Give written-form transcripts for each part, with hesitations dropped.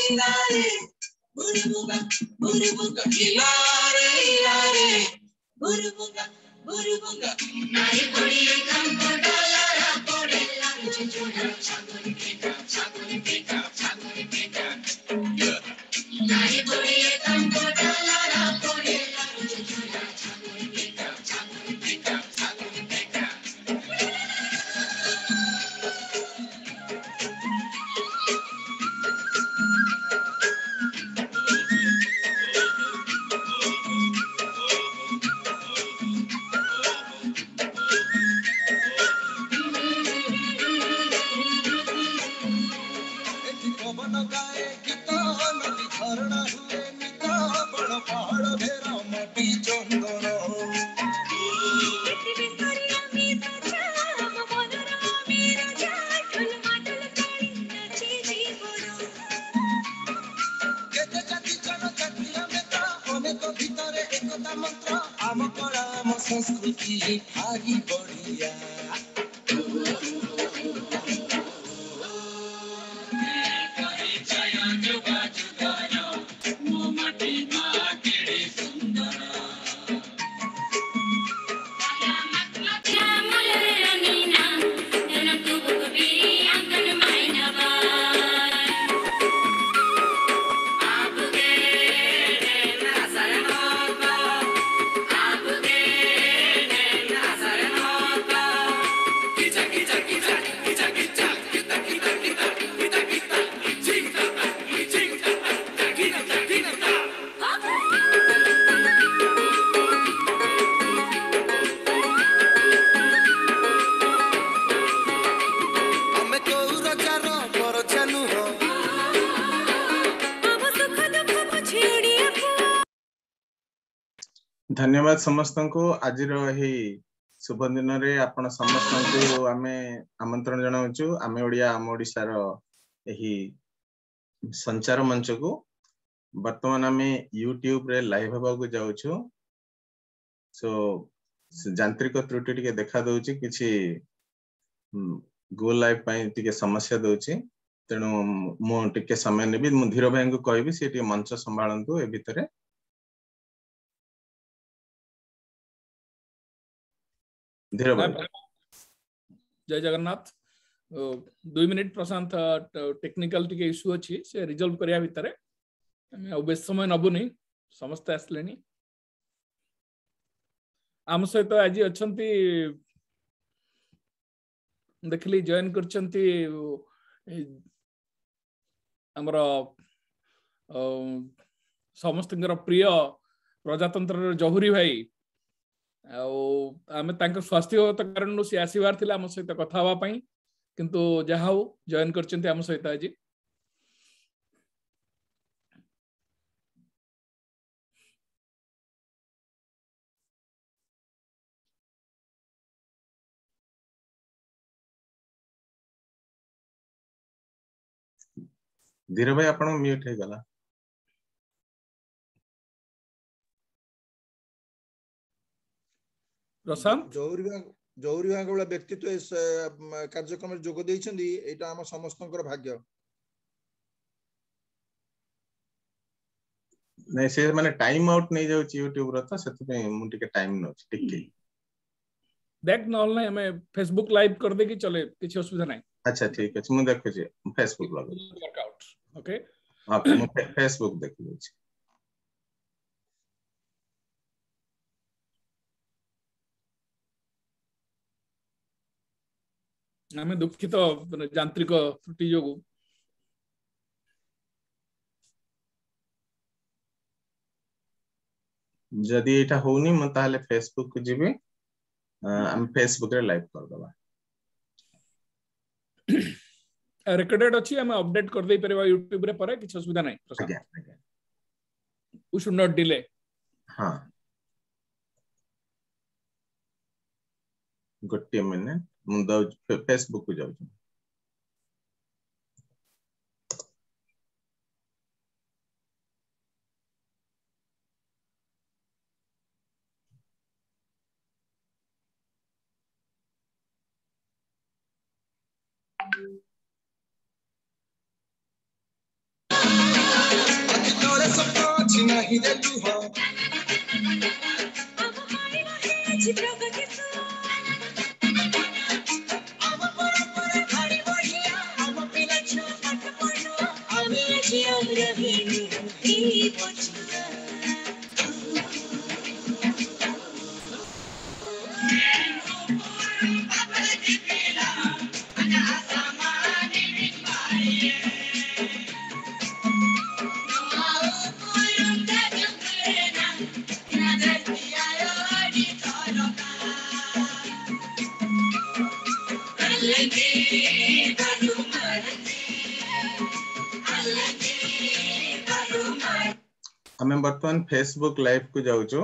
हिलारे बुरुबुगा हिलारे बुरुबुगा नारी कोड़िए कंपो डॉलरा कोडेला चुचुरा छागुनी पीका नारी कोड़िए कंपो डॉलरा कोडेला चुचुरा छागुनी पीका संस्कृति भारी बढ़िया धन्यवाद समस्त को आज शुभ दिन रे आपण समस्त को आमे आमंत्रण जनाउछु आमे ओडिया आम ओडिसार एही संचार मंच को वर्तमान आमे YouTube रे लाइव होबा को जाउछु सो यांत्रिक त्रुटि टिके देखा दउछि किछि गो लाइव पई टिके समस्या दउछि तेनु मो टिके समय नेबी मु धीर भाई को कहबी से टिके मंच संभाळंतु ए भितरे जय जगन्नाथ 2 मिनिट प्रशांत टेक्निकल टिके इश्यू अछि से रिजॉल्व करिया भितरे हम अबेस समय नबुनी समस्त आसलेनी आम सहित आज अछंती देखली जॉइन करछंती हमर समस्तଙ୍କର प्रिय प्रजातंत्र जहुरी भाई आमे तांको स्वास्थ्यगत कारण से आसीबार थिला हम सहित कथा हवा पई किंतु जहाउ जॉइन करचंती हम सहित आज धीर भाई आपण म्यूट हे गला प्रशांत जौरी भाग व्यक्तित्व कार्यक्रम जोग देइछंदी एटा हम समस्तंकर भाग्य नै से माने टाइम आउट नै जाउ YouTube रो त सेति पे मु टिके टाइम न टिके देख नॉल नै हमें फेसबुक लाइव कर दे कि चले किछि असुविधा नै अच्छा ठीक अछि मु देखै छी फेसबुक लग वर्कआउट ओके हां मु फेसबुक देख लै छी हमें दुखित यांत्रिक त्रुटि जोगु जदि एटा होनी म ताले फेसबुक को जिबे हम फेसबुक रे लाइव कर दबा रिकॉर्डेड अछि हम अपडेट कर दे परबा YouTube रे परे किछ असुविधा नै आज्ञा वी शुड नॉट डिले हां गोटे मिनट मु द फेसबुक को जाउ पोछी नाही रे लुह आमे वर्तमान फेसबुक लाइव को जाउचो।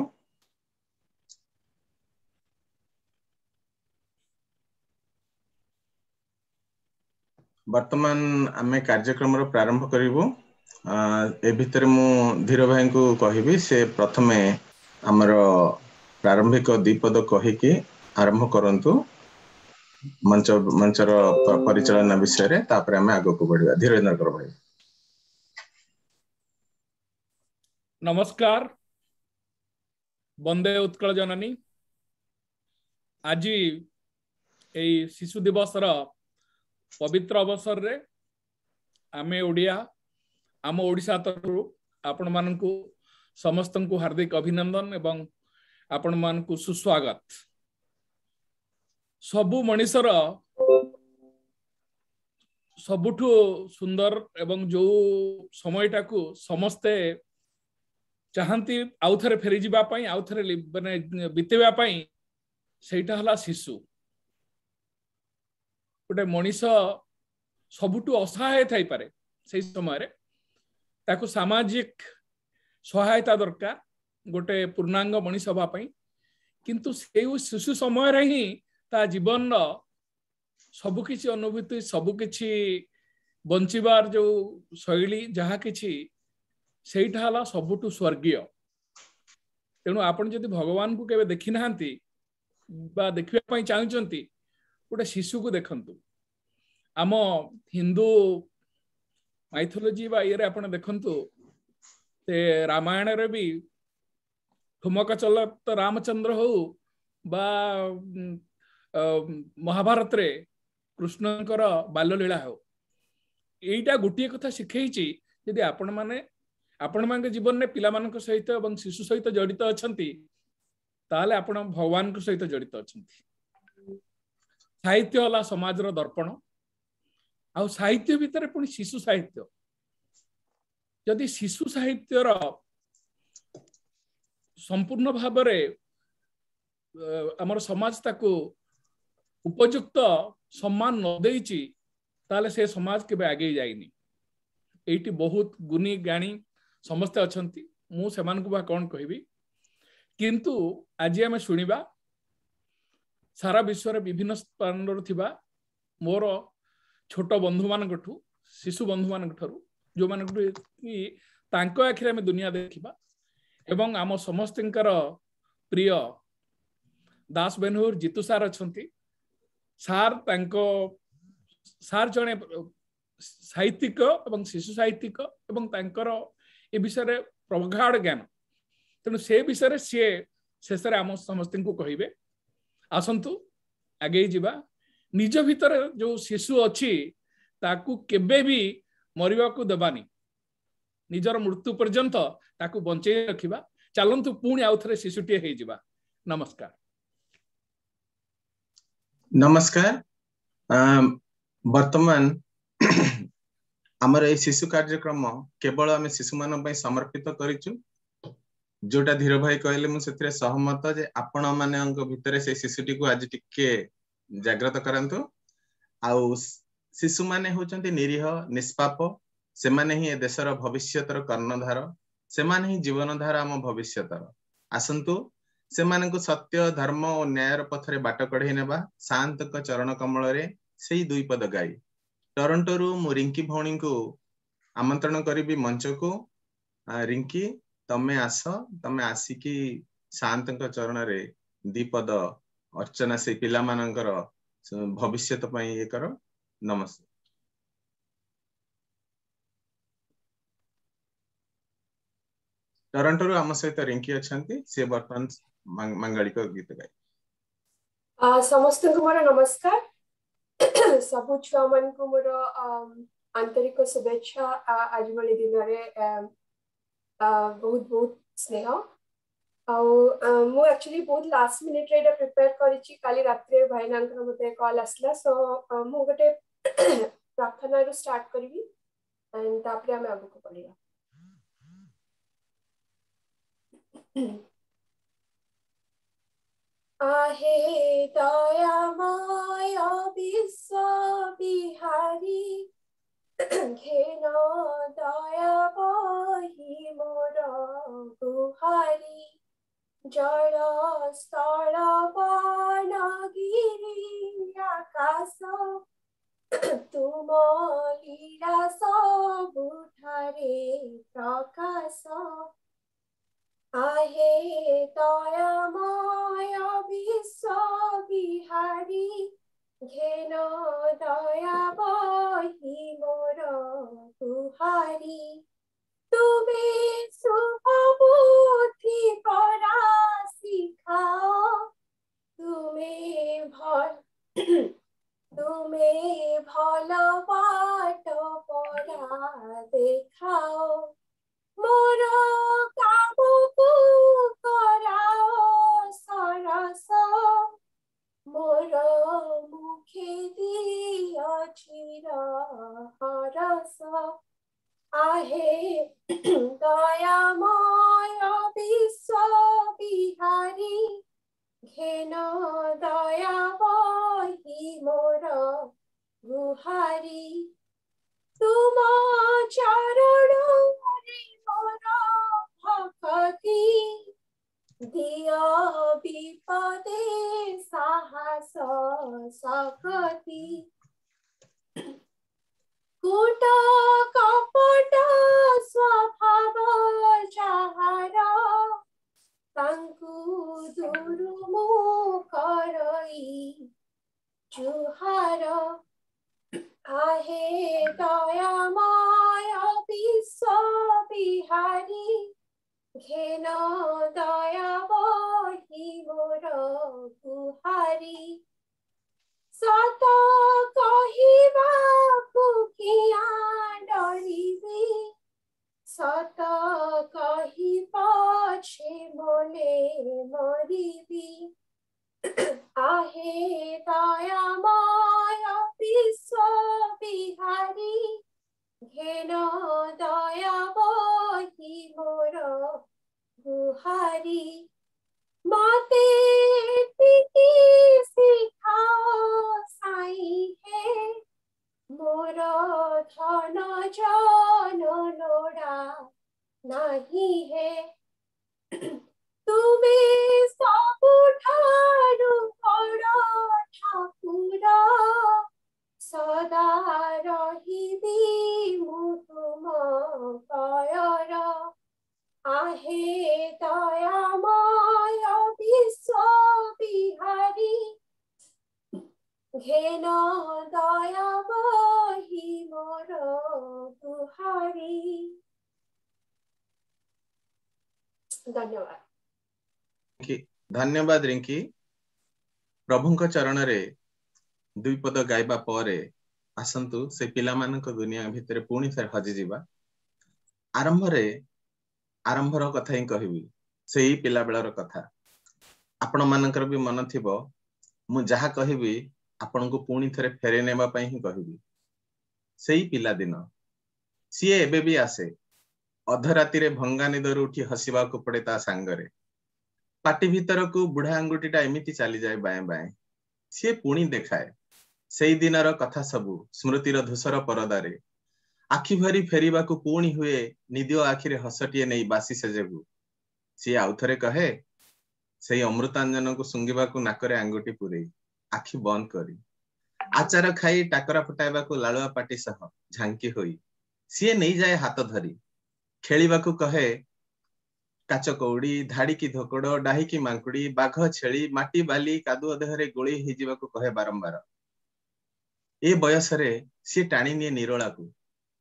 वर्तमान आमे कार्यक्रम रो प्रारंभ करिवो। ए भितर मु धीर भाई को कहिबी से प्रथमे हमर प्रारंभिक दीपद कहि के आरंभ करंतु मंचर परिचालन विषय रे तापर आमे आगो को बढ़िया। धीरेन्द्र कर भाई नमस्कार। वंदे उत्कल जननी। आज ए शिशु दिवस रा पवित्र अवसर रे आमे ओडिया आम ओडिशा तरु आपण मानकु समस्त को हार्दिक अभिनंदन एवं आपण मानकु सुस्वागत। सबु मनीषर सबुठु सुंदर एवं जो समयटा को समस्ते चाहती आउ थे फेरी जीवा पाई आउ थे माने बितेवा पाई सेटा हला शिशु। गोटे मनीष सबुठु असहाय थाई पारे से समय रे ताकु सामाजिक सहायता दरकार गोटे पूर्णांग मनीष हवा पाई किंतु से शिशु समय रे ही ता जीवन सबुकिछि अनुभूति सबुकिछि बंचिबार जो शैली जहा किछि सेटा हला सबुठु स्वर्गीय। तेणु आपण जदि भगवान को केबे देखि नाहंती बा देखिबा पई चाहउचंती गोटे शिशु को देखंतु। आम हिंदू माइथोलॉजी बा ये आपण देखंतु ते रामायण रे भी ठुमक चलत रामचंद्र हो बा महाभारत रे कृष्णकर बाल्यलीला हो एटा गोटे कथा शिखैछि यदि आपण माने जीवन में पिला मानक सहित एवं शिशु सहित जड़ित अछंती ताले आपण भगवान को सहित जड़ित अछंती। साहित्य होला समाजर दर्पण आ साहित्य भितर पुणी शिशु साहित्य यदि शिशु साहित्यर संपूर्ण भाव आमर समाज ताको उपयुक्त सम्मान न देइछि ताले से समाज केबे आगे जाइनी। एठी बहुत गुणी ज्ञानी समस्त अछंती मु सेमान को बा कोन कहबी किंतु आज आमे सुनिबा सारा विश्व रे विभिन्न स्थान रो थिबा मोर छोट बंधु मानकठू शिशु बंधु मानकठू जो मानकठू कि तांको आखिरे आमे दुनिया देखिबा एवं आम समस्तकर प्रिय दास बेनहुर जीतू सार अछंती। सार जने साहित्यिक एवं शिशु साहित्यिक एवं तांकर ए विषय प्रगाढ़ ज्ञान तेणु से विषय सी शेष आम समस्त को कहे आसतु आगे जीवा निज भितर जो शिशु अच्छी ताकू केबे भी मरिबा को देबानी निजर मृत्यु पर्यंत ताकू बंचे रखिबा। चलंतु पुणी आउ थे शिशुटे हो जिबा। नमस्कार। नमस्कार। वर्तमान आमर ए शिशु कार्यक्रम केवल आम शिशु मान पई समर्पित करिछु जोटा धीर भाई कहले मु सेथिरे सहमत जे आपण मानक भितरे से शिशुटी को आज टिके जागृत करंतु। आउ शिशु माने होचंती निरीह निष्पाप से माने ही ए देशर भविष्यतर कर्णधार से माने ही जीवनधारा आम भविष्यतर। आसंतु से माने को सत्य धर्म और न्यायर पथरे बाट कढे नेबा शांतक चरण कमल रे सेही दुई पद गाई। टोरंटो रु मु रिंकी भौणी को आमंत्रण करी मंच को। रिंकी तमे आस तमे आसिकी शांतक चरण रे दीपद अर्चना से पिला मानकर भविष्यत पई ये कर। नमस्ते। टोरंटो आम सहित रिंकी अच्छा सी बर्तमान मांगलिक गीत गाय समस्त को मोर नमस्कार सबु छुआ मन को मोर आंतरिक शुभेच्छा आज वाली दिन रे बहुत बहुत स्नेह मु एक्चुअली बहुत लास्ट मिनिट रे प्रिपेयर करिछि काली रात्रे भाईनांकर मते कॉल आसला सो मु गटे प्रार्थना रो स्टार्ट करबी एंड तापरे हम आगु को पढिया आहे दयामय विश्व बिहारी घेन दया बही मोर गुहारी जल स्थल वनगिरी आकाश तुम लीला सबुठारे प्रकाश आहे दयामय विश्व बिहारी घेन दया बही मोर गुहारी तुमे शुभ बुद्धि परा सिखाओ तुमे भल बाट परा देखाओ मोर कामको कराओ सरस मोर मुखे दियो चिर हरस आहे दयामय विश्व बिहारी घेन दया बही मोर गुहारी तुम चरण रे मोर भक्ति दिया विपदे साहस शक्ति कूट कपट स्वभाव जाहार तांकु दुरुमु करई जुहार आहे दयामय विश्व बिहारी घेन दया बही मोर गुहारी सत कहिबाकु किया डरिबी सत कहि पछे मोले मरिबी आहे दयामय विश्व बिहारी घेन दया बही मोर गुहारी मते टिकी सिखाओ साई है मोर धन जन लोड़ा नहीं है तुमे सबुठारु बड़ ठाकुर सदा रहिबी मु तुम पयर आहे दयामय विश्व बिहारी घेन दया बही मोर गुहारी धन्यवाद धन्यवाद रिंकी प्रभुଙ୍କ चरणरे दुई पद गाइबा परे आसंतु से पिला मानक दुनिया भितर पुणी फेर हजि जिबा आरंभर कथा ही कहबी सेही पिला बेलर कथा आपण मानकर भी मन थिबो मु जहा कहबी आपण को पुणी थरे फेरे नेबा पई ही कहबी सेही पिला दिन सीए एबे भी आसे अधराती रे भंगा निदर उठी हसिबा को पड़े ता सांगरे पाटी भीतर को बुढ़ा अंगुटीटा एमिति चली जाए बाएं बाएं सी पुणी देखाए सेई दिनर कथा सबु स्मृतिर धूसर परदारे आखि भरी फेरिबा को पुणी हुए निदियो आखिरे हसटिए नहीं बासी सेजेबु सी आउथरे कहे सेई अमृतांजन को सुंगिबा को नाकरे अंगुटी पुरे आखि बंद करी आचार खाई टाकरा फुटाइबा को लालुआ पाटी सह झांकी होई सी नहीं जाए हाथ धरी खेलिबा को कहे काच कौड़ी धाड़ी की धोकड़ डाही की मांकुड़ी बाघ छेली माटी बाली कादुआ देहरे गोली हिजिबा को कहे बारंबार ए बयसरे सी टाणी निये निरोला को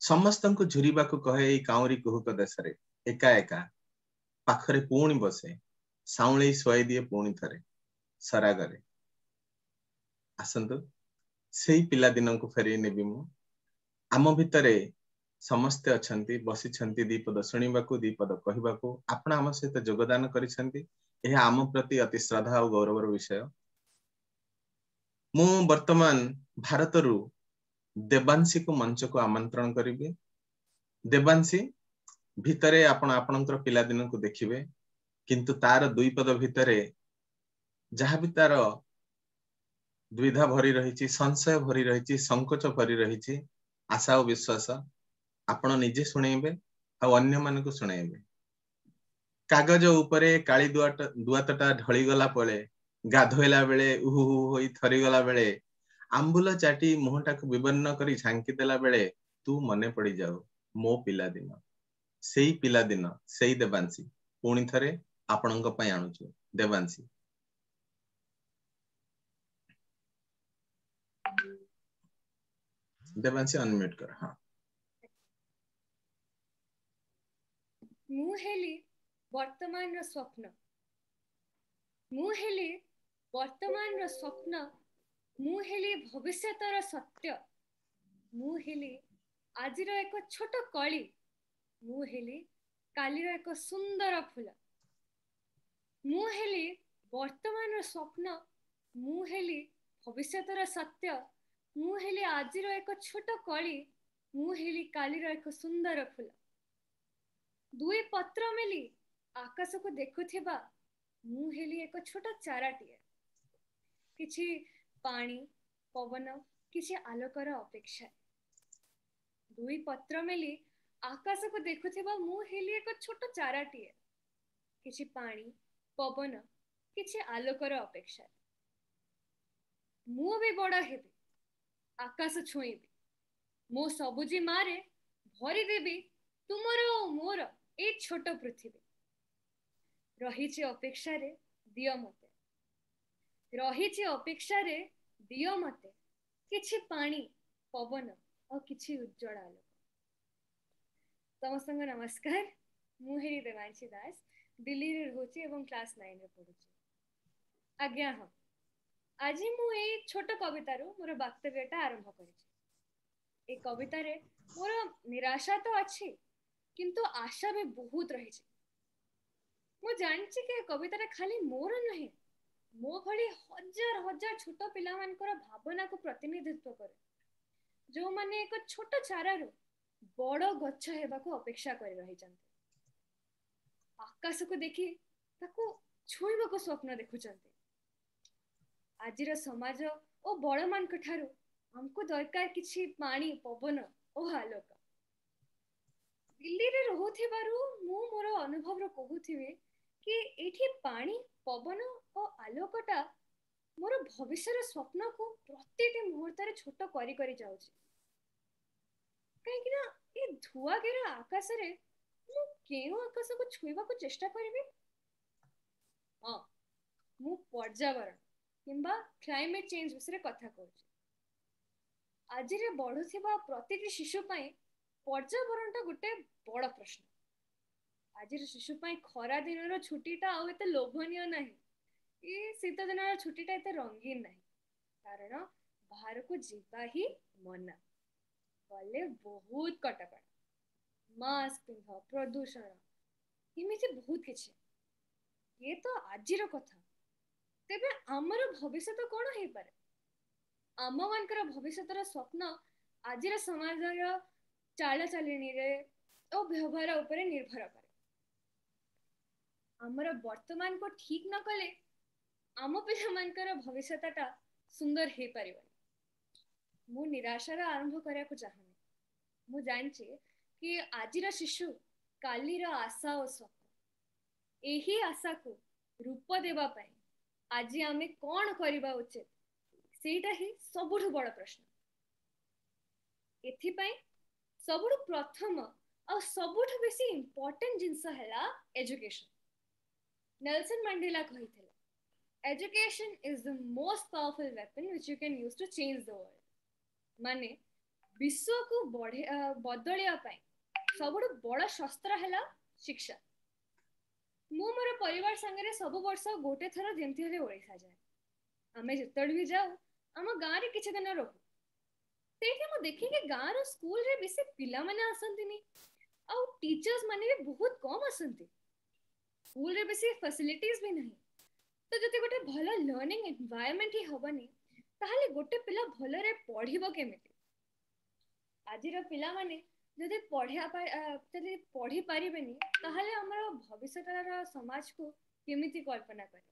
समस्त को झुरीबा को कहे काउरी कुहुक देशरे एका एका पाखरे पुणी बसे साउली शुआई दिए पुणी थरे सरागरे आसंतु सेई पिला दिन को फेरी नेबी मु आम भितरे समस्ते अछंती बसी छंती दीपद शुणिबाकू दीपद कहिबाकू आपण आम सहित योगदान करिसंती एहा आम प्रति अति श्रद्धा और गौरवर विषय मु वर्तमान भारतरू देवांशी को मंच को आमंत्रण करिबे देवांशी भितरे आपण आपणकर पिला दिन को देखिबे किंतु तार दुई पद भितरे जहाँ भी तार द्विधा भरी रही संशय भरी रही संकोच भरी रही आशा और विश्वास आपण निजे शुणेबे आ अन्य मान को शुणेबे कागज उपरे काली दुआतटा ढली गला पळे गाधोइला बेले उहु होई थरी गला बेले आंबुल चाटी मुहटा को विवर्ण करी झांकी देला बेले तू मने पड़ी जाऊ मो पिला दिन सेई पिला दिन सेई देवांशी पुणी थरे आपणଙ୍କ ପାଇଁ ଆଣୁଛୁ देवांशी देवांशी अनम्यूट कर हां मु हेली वर्तमान रो स्वप्न मु हेली वर्तमान रो स्वप्न मु हेली भविष्यतर सत्य मु हेली आजिर एक छोट कली मु हेली कालीर एक सुंदर फूल मु हेली वर्तमान रो स्वप्न मु हेली भविष्यतर सत्य मु हेली आजिर एक छोट कली मु हेली कालीर एक सुंदर फूल दुई पत्र मेली आकाश को देखुथिबा मु हेली एक छोट चाराटिए किछि पानी पवन किछि आलोकर अपेक्षा दुई पत्र मेली आकाश को देखुथिबा मु हेली एक छोट चाराटिए किछि पानी पवन किछि आलोकर अपेक्षा मु भी बड़ा हेबी आकाश छुईबी मो सबुजी मारे भरी देबी तुमरो मोर ए छोट पृथ्वी रही अपेक्षा रे दियो मते रही अपेक्षा रे दियो मते किछि पानी पवन और किछि उज्जवल आलोक समस्त नमस्कार मु हेरी देवांशी दास दिल्ली रे रहउची एवं क्लास 9 रे पढुची आज्ञा हम आज मु ए छोट कविता रो मोर वक्तव्यटा आरंभ करिछि ए कविता रे मोर निराशा तो अछि किंतु आशा भी बहुत रही मु जानछि कि कविता रे खाली मोर नहीं मो भली हजार हजार छोट पिला मानकर भावना को प्रतिनिधित्व करे जो माने एक छोट चारा रो बड़ गच्छ हेबा को अपेक्षा कर रही चंते आकाश को देखि ताको छुईबा को स्वप्न देखु चंते आजिर समाज ओ बड़ मान कठारो हमको दरकार किछि पानी पवन ओ आलोक दिल्ली रे रहुथिबारु मु मोर अनुभव रो कहूथिबे कि एठी पानी पवन और आलोकटा मोर भविष्यर स्वप्न को प्रतिटी मुहूर्त रे छोट करी करी जाउछि कहीं ना ये धुआ घेरा आकाश रे मु केउ आकाश को छुईबा को चेष्टा करिबे हां मु पर्यावरण किंबा क्लाइमेट चेंज विषय कथा कहूछि आज रे बढ़ुथिबा प्रतिटी शिशु पई पर्यावरणटा गोटे बड़ प्रश्न आज शिशु पई खरा दिन रो छुट्टीटा आ एते लोभनीय नहीं ये शीत दिन रो छुट्टीटा एते रंगीन नहीं कारण बाहर को जीवा ही मना गले बहुत कटकट मास्क पिंध प्रदूषण इमिति बहुत किछि ये तो आजिर कथा तेबे हमर भविष्य तो कोन हे पारे आम मानकर भविष्यतर स्वप्न आजिर समाजर चाल चलनी रे और व्यवहार उपरे निर्भर करे हमर वर्तमान को ठीक न कले आम पिला मानकर भविष्यता सुंदर हे परिबनी मु निराशार आरंभ करिया को चाहनी मु जानछि कि आजिर शिशु कालीर आशा और स्वप्न एही आशा को रूप देबा पई आज आमे कोन करिबा उचित सेटा ही सबुठु बड़ प्रश्न एथि पई सबुठु प्रथम और सबुठु बेसी इंपोर्टेंट जिंस हैला एजुकेशन नेल्सन मंडेला कहिथिले education is the most powerful weapon which you can use to change the world माने विश्व को बदलिया पई सबुठु बड़ शस्त्र हैला शिक्षा मु मोर परिवार संगे सब वर्ष गोटे थर जेमती हेले ओडिशा जाए आमे जितड़ भी जाऊ आम गाँव रे किछि दिन रहू सेठी मु देखि कि गाँव रो स्कूल रे बेसी पिला माने आसंतिनी आ टीचर्स माने भी बहुत कम आसंती स्कूल रे बेसी फैसिलिटीज भी नहीं तो जति गोटे भलो लर्निंग एनवायरनमेंट ही हबनी ताहाले गोटे पिला भलो रे पढिबो केमिति आजिर पिला माने जदि पढ़ी पारिबेनी ताहाले हमर भविष्यतर समाज को केमिति कल्पना करे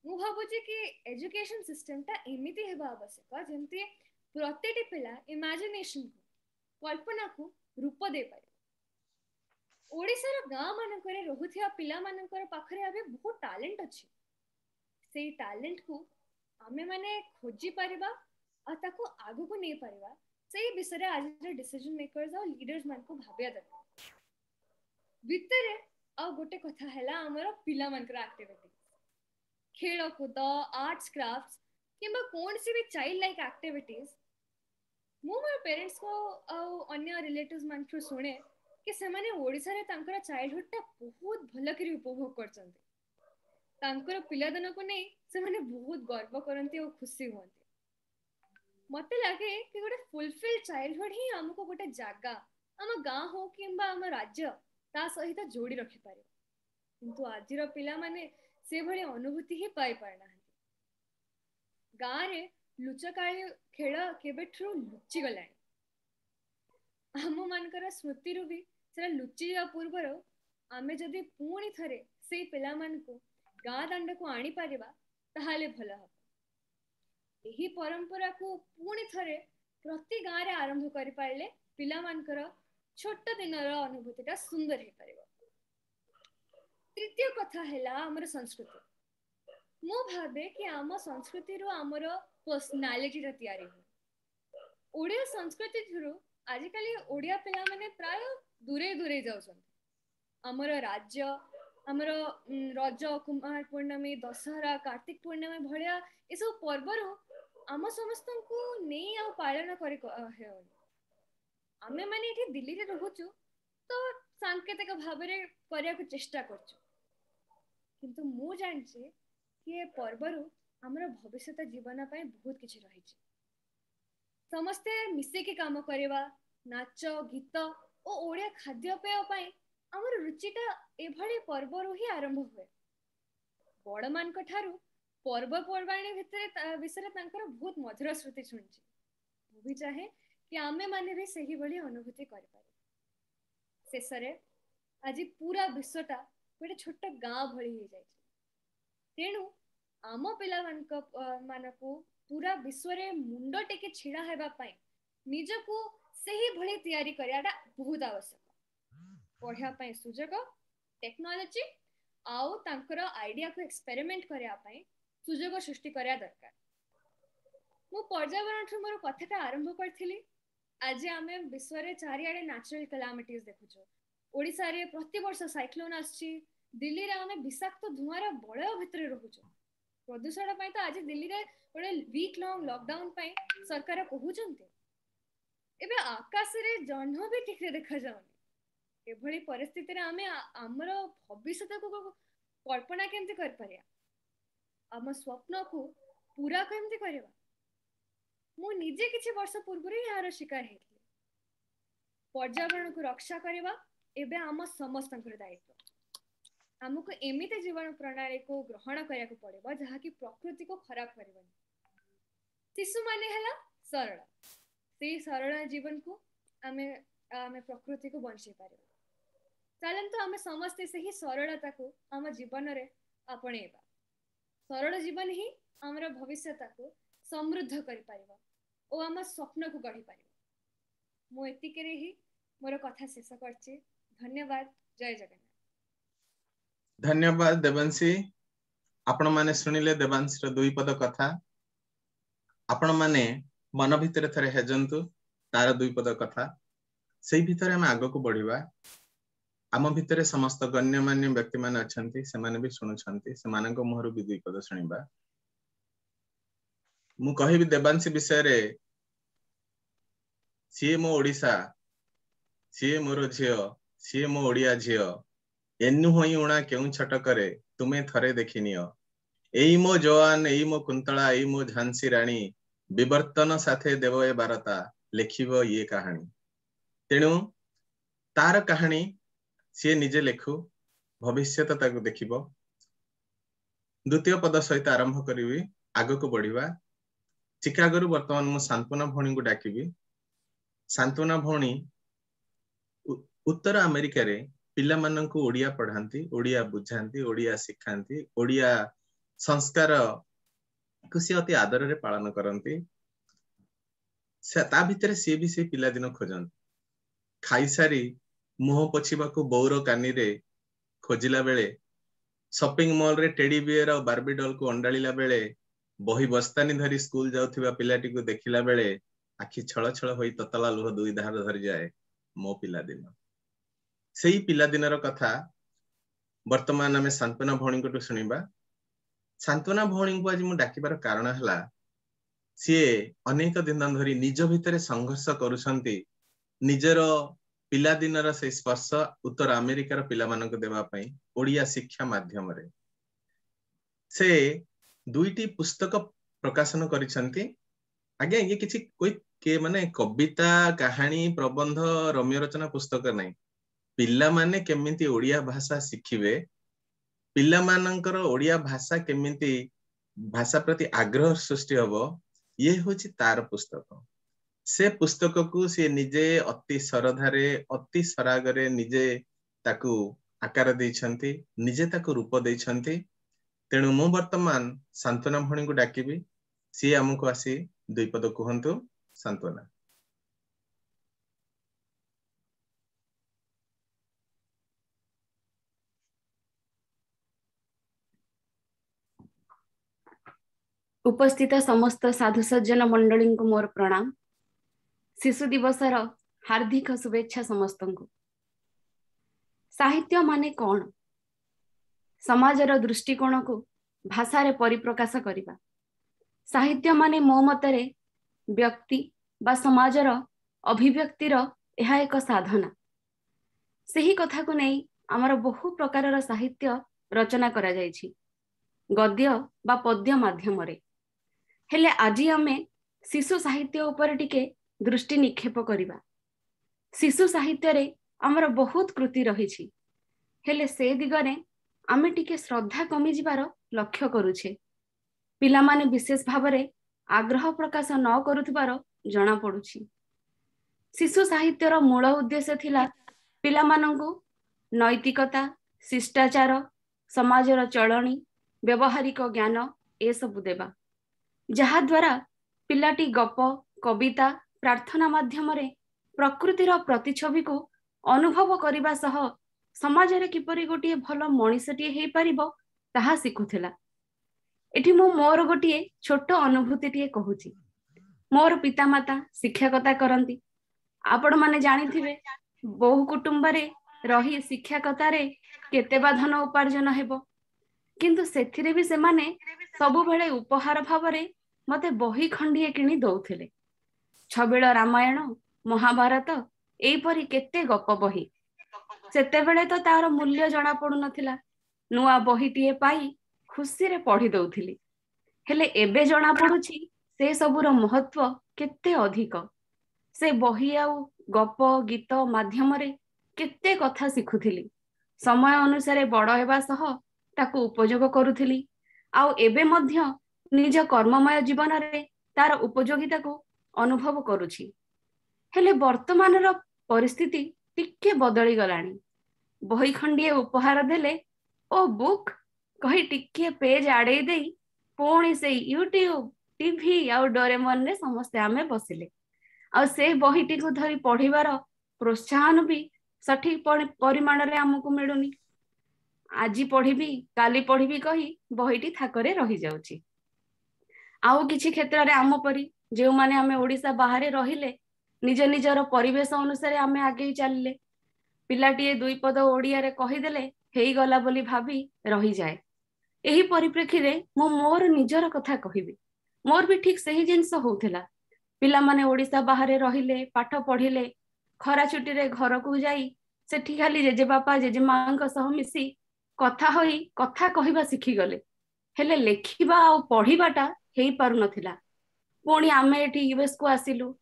मु भाबुची कि एजुकेशन सिस्टम ता एमिति हेबा आवश्यक जेमति प्रत्येक पिला इमेजिनेशन को कल्पना को रूप दे पारे ओडिसा रो गाँव मानकरे रहुथिया पिला मानकर पाखरे अबे बहुत टैलेंट अछि सेई टैलेंट को आमे माने खोजी पारिबा आ ताको आगु को नै पारिबा सेई विषय आज डिसीजन मेकर्स और लीडर्स मान को भाबिया दरकार भितरे आ गोटे कथा हैला हमर पिला मानकर एक्टिविटी खेल कूद आर्ट्स क्राफ्ट्स किंबा कौन सी भी चाइल्ड लाइक एक्टिविटीज मु मोर पेरेंट्स को अन्य रिलेटिव्स मान को सुने कि से माने ओडिसा रे तांकर चाइल्डहुड ता बहुत भलो करी उपभोग करचंती तांकर पिलादन को नै से माने बहुत गर्व करंती और खुशी होंती मते लागे कि गोटे फुलफिल चाइल्डहुड ही हमको गोटे जागा हम गाँ हो किंबा हम राज्य ता सहित जोड़ी रखि पारे किंतु आजिर पिला माने से भली अनुभूति ही पाई पारना गाँ रे लुचकाली खेल केबेठु लुचि गलानी आम मानकर स्मृति रू भी से लुचि जा पूर्वर आमे जदि पुणी थरे से पिला मान को गाँ दांड को आनी पारिबा ताहाले भला हबो एही परंपरा को पुणी थरे प्रति गाँ रे आरंभ करि पाइले पिला मानकर छोट दिनर अनुभूतिटा सुंदर हे परिबो तृतीय कथा हैला हमर संस्कृति मु भाबे कि आम संस्कृति रो हमर पर्सनालिटी रा तयारी हो ओडिया संस्कृति थ्रू आजिकाली ओडिया पिला माने प्राय दूरे दूरे जाउछन हमर राज्य हमर रज कुमार पूर्णमी दशहरा कार्तिक पूर्णमी भलिया ए सब पर्व रो आम समस्त को नहीं आ पालन करे आमे माने एठी दिल्ली रे रहउछु तो सांकेतिक भाव रे करिया को चेष्टा करछु किंतु मु जानछि कि ए पर्व रो हमर भविष्यत जीवन पय बहुत किछि रहि छै समस्ते मिसे के काम करेवा नाच गीत ओ ओडिया खाद्य पेय पय हमर रुचिटा ए भली पर्व रो ही आरंभ होय बड़ मान को ठारू पर्व पर्वाणी भितर विषय तांकर बहुत मधुर स्मृति सुनछि मु भी चाहे कि आमे माने भी सही भली अनुभूति कर पारे शेषरे आज पूरा विश्वटा गोटे छोट गाँ भली हो जाय तेणु आम पिला मानको पूरा विश्व रे मुंड टेके छिड़ा हेबा पई निजको सही भली तैयारी करियाटा बहुत आवश्यक पढ़िया पई सुजग टेक्नोलॉजी आउ तांकर आइडिया को एक्सपेरिमेंट करिया पई सुजग सृष्टि करिया दरकार मु पर्यावरण मोर कथाटा आरंभ करथिली आज आमे विश्व रे चारियाडे नेचुरल कैलामिटीज देखुछो ओडिसा रे प्रति वर्ष साइक्लोन आछि दिल्ली रे आमे विषाक्त धुआर बळय भितर रहउछो प्रदूषण पई तो आज दिल्ली रे ओडे वीक लॉन्ग लॉकडाउन पई सरकार कहउचंते एबे आकाश रे जह्न भी ठीक रे देखा जाउनी एभली परिस्थिति रे आमे हमर भविष्यत को कल्पना केमति कर परिया आम स्वप्न को पूरा केमति करबा मु निजे किछि वर्ष पूर्व यार शिकार हेथि पर्यावरण को रक्षा करबा एबे आम समस्तंकर दायित्व हमको एमिते जीवन प्रणाली को ग्रहण करिया को पड़ेबा जहा कि प्रकृति को खराब करबनी शिशु माने हला सरल से सरल जीवन को आमे प्रकृति को बंची पारिबा चलंतु आमे समस्त से ही सरलता को आम जीवन रे आपणेबा सरल जीवन ही हमर भविष्यता को समृद्ध करि पारिबा ओ आम स्वप्न को गढ़ी पारिबा मु एतिके रे ही मोर कथा शेष करछि धन्यवाद जय जगन्नाथ धन्यवाद देवांशी आपण माने सुनिले देवांशी रो दुई पद कथा आपण माने मन भितर थरे हेजंतु तार दुई पद कथा सेही भितर हम आगो को बढ़िबा आम भितर समस्त गण्यमान्य व्यक्ति मान अछंती से माने भी सुनुछंती से मानक मुहरु भी दुई पद सुनिबा मु कहिबी देवांशी विषय रे सी मो ओडिसा सी मोर झियो सी मो ओडिया झियो एनु होई उणा केउ छटकरे तुमे थरे देखिनियो एई मो जवान एई मो कुंतला एई मो झांसी रानी विवर्तन साथे देव ए बारता लिखिबो ये कहानी तेणु तार कहानी सी निजे लेखु भविष्यत ताकु देखिबो द्वितीय पद सहित आरंभ करिवि आगो को बढ़िबा चिकागो वर्तमान मु सांत्वना भौणी को डाकिबी सांत्वना भौणी उत्तर अमेरिका रे पिला माननकु ओडिया पढांती ओडिया बुझांती ओडिया सिखांती ओडिया संस्कार को सी अति आदर रे पालन करंती से ता भितर सी भी से पिला दिन खोजंती खाइसारी मुह पोछिबा को बौर कानी रे खोजिला बेले शॉपिंग मॉल रे टेडी बियर और बार्बी डॉल को अंडाळिला बेले बही बस्तानी धरी स्कूल जाउथिबा पिलाटी को देखिला बेले आखि छळ छळ होई ततला लुह दुई धार धरि जाए मो पिला दिन सेही पिला दिनर कथा वर्तमान आमे सांत्वना भौणी को सुनिबा सांत्वना भौणी को आज मु डाकिबार कारण हला सी अनेक दिन धरी निज भितर संघर्ष करुछंती निजर पिला दिनर से स्पर्श उत्तर अमेरिकार पिला मानक देवा पई ओडिया शिक्षा माध्यम रे से दुईटी पुस्तक प्रकाशन करिसंती आगे ये किछि कोई के माने कविता कहानी प्रबंध रम्य रचना पुस्तक नहीं पिला माने केमिति ओडिया भाषा शिखिबे पिला मानकर ओडिया भाषा केमिति भाषा प्रति आग्रह सृष्टि हबो ये होछि तार पुस्तक से पुस्तक को से निजे अति सरधारे अति सरागरे निजे ताकू आकार दैछंती निजे ताकू रूप दैछंती तेणु मु वर्तमान सांत्वना भौणी को डाकिबी सी हमको आसी दुई पद कहंतु सांत्वना उपस्थित समस्त साधु सज्जन मंडली को मोर प्रणाम शिशु दिवसर हार्दिक शुभेच्छा समस्त को साहित्य माने कौन समाजर दृष्टिकोण को भाषा रे परिप्रकाश करिबा साहित्य माने मो मतरे व्यक्ति बा समाजर अभिव्यक्तिर यह एक साधना सही कथा को नहीं आमर बहु प्रकारर साहित्य रचना करा जायछि गद्य बा पद्य माध्यम रे हेले आजी आमे शिशु साहित्य ऊपर टिके दृष्टि निक्षेप करिबा शिशु साहित्य रे आमर बहुत कृति रहिछि हेले से दिगरे आमे टिके श्रद्धा कमी जिबार लक्ष्य करूछे पिला माने विशेष भावरे आग्रह प्रकाश न करुथबार जणा पडुछि शिशु साहित्यर मूल उद्देश्य थिला पिला मानंकु नैतिकता शिष्टाचार समाजर चलणी व्यवहारिक ज्ञान ए सब देबा जहा द्वारा पिलाटी गप कविता प्रार्थना माध्यम रे प्रकृतिर प्रतिछवि को अनुभव करिबा सह समाज रे किपरि गोटिए भल मनिषटिए हेई परिबो ताहा सिखुथिला एठी मो मोर गोटिए छोट अनुभूतिटिए कहूची मोर पितामाता शिक्षकता करंती आपण माने जानिथिबे बहु कुटुंब रे रही शिक्षकता रे केते बा धन उपार्जन हेबो किंतु सेथिरे भी से माने सबु बेले उपहार भावरे मते बही खंडिए किनी दौथिले छबिल रामायण महाभारत एपरी केते गप बही सेते बेले तो तार मूल्य जणा पडु नथिला नुआ बहीटिए पाई खुशी रे पढ़ी दउथिली हेले एबे जणा पडुछि से सबुर महत्व केते अधिक से बही आउ गप गीत माध्यम रे केते कथा सिखुथिली समय अनुसार बड़ हेबा सह ताकू उपयोग करुथिली आउ एबे मध्य निज कर्ममय जीवन रे तार उपयोगिता को अनुभव करुछि हेले वर्तमानर परिस्थिति टिके बदली गलानी बही खंडिए उपहार देले ओ बुक कही टिके पेज आड़े देई पुणी से यूट्यूब टीवी आउ डोरेमन रे समस्त आमे बसिले आ से बहीटी को धरी पढ़िबार प्रोत्साहन भी सठिक परिमाण रे हमकु मिलुनी आजी पढ़िबी काली पढ़िबी कही बहीटी थाकरे रही जाउची आउ किछि क्षेत्र रे आम परी जे माने आमे ओडिसा बाहरे रहिले निज निजर परिवेश अनुसार आमे आगे चलले पिलाटीए दुई पद ओडिया रे कहि देले हेई गला बोली भाबी रही जाए एही परिप्रेक्षी रे मो मोर निजर कथा कहिबी मोर भी ठीक सही जिंस होउथिला पिला माने ओडिसा बाहरे रहिले पाठ पढ़िले खरा छुट्टी रे घर को जाई सेठी खाली जेजे बापा जेजे माँ सह मिसी कथा होई कथा कहवा शिखिगले हेले लेखिबा आ पढ़िबाटा हेई पारु नथिला। पुणी आमे एठी यूएस को आसिलु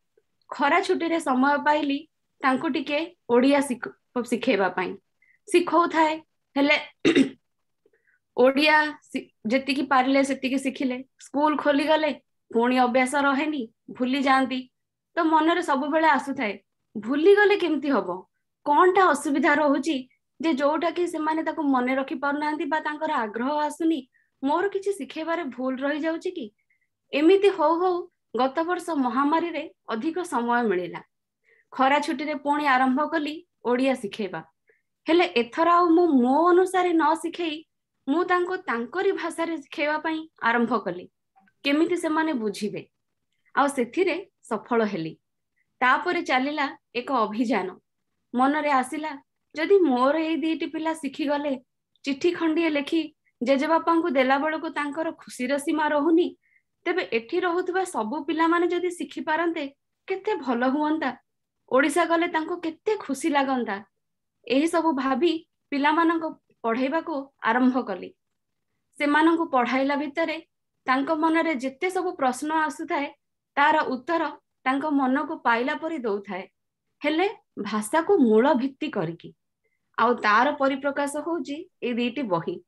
खरा छुट्टी रे समय पाइली तांको टिके ओडिया शिखेबा पई शिखौ थाए हेले ओडिया जेतिकी पारले सेतिकी शिखिले स्कूल खोली गले पुणी अभ्यास रहेनी भूली जाती तो मनरे सब बेले आसु थाए भूली गले केमती हबो कोनटा असुविधा रहुची जे जोटा कि से माने ताको मने रखी पारनांती बा तांकर आग्रह आसुनी मोर किछि शिखेबारे भूल रही जाउची कि एमिति हो हो गत वर्ष महामारी रे अधिक समय मिलिला खरा छुट्टी रे पुणी आरंभ कली ओडिया शिखेबा हेले एथरा मो अनुसार न शिखेई मु तांको तांकरी भाषा रे शिखेबा पई आरंभ कली केमिति से माने बुझिबे आ सेथिरे सफल हेली तापरे चलिला एक अभियान मनरे आसिला जदि मोर ए दीटी पिला शिखी गले चिट्ठी खंडिए लेखि जेजे बापा को देला बेलको तांकर खुशीर सीमा रहुनी तेबे एठी रहुतबा सबु पिला माने जदि शिखी पारंते केते भल हुअंता ओडिसा गले तांको केते खुशी लागंता एही सब भाबी पिला मानको पढ़ाइबा को आरंभ कली से मानको पढ़ाइला भितरे तांको मनरे जेते सब प्रश्न आसुथाए तार उत्तर तांको मन को पाइला परि दउथाए हेले भाषा को मूल भित्ति करिकी आउ तार परिप्रकाश होउची ए दीटी बही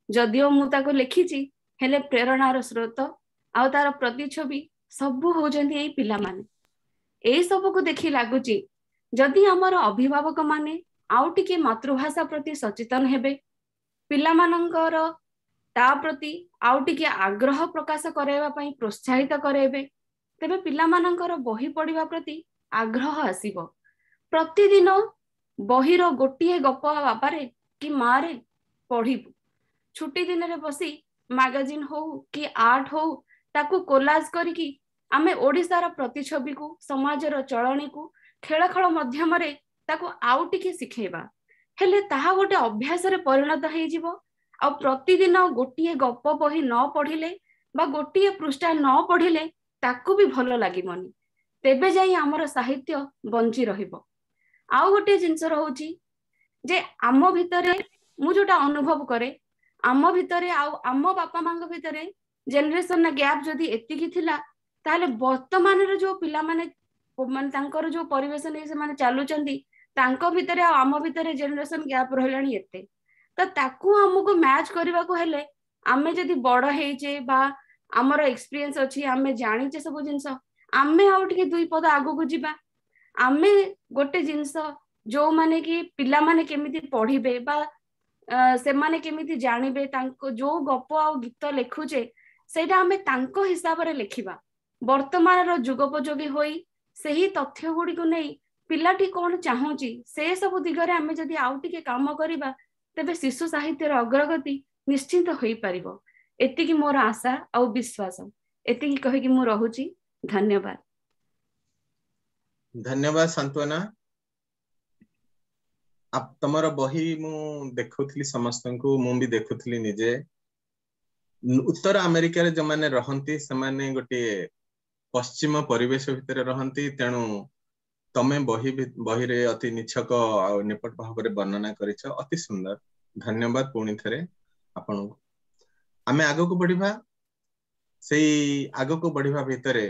जदिओ मु ताको लिखिची हेले प्रेरणार स्रोत आउ तार प्रतिछवि सबु होजंती ए पिला माने ए सब को देखि लागुची जदि हमर अभिभावक माने आउ टिके मातृभाषा प्रति सचेतन हेबे पिला मानकर ता प्रति आउ टिके आग्रह प्रकाश कराइबा पई प्रोत्साहित कराइबे तेबे पिला मानकर बही पढ़िबा प्रति आग्रह आसीबो प्रतिदिन बहिर गोटिए गप बापारे कि मारे पढ़िबु छुट्टी दिन रे बसी मैगजीन हो कि आर्ट हो ताकू कोलाज करिकी आमे ओडिसार प्रतिछवि को समाजर चलनी को खेल खेल माध्यम रे ताकू आउ टिके शिखेबा हेले ताहा गोटे अभ्यास रे परिणत हे जिवो आ प्रतिदिन गोटिए गप बही न पढ़िले बा गोटिए पृष्ठा न पढ़िले ताकू भी भलो लागिबनी तेबे जाई हमर साहित्य बंची रहिबो आउ गोटे जिंस रहउची जे आम भितरे मु जोटा अनुभव करे आम भितरे आम बापा मांग भितरे जेनरेशन गैप जदि एतिकी थिला ताले वर्तमान रे जो पिला माने तांकर जो परिवेश नै से माने चालुचंदी तांको भितरे आम भितरे जेनरेशन गैप रहलानी एते त ताकू हमको मैच करबा को हेले आमे जदि बड़ हेइचे बा हमर एक्सपीरियंस अछि आमे जानिचे सब जिंस आमे आउ टिके दुई पद आगो को जिबा आमे गोटे जिंस जो माने कि पिला माने केमिति पढ़िबे बा से माने केमिति जानिबे तांको जो गप आ गीत लेखुचे सेटा आमे तांको हिसाब रे लेखिबा वर्तमान रो जुगोपयोगी होई सही तथ्य गुडी को नै पिलाटी कोन चाहूची से सब दिगरे आमे जदि आउ टिके काम करिबा तेबे शिशु साहित्य रो अग्रगति निश्चित होई परिबो एतिकी मोर आशा आ विश्वास एतिकी कहि कि मु रहूची धन्यवाद। धन्यवाद सांत्वना आप तमरो बही मु देखुथली समस्त को मु भी देखुथली निजे उत्तर अमेरिका रे जो माने रहंती से माने गोटे पश्चिम परिवेश भितर रहंती तेणु तमे बही रे अति निछक आ निपट भाव रे वर्णना करिछ अति सुंदर धन्यवाद पुणी थरे आपन आमे आगो को बढ़िबा सेई आगो को बढ़िबा भितरे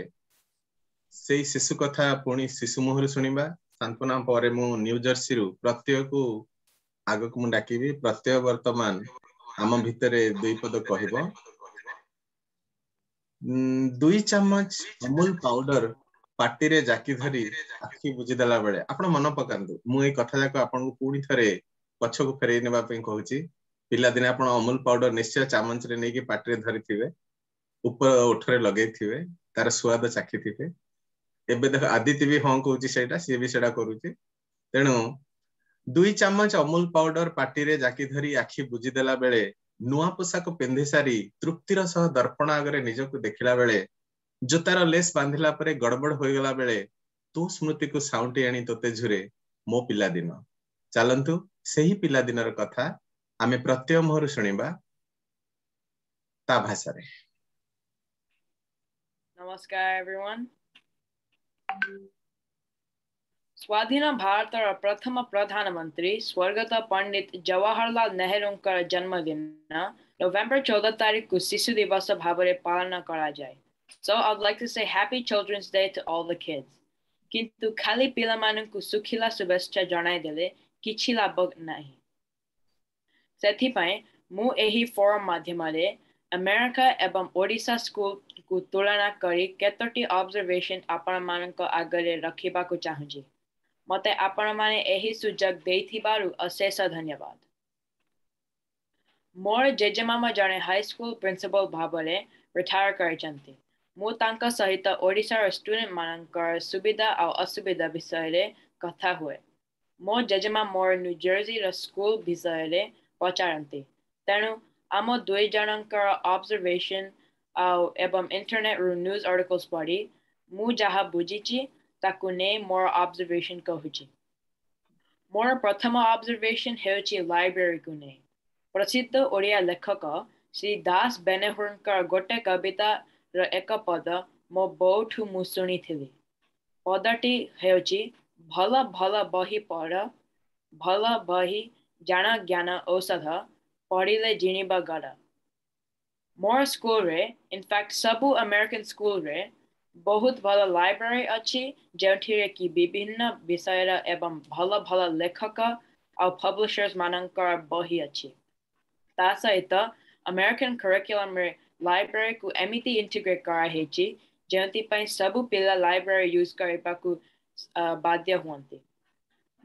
सेई शिशु कथा पुणी शिशु मुहर सुनिबा सांत्वना परे मु न्यू जर्सी रु प्रत्यय को आगो को मु डाकिबी प्रत्यय वर्तमान आम भितरे दुई पद कहबो 2 चम्मच अमूल पाउडर पार्टी रे जाकी धरी आखि बुझी देला बेले आपण मन पकांतु मु ए कथा जाको आपण को पूरी थरे पछ को फेरै नेबा पई कहूची पिला दिन आपण अमूल पाउडर निश्चय चामच रे नेकी पार्टी रे धरि थिबे ऊपर ओठरे लगै थिबे तार स्वाद चाखी थिबे एबे देख आदित्य भी हां कहूची सेटा से भी सेटा करूची तेणु 2 चम्मच अमूल पाउडर पार्टी रे जाकी धरी आखि बुझी देला बेले नुआ पोशाक पिंधि सारी तृप्तिर सह दर्पण आगरे निजको देखिला बेले जोतार लेस बांधिला परे गड़बड़ होई गला बेले तू स्मृति को साउंटी आनी तोते झुरे मो पिला दिन चलंतु सही पिला दिनर कथा आमे प्रत्यय मोहर सुनिबा ता भाषा रे। Namaskar everyone. स्वाधीन भारतर प्रथम प्रधानमंत्री स्वर्गत पंडित जवाहरलाल नेहरूंकर जन्मदिन नवेम्बर 14 तारिख को शिशु दिवस भावरे पालन करा जाए. So I'd like to say happy Children's Day to all the kids. किंतु खाली पिला मानकु सुखिला शुभेच्छा जणाई देले किछि लाभ नाही. सेथि पय मु एही फोरम माध्यमरे अमेरिका एवं ओडिशा स्कूल को तुलना करी केतोटी ऑब्जर्वेशन आपण मानक आगरे रखिबा को चाहुची. मते आपण माने एही सुजग देथिबारु अशेष धन्यवाद. मोर जेजेमामा जणे हाई स्कूल प्रिंसिपल भाबरे रिटायर करिसंती. मु तांका सहित ओडिशा स्टूडेंट मानकर सुविधा और असुविधा विषय रे कथा हुए. मो जेजेमा मोर न्यू जर्सी र स्कूल विषय रे पचारंती. तेनु आम दुई जनकर ऑब्जर्वेशन एवं इंटरनेट रू न्यूज आर्टिकल्स पढ़ी मु जहा बुझीची ताकु ने मोर ऑब्जर्वेशन कहूची. मोर प्रथम ऑब्जर्वेशन हेउची लाइब्रेरी को ने. प्रसिद्ध ओडिया लेखक श्री दास बेनेहुरकर गोटे कविता र एक पद मो बहुठु मु शुणिथिली. पदटी हेउची भल भल बही पढ़ भल बही जान ज्ञान औषध पढ़िले जिणिबा गड़. मोर स्कूल रे इनफैक्ट सबु अमेरिकन स्कूल रे बहुत भल लाइब्रेरी अच्छी जेठिरे की विभिन्न विषय एवं भल भल लेखक और पब्लिशर्स मानकर बही अच्छी. ता सहित अमेरिकन करिकुलम रे लाइब्रेरी को एमिति इंटीग्रेट करा हेची जेंति पय सबु पिला लाइब्रेरी यूज करबा को बाध्य हुअंती.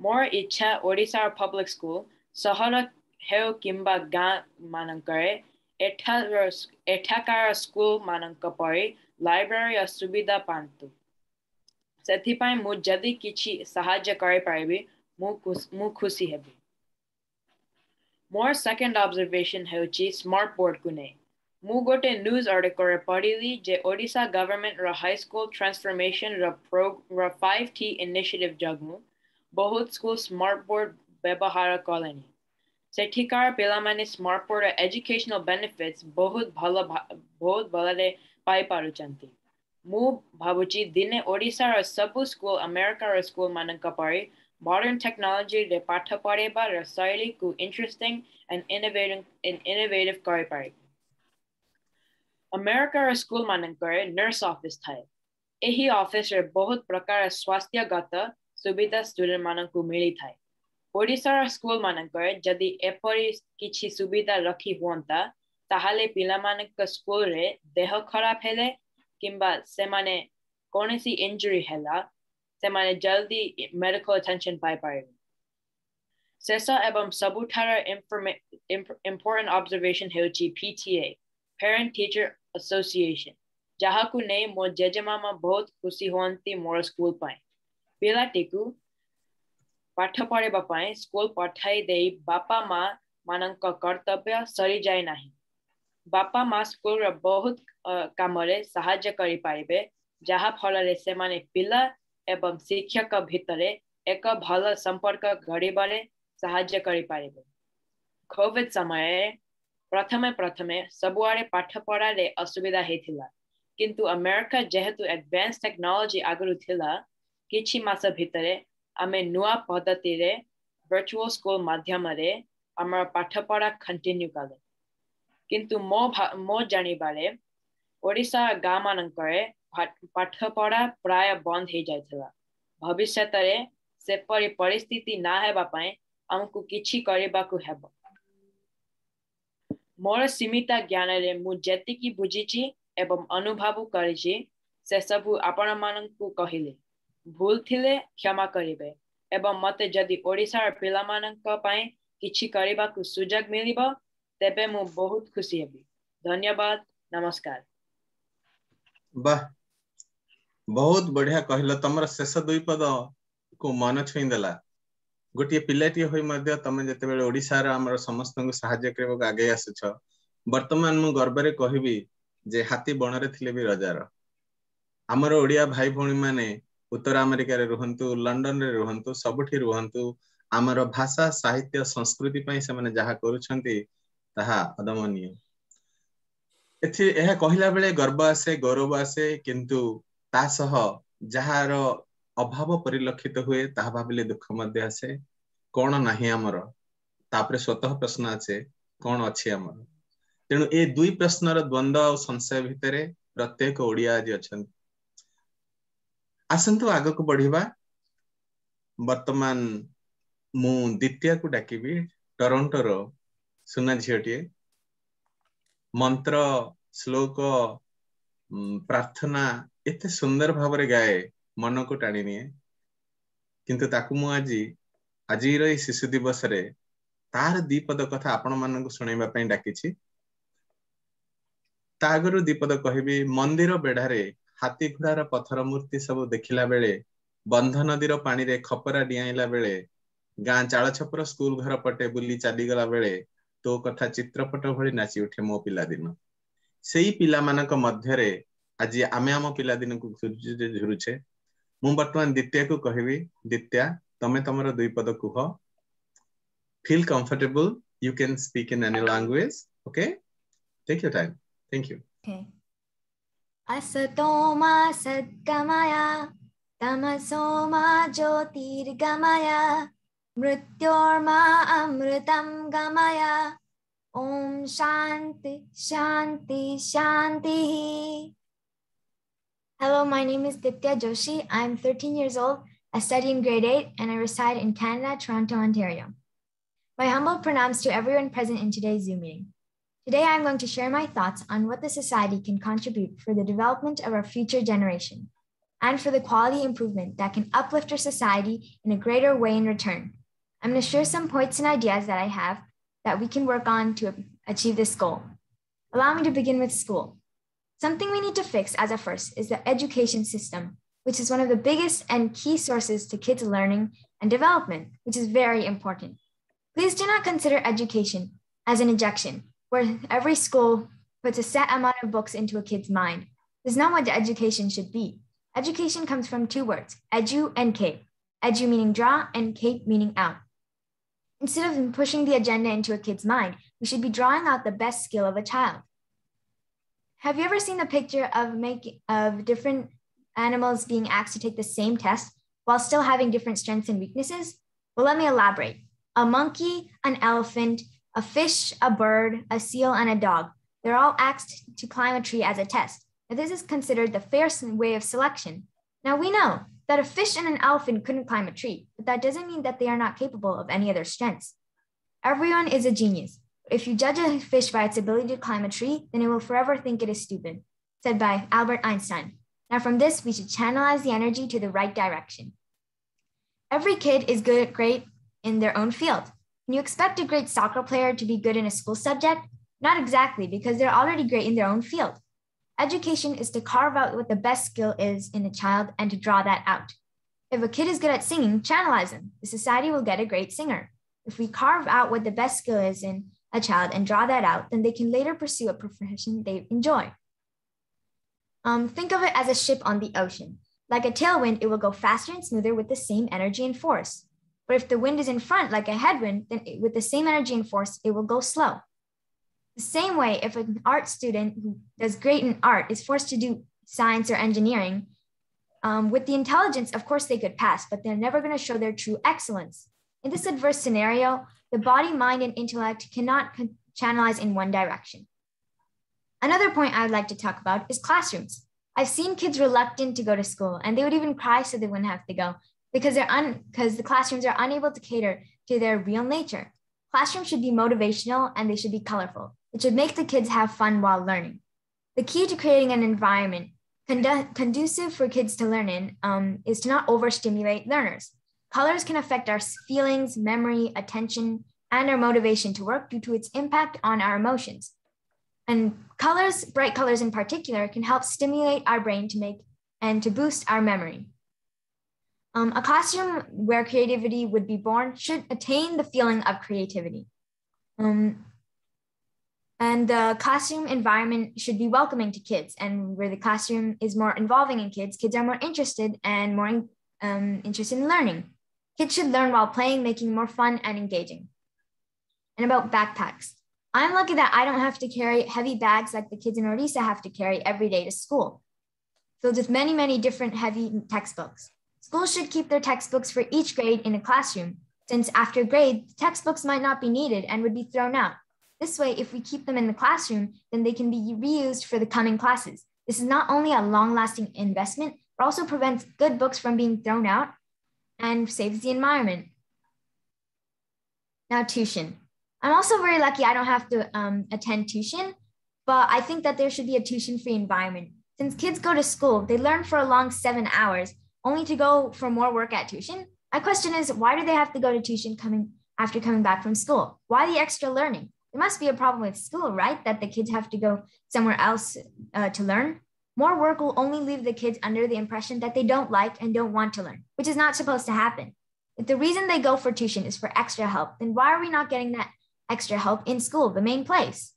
मोर इच्छा ओडिशा पब्लिक स्कूल सहर हेउ किंबा गां मानकरे एठाकार स्कूल मानक परि लाइब्रेरी सुविधा पांतु. सेथि पय मु जदि किछि सहाय्य करि पारिबि मु खुशी हेबि. मोर सेकंड ऑब्जर्वेशन हेउची स्मार्ट बोर्ड को ने. मु गोटे न्यूज आर्टिकल पढ़िली जे ओडिशा गवर्नमेंट रो हाई स्कूल ट्रांसफॉर्मेशन रो 5T इनिशिएटिव जगमु बहुत स्कूल स्मार्ट बोर्ड व्यवहार कलेनी. सेठिकार पिला माने स्मार्ट बोर्ड एजुकेशनल बेनिफिट्स बहुत भलरे पाई पारुचंती. मु भाबुची दिने ओडिशा रो सबु स्कूल अमेरिका रो स्कूल मानक परि मॉडर्न टेक्नोलॉजी रे पाठ पढ़ेबा रो शैली को इंटरेस्टिंग एंड इनोवेटिव करि पारि. अमेरिका रो स्कूल मानकर नर्स ऑफिस थाए. एही ऑफिस रे बहुत प्रकार स्वास्थ्यगत सुविधा स्टूडेंट मानकु मिली थाए. ओडिशा रो स्कूल मानकर जदि एपरि किछि सुविधा रखी हुअंता ताहाले पिला मानक स्कूल रे देह खराब हेले किंबा से माने कोनसी इंजरी हैला से माने जल्दी मेडिकल अटेंशन पाई पारिबे. शेष एवं सबुठार इम्पोर्टेंट ऑब्जर्वेशन हेउची PTA Parent Teacher Association जहा को ने मो जेजेमामा बहुत खुशी होंती मोर स्कूल पाए. पिलाटीकु पाठ पढ़ेबा पाए स्कूल पठाई देई बापा माँ मानक कर्तव्य सरी जाए नाही. बापा माँ स्कूल रे बहुत कामरे सहाय्य करि पारिबे जहा फल रे से माने पिला एवं शिक्षक भितरे एक भल संपर्क गढ़िबारे सहाय्य करि पारिबे. कोविड समय प्रथमे सबुआरे पाठ पढ़ा रे असुविधा हेथिला किंतु अमेरिका जेहेतु एडवांस टेक्नोलॉजी आगरु थिला किछि मास भितरे आमे नुआ पद्धति रे वर्चुअल स्कूल माध्यम रे हमर पाठ पढ़ा कंटिन्यू कले. किंतु मो जानिबारे ओडिशा गाँ मानकरे पाठ पढ़ा प्राय बंद हे जायथिला. भविष्य रे से परिस्थिति ना हेबा पय हमकु किछि करिबाकु हेबो. मोर सीमित ज्ञान रे मु जेतिकी बुझीची एवं अनुभव करिची से सबु आपण मानकु कहिले. भूल थिले क्षमा करिबे एवं मते जदि ओडिशा पिला मानक पय किछि करिबाकु सुजग मिलिबो तेबे मु बहुत खुशी हेबी. धन्यवाद. नमस्कार. वाह बहुत बढ़िया कहल. तमर शेष दुई पद को मन छुई देला. गोटे पिलाटी होई मध्य तमे जते बेले ओडिसा रा हमर समस्त को सहाय्य करबो आगे आसछ. वर्तमान मु गर्व रे कहबी जे हाथी बण रे थिले भी रजार. हमर ओडिया भाई भौणी माने उत्तर अमेरिका रे रहंतु लंडन रे रहंतु सबठी रहंतु हमर भाषा साहित्य संस्कृति पई से माने जहा करूछंती ताहा अदमनीय. एथि एहा कहिला बेले गर्व आसे गौरव आसे किंतु ता सह जहार अभाव परिलक्षित हुए ताहा भाबिले दुख मध्य आसे कौन नाही आमर तापरे स्वतः प्रश्न आसे कौन अच्छी आमर तेणु ए दुई प्रश्नर द्वंद्व और संशय भितर प्रत्येक ओडिया आज अच्छा आसंतु आग को बढ़िबा वर्तमान मु द्वितीय को डाकिबी टोरंटो रो सुना झियोटिए मंत्र श्लोक प्रार्थना एते सुंदर भाव गाए मन को टाणी निए किंतु ताकू मु आज शिशु दिवस रे तार दीपद कथा आपण मानक सुनाइबा पई डाकिछि तागरु दीपद कहबी मंदिर बेढ़ारे हाथी घोड़ार पत्थर मूर्ति सब देखिला बेले बंध नदीर पानी रे खपरा डियाइला बेले गाँ चाल छपर स्कूल घर पटे बुली चली गला बेले तो कथा चित्रपट भली नाची उठे मो पिला दिन सेई पिला मानक मध्यरे आज आमे आम पिला दिन को झुरुछे मु वर्तमान द्वितीय को कहबी द्वितीय तमे तमर दुई पद कुह feel comfortable you can speak in any language okay take your time thank you Okay. Asato ma sadgamaya tamaso ma jyotirgamaya mrityorma amritam gamaya om shanti shanti shanti. Hello, my name is Ditya Joshi. I'm 13 years old. I study in grade 8 and I reside in Canada, Toronto, Ontario. My humble pronouns to everyone present in today's Zoom meeting. Today, I'm going to share my thoughts on what the society can contribute for the development of our future generation and for the quality improvement that can uplift our society in a greater way in return. I'm going to share some points and ideas that I have that we can work on to achieve this goal. Allow me to begin with school. Something we need to fix as a first is the education system, which is one of the biggest and key sources to kids' learning and development, which is very important. Please do not consider education as an ejection, where every school puts a set amount of books into a kid's mind. This is not what education should be. Education comes from two words, edu and cape. Edu meaning draw and cape meaning out. Instead of pushing the agenda into a kid's mind, we should be drawing out the best skill of a child. Have you ever seen the picture of different animals being asked to take the same test while still having different strengths and weaknesses? Well, let me elaborate. A monkey, an elephant, a fish, a bird, a seal, and a dog. They're all asked to climb a tree as a test. Now, this is considered the fair way of selection. Now, we know that a fish and an elephant couldn't climb a tree, but that doesn't mean that they are not capable of any other strengths. Everyone is a genius. If you judge a fish by its ability to climb a tree, then it will forever think it is stupid, said by Albert Einstein. Now, from this, we should channelize the energy to the right direction. Every kid is great in their own field. Can you expect a great soccer player to be good in a school subject? Not exactly, because they're already great in their own field. Education is to carve out what the best skill is in a child and to draw that out. If a kid is good at singing, channelize them. The society will get a great singer. If we carve out what the best skill is in a child and draw that out, then they can later pursue a profession they enjoy. Think of it as a ship on the ocean. Like a tailwind, it will go faster and smoother with the same energy and force. But if the wind is in front, like a headwind, then with the same energy and force, it will go slow. The same way, if an art student who does great in art is forced to do science or engineering, with the intelligence, of course they could pass, but they're never going to show their true excellence. In this adverse scenario, the body, mind, and intellect cannot channelize in one direction. Another point I would like to talk about is classrooms. I've seen kids reluctant to go to school, and they would even cry so they wouldn't have to go, because the classrooms are unable to cater to their real nature. Classrooms should be motivational and they should be colorful. It should make the kids have fun while learning. The key to creating an environment conducive for kids to learn in is to not overstimulate learners. Colors can affect our feelings, memory, attention, and our motivation to work due to its impact on our emotions. And colors, bright colors in particular, can help stimulate our brain to boost our memory. A classroom where creativity would be born should attain the feeling of creativity. And the classroom environment should be welcoming to kids, and where the classroom is more involving in kids, kids are more interested and more interested in learning. Kids should learn while playing, making it more fun and engaging. And about backpacks. I'm lucky that I don't have to carry heavy bags like the kids in Orissa have to carry every day to school, filled with many, many different heavy textbooks. Schools should keep their textbooks for each grade in a classroom, since after grade, textbooks might not be needed and would be thrown out. This way, if we keep them in the classroom, then they can be reused for the coming classes. This is not only a long-lasting investment, but also prevents good books from being thrown out and saves the environment. Now, tuition. I'm also very lucky I don't have to attend tuition, but I think that there should be a tuition-free environment. Since kids go to school, they learn for a long 7 hours, only to go for more work at tuition. My question is, why do they have to go to tuition after coming back from school? Why the extra learning? There must be a problem with school, right? That the kids have to go somewhere else to learn. More work will only leave the kids under the impression that they don't like and don't want to learn, which is not supposed to happen. If the reason they go for tuition is for extra help, then why are we not getting that extra help in school, the main place?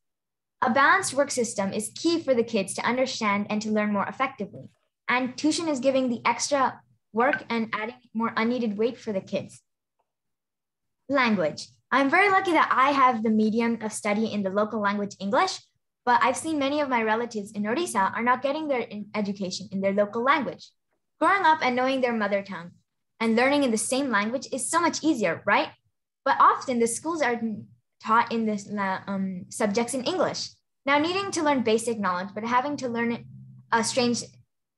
A balanced work system is key for the kids to understand and to learn more effectively. And tuition is giving the extra work and adding more unneeded weight for the kids. Language. I'm very lucky that I have the medium of study in the local language English, but I've seen many of my relatives in Odisha are not getting their education in their local language. Growing up and knowing their mother tongue and learning in the same language is so much easier, right? But often the schools are taught in this subjects in English. Now, needing to learn basic knowledge, but having to learn a strange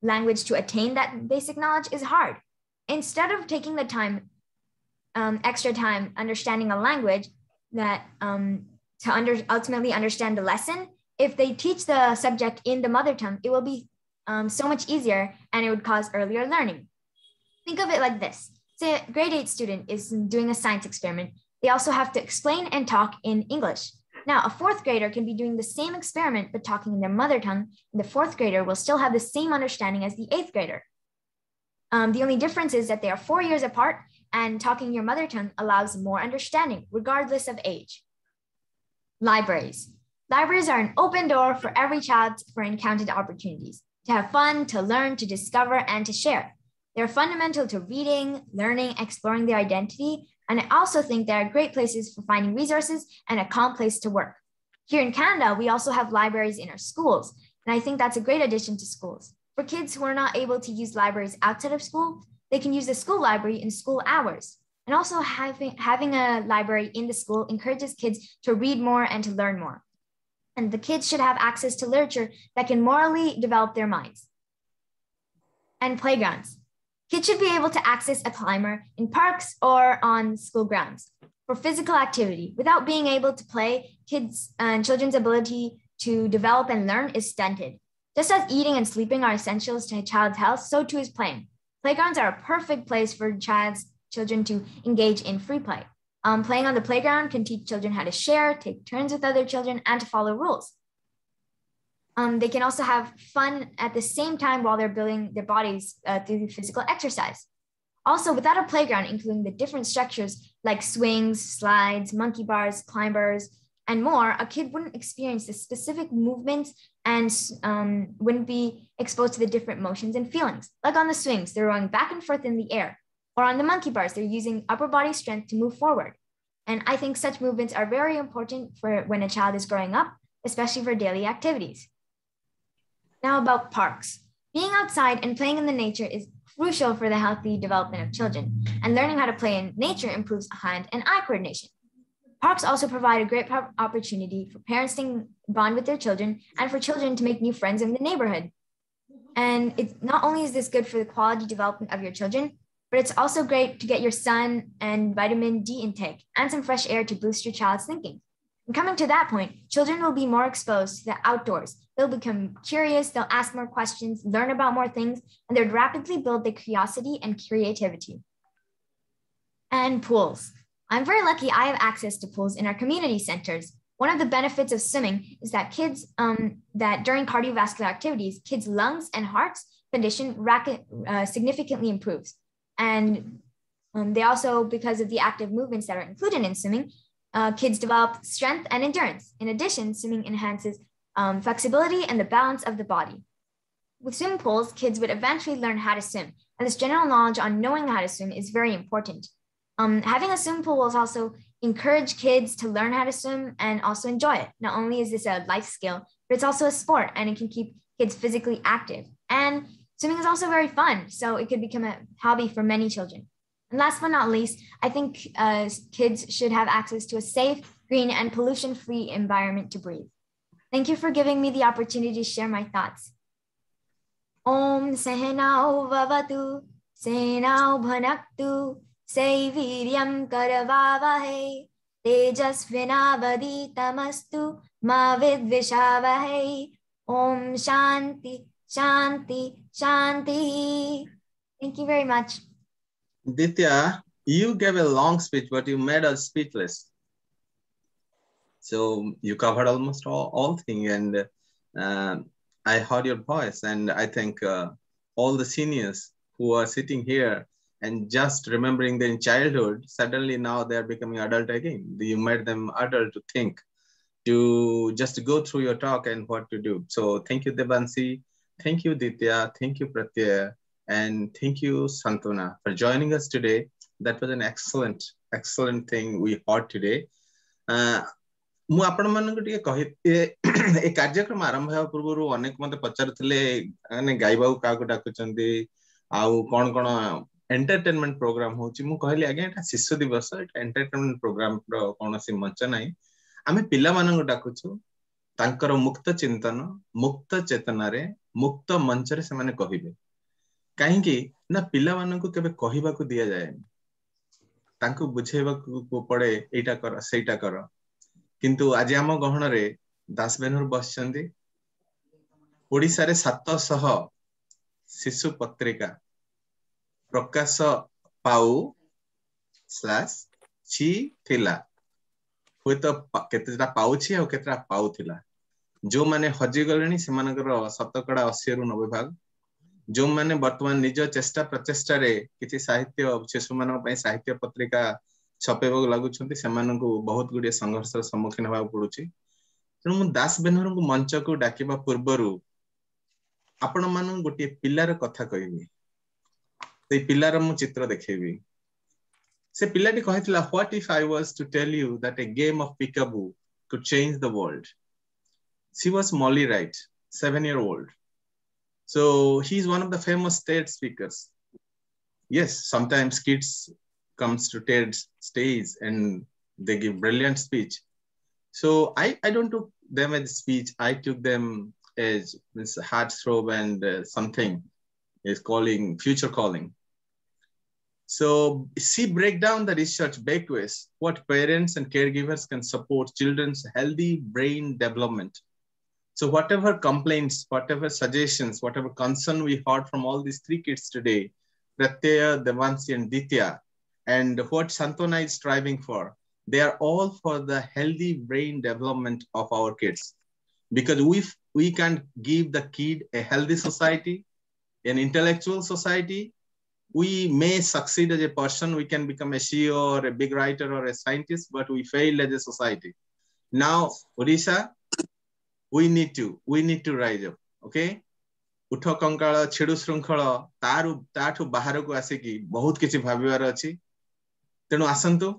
language to attain that basic knowledge is hard. Instead of taking the time, extra time understanding a language that ultimately understand the lesson, if they teach the subject in the mother tongue, it will be so much easier and it would cause earlier learning. Think of it like this. Say a grade 8 student is doing a science experiment. They also have to explain and talk in English. Now, a 4th grader can be doing the same experiment, but talking in their mother tongue, and the 4th grader will still have the same understanding as the 8th grader. The only difference is that they are 4 years apart, and talking your mother tongue allows more understanding, regardless of age. Libraries. Libraries are an open door for every child for encountered opportunities, to have fun, to learn, to discover, and to share. They're fundamental to reading, learning, exploring their identity, and I also think they are great places for finding resources and a calm place to work. Here in Canada, we also have libraries in our schools, and I think that's a great addition to schools. For kids who are not able to use libraries outside of school, they can use the school library in school hours. And also having a library in the school encourages kids to read more and to learn more. And the kids should have access to literature that can morally develop their minds. And playgrounds. Kids should be able to access a climber in parks or on school grounds for physical activity. Without being able to play, kids and children's ability to develop and learn is stunted. Just as eating and sleeping are essentials to a child's health, so too is playing. Playgrounds are a perfect place for children to engage in free play. Playing on the playground can teach children how to share, take turns with other children, and to follow rules. They can also have fun at the same time while they're building their bodies through physical exercise. Also, without a playground, including the different structures like swings, slides, monkey bars, climbers, and more, a kid wouldn't experience the specific movements and wouldn't be exposed to the different motions and feelings. Like on the swings, they're rolling back and forth in the air. Or on the monkey bars, they're using upper body strength to move forward. And I think such movements are very important for when a child is growing up, especially for daily activities. Now about parks. Being outside and playing in the nature is crucial for the healthy development of children, and learning how to play in nature improves hand and eye coordination. Parks also provide a great opportunity for parents to bond with their children and for children to make new friends in the neighborhood. And not only is this good for the quality development of your children, but it's also great to get your sun and vitamin D intake and some fresh air to boost your child's thinking. And coming to that point, children will be more exposed to the outdoors. They'll become curious, they'll ask more questions, learn about more things, and they'll rapidly build their curiosity and creativity. And pools. I'm very lucky I have access to pools in our community centers. One of the benefits of swimming is that that during cardiovascular activities, kids' lungs and heart's condition significantly improves. And they also, because of the active movements that are included in swimming, kids develop strength and endurance. In addition, swimming enhances flexibility and the balance of the body. With swimming pools, kids would eventually learn how to swim, and this general knowledge on knowing how to swim is very important. Having a swimming pool will also encourage kids to learn how to swim and also enjoy it. Not only is this a life skill, but it's also a sport, and it can keep kids physically active. And Swimming is also very fun, so it could become a hobby for many children. And last but not least, I think kids should have access to a safe, green, and pollution-free environment to breathe. Thank you for giving me the opportunity to share my thoughts. Om Sahanao Vavatu, Sahanao Bhanaktu, Saiviryam Karavavahe, Tejasvinavaditamastu, Ma Vidvishavahe. Om Shanti, Shanti, Shanti. Thank you very much. Ditya, you gave a long speech, but you made us speechless. So you covered almost all things, and I heard your voice, and I think all the seniors who are sitting here and just remembering their childhood, suddenly now they are becoming adult again. You made them adult to think, to just go through your talk and what to do. So thank you, Devansi. Thank you, Ditya. Thank you, Pratyaya. And thank you, Santona, for joining us today. That was an excellent thing we heard today. ମୁଁ ଆପଣ ମାନଙ୍କୁ ଟିକେ କହିତେ ଏ କାର୍ଯ୍ୟକ୍ରମ ଆରମ୍ଭ ହେବା ପୂର୍ବରୁ ଅନେକ ମତେ ପଚାରୁଥିଲେ ମାନେ ଗାଇବାକୁ କାହାକୁ ଡାକୁଛନ୍ତି ଆଉ କଣ କଣ ଏଣ୍ଟରଟେନମେଣ୍ଟ ପ୍ରୋଗ୍ରାମ ହଉଛି ମୁଁ କହିଲି ଆଜ୍ଞା ଏଟା ଶିଶୁ ଦିବସ ଏଟା ଏଣ୍ଟରଟେନମେଣ୍ଟ ପ୍ରୋଗ୍ରାମ ର କୌଣସି ମଞ୍ଚ ନାହିଁ ଆମେ ପିଲାମାନଙ୍କୁ ଡାକୁଛୁ ତାଙ୍କର ମୁକ୍ତ ଚିନ୍ତନ ମୁକ୍ତ ଚେତନାରେ ମୁକ୍ତ ମଞ୍ଚରେ ସେମାନେ କହିବେ କାହିଁକି ନା ପିଲାମାନଙ୍କୁ କେବେ କହିବାକୁ ଦିଆଯାଏନି ତାଙ୍କୁ ବୁଝେଇବାକୁ ପଡେ ଏଇଟା କର ସେଇଟା କର किंतु आज आम गहन रे दास बेनूर बसचंदी ओडिसा रे 700 शिशु पत्रिका प्रकाश पाऊ / छी थिला होय तो केतेटा पाउछि आ केतेटा पाउथिला जो माने हजि गलेनी से मानकर 100% 80 रु 90 भाग जो माने वर्तमान निज चेष्टा प्रचेष्टा रे किछि साहित्य शिशु मानक पय साहित्य पत्रिका छपेबो लागुछंती सेमानकु बहुत गुडी संघर्षर सम्मुखीन होबा पडुछि तेनु मु दास बेनहर को मंच को डाकिबा पूर्वरु आपण मानन गोटे पिल्लार कथा कहिबी से पिल्लार मु चित्र देखेबी से पिल्लाटी कहितला what if I was to tell you that a game of peekaboo could change the world she was Molly Wright 7-year-old so he is one of the famous TED speakers yes sometimes kids comes to TED stage and they give brilliant speech. So I don't took them as speech. I took them as heartthrob and something is calling future calling. So she break down the research backwards what parents and caregivers can support children's healthy brain development. So whatever complaints, whatever suggestions, whatever concern we heard from all these three kids today, Pratyaya, Devansi and Ditya, and what Santona is striving for, they are all for the healthy brain development of our kids. Because we can give the kid a healthy society, an intellectual society, we may succeed as a person, we can become a CEO or a big writer or a scientist, but we fail as a society. Now, Odisha, we need to rise up, okay? उठ कंकाल छेड़ु श्रृंखल ताठु बाहर को आसिकी बहुत किछि भाबिवार अछि तेणु आसंतु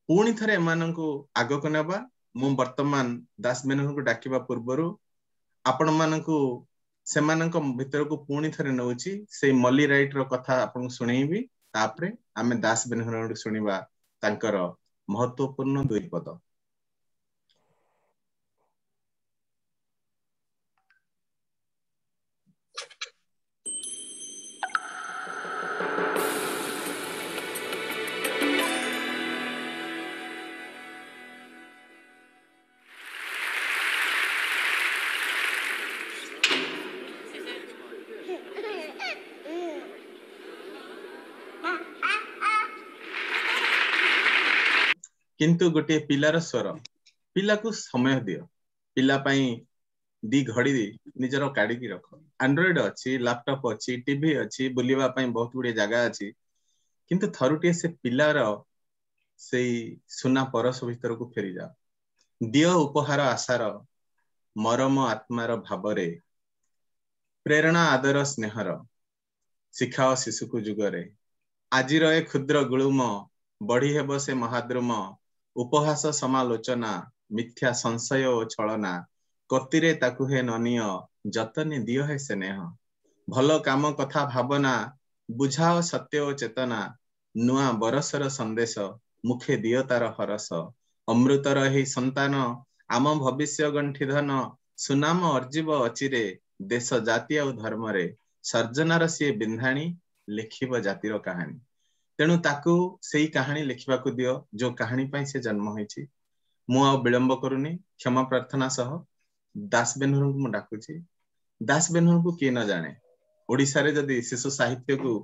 पुणी थरे एमानंकु आगको नेबा मु वर्तमान दास बेनहु डाकिबा पूर्वरु आपण मानंकु सेमानंक भितर को पुणी थरे नउची से मॉली राइट रो कथा आपन सुनेइबी तापरे आमे दास बेनहु सुनिबा तांकर महत्वपूर्ण दुई पद किंतु गोटे पिलार स्वर पिला को समय दियो पिला पई दी घड़ी निजरो काडी की रख एंड्रॉइड अछि लैपटॉप अछि टीवी अछि बुलिबा पई बहुत गुडी जगह अछि किंतु थरुटे से पिलार से सुना परस भीतर को फेरी जा दियो उपहार आशार मरम आत्मार भावरे प्रेरणा आदर स्नेहर शिखाओ शिशु को जुगरे आजिर ए क्षुद्र गुळुम बढ़ी हेब से महाद्रुम उपहास समालोचना मिथ्या संशय और छलना कतिरे ताकु हे ननिय जतने दियो है स्नेह भल काम कथा भावना बुझाओ सत्य ओ चेतना नुआ बरसर संदेश मुखे दियो तार हरस अमृतर ही संतान आम भविष्य गंठी धन सुनाम अर्जीव अचिरे देश जाति और धर्म रे सर्जनार सी बिंधाणी लिखिब जातिर कहानी तेणु ताकू सेही कहानी लिखिबा को दियो जो कहानी पई से जन्म होईची मु आ विलंब करूनी क्षमा प्रार्थना सह दास बेनहर को डाकुची दास बेनहर को किए न जाने ओडिसा रे जदी शिशु साहित्य को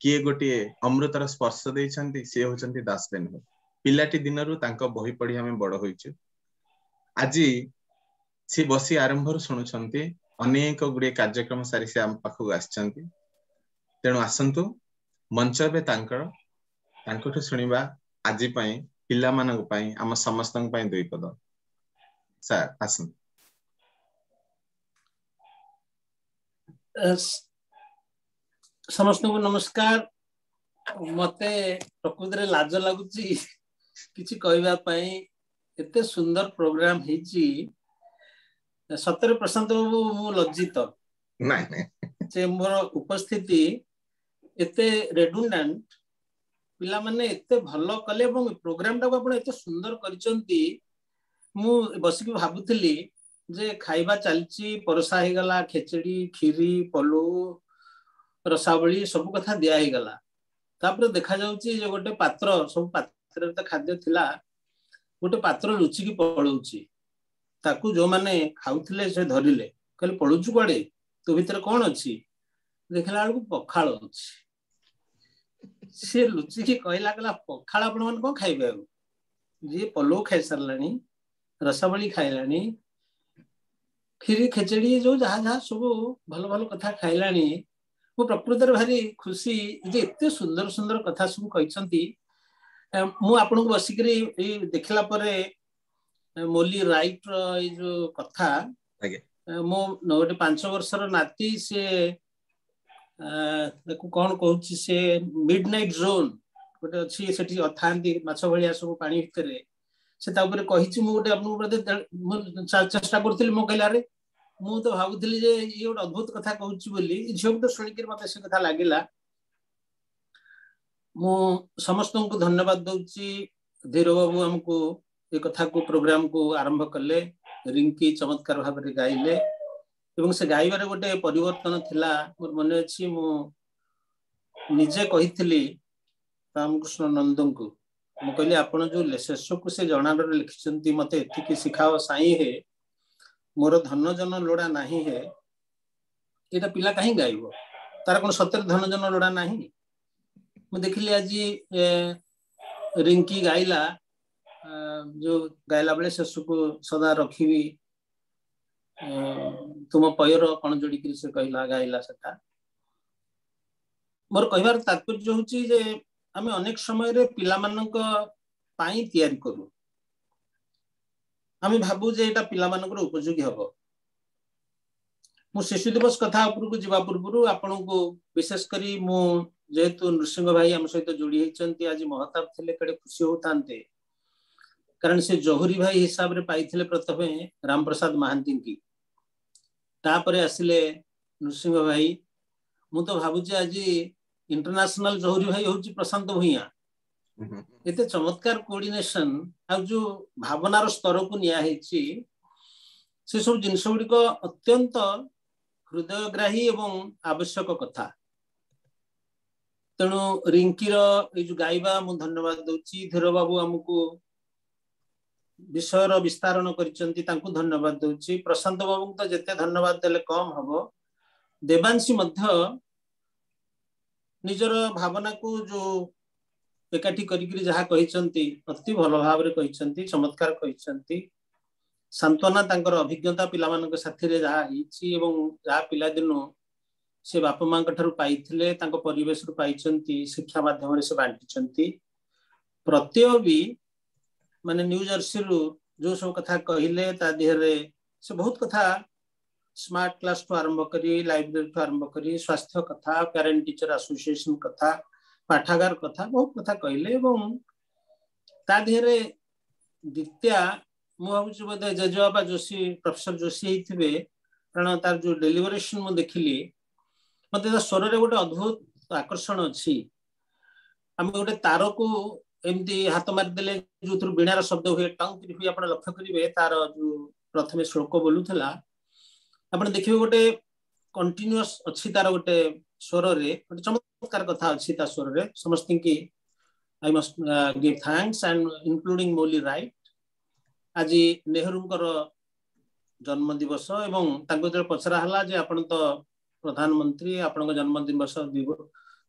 किए गोटे अमृतर स्पर्श देइछंती से होचंती दास बेनहर पिलाटी दिनरु तांको बही पढ़ी हमें बड़ होइछु आजी से बसी आरंभर शुणुछंती अनेक गुड़े कार्यक्रम सारी से आम पाखु आछंती तेणु आसंतु मंच बे तांकठु सुनिबा आजी पई पिला मानक पई आम समस्तन पई दुई पद सर आसन समस्त को नमस्कार मते प्रकृति रे लाज लागुची किछि कहबा पई एते सुंदर प्रोग्राम हिची सतरे प्रशांत बाबू मु लज्जित नहीं जे मोर उपस्थिति एते रेडुंडेंट पिला माने एते भलो कले एवं प्रोग्राम टा आपण एते सुंदर करिसंती मु बसिक भाबुतली जे खाइबा चलची परसा हे गला खेचड़ी खीरी पलू रसावली सब कथा दिया हे गला तापर देखा जाउची जे गोटे पात्र सब पात्र त खाद्य थिला गोटे पात्र लुची की पळौची ताकू जो माने खाउथिले से धरिले कहले पळुचु कोडे तो भीतर कोन अछि देखला को पखाळ अछि से लुची की कहला कला पखाळ आपण मन को खाइबे जे पलो खाइ सरलानी रसावली खाइलानी खीरी खेचड़ी जो जहा जहा सब भलो भलो कथा खाइलानी वो प्रकृति रे भारी खुशी जे एते सुंदर सुंदर कथा सब कहिसंती मु आपन को बसिकरी देखला परे मोली राइट जो कथा मो नोटे 5 वर्षर नाती से देखो कोन कहूची से मिडनाइट जोन गोटे अछि सेठी अथांती माछ भलिया सब पानी भितरे से ता ऊपर कहिची मु गोटे आपन ऊपर चेष्टा करथिल मो कहला रे मु तो भाबुथिली जे ये गोटे अद्भुत कथा कहूची बोली झियो तो सुनि के मते से कथा लागिला मु समस्त को धन्यवाद दउची धीर बाबू हमको ए कथा को प्रोग्राम को आरंभ करले रिंकी चमत्कार भाव रे गाइले एवं से गाइबारे गोटे परिवर्तन थिला मोर मने अछि मु निजे कहिथिली रामकृष्ण नंदन को मु कहली आपण जो लेसेसो को से जणाडर लिखिसंती मते एथिकी सिखाओ साई है मोर धन जन लोड़ा नाही है एटा पिला काहे गाइबो तार कोन सत्य धन जन लोड़ा नाही मु देखली आज रिंकी गाइला जो गाइला बेले से को सदा रखीबी तुम पयर कोन जोडी कि से कहला गाइला सेटा मोर कहबार तात्पर्य होची जे हमें अनेक समय रे पिला मानक पाई तयारी करू हमें भाबू जे एटा पिला मानकर उपयोगी हबो मु शिशु दिवस कथा ऊपर को जीवा पूर्व आपन को विशेष करी मु जेतु नृसिंह भाई हम सहित जोड़ी हेचंती आज महताब थिले कड़े खुशी होतांते कारण से जहुरी भाई हिसाब रे पाइथिले प्रथमे राम प्रसाद महांती की तापरे आसिले नृसिंह भाई मु तो भाबु जे आज इंटरनेशनल जहुरी भाई होची प्रशांत भुइया एते चमत्कार कोऑर्डिनेशन आ जो भावनार स्तर को निया हेची से सब जिनस गुडी को अत्यंत हृदयग्राही एवं आवश्यक कथा तेणु रिंकीर ए जो गाइबा मु धन्यवाद दउची धीर बाबू हमको विषयर विस्तारण करिसंती तांको धन्यवाद दउची प्रशांत बाबू तो जते धन्यवाद देले कम हबो देवांशी मध्य निजर भावना को जो एकाठी करिकरी जहा कहिसंती अति भलो भाव रे कहिसंती चमत्कार कहिसंती सांत्वना तांकर अभिज्ञता पिला मानक साथी रे जहा हिची एवं जहा पिला दिनो से बापा मां कठरु पाइथिले तांको परिवेश रु पाइचंती शिक्षा माध्यम रे से बांटिचंती प्रत्यय भी माने न्यू जर्सी रु जो सब कथा कहिले ता देहरे से बहुत कथा स्मार्ट क्लास तो आरंभ करी लाइब्रेरी तो आरंभ करी स्वास्थ्य कथा पेरेंट टीचर एसोसिएशन कथा पाठागार कथा बहुत कथा कहिले एवं ता देहरे द्वितीय मु भाबुछु बदे जजबाबा जोशी प्रोफेसर जोशी हिथिबे कारण तार जो डेलिवरेशन मु देखिली मते स्वर रे गोटे अद्भुत आकर्षण अच्छी आम गोटे तार को एमती हाथ मारिदेले जो बीणार शब्द हुए टंग हुए आप लक्ष्य करेंगे तार जो प्रथम श्लोक बोलूला आप देखिए गोटे कंटिन्यूअस अच्छी तार गोटे स्वर रे गोटे चमत्कार कथा अच्छी ता स्वर रे समस्त की I must give thanks and including मोली राइट आज नेहरूंकर जन्म दिवस एवं तांको जो पचरा हला जे आपण तो प्रधानमंत्री आपण जन्मदिन वर्ष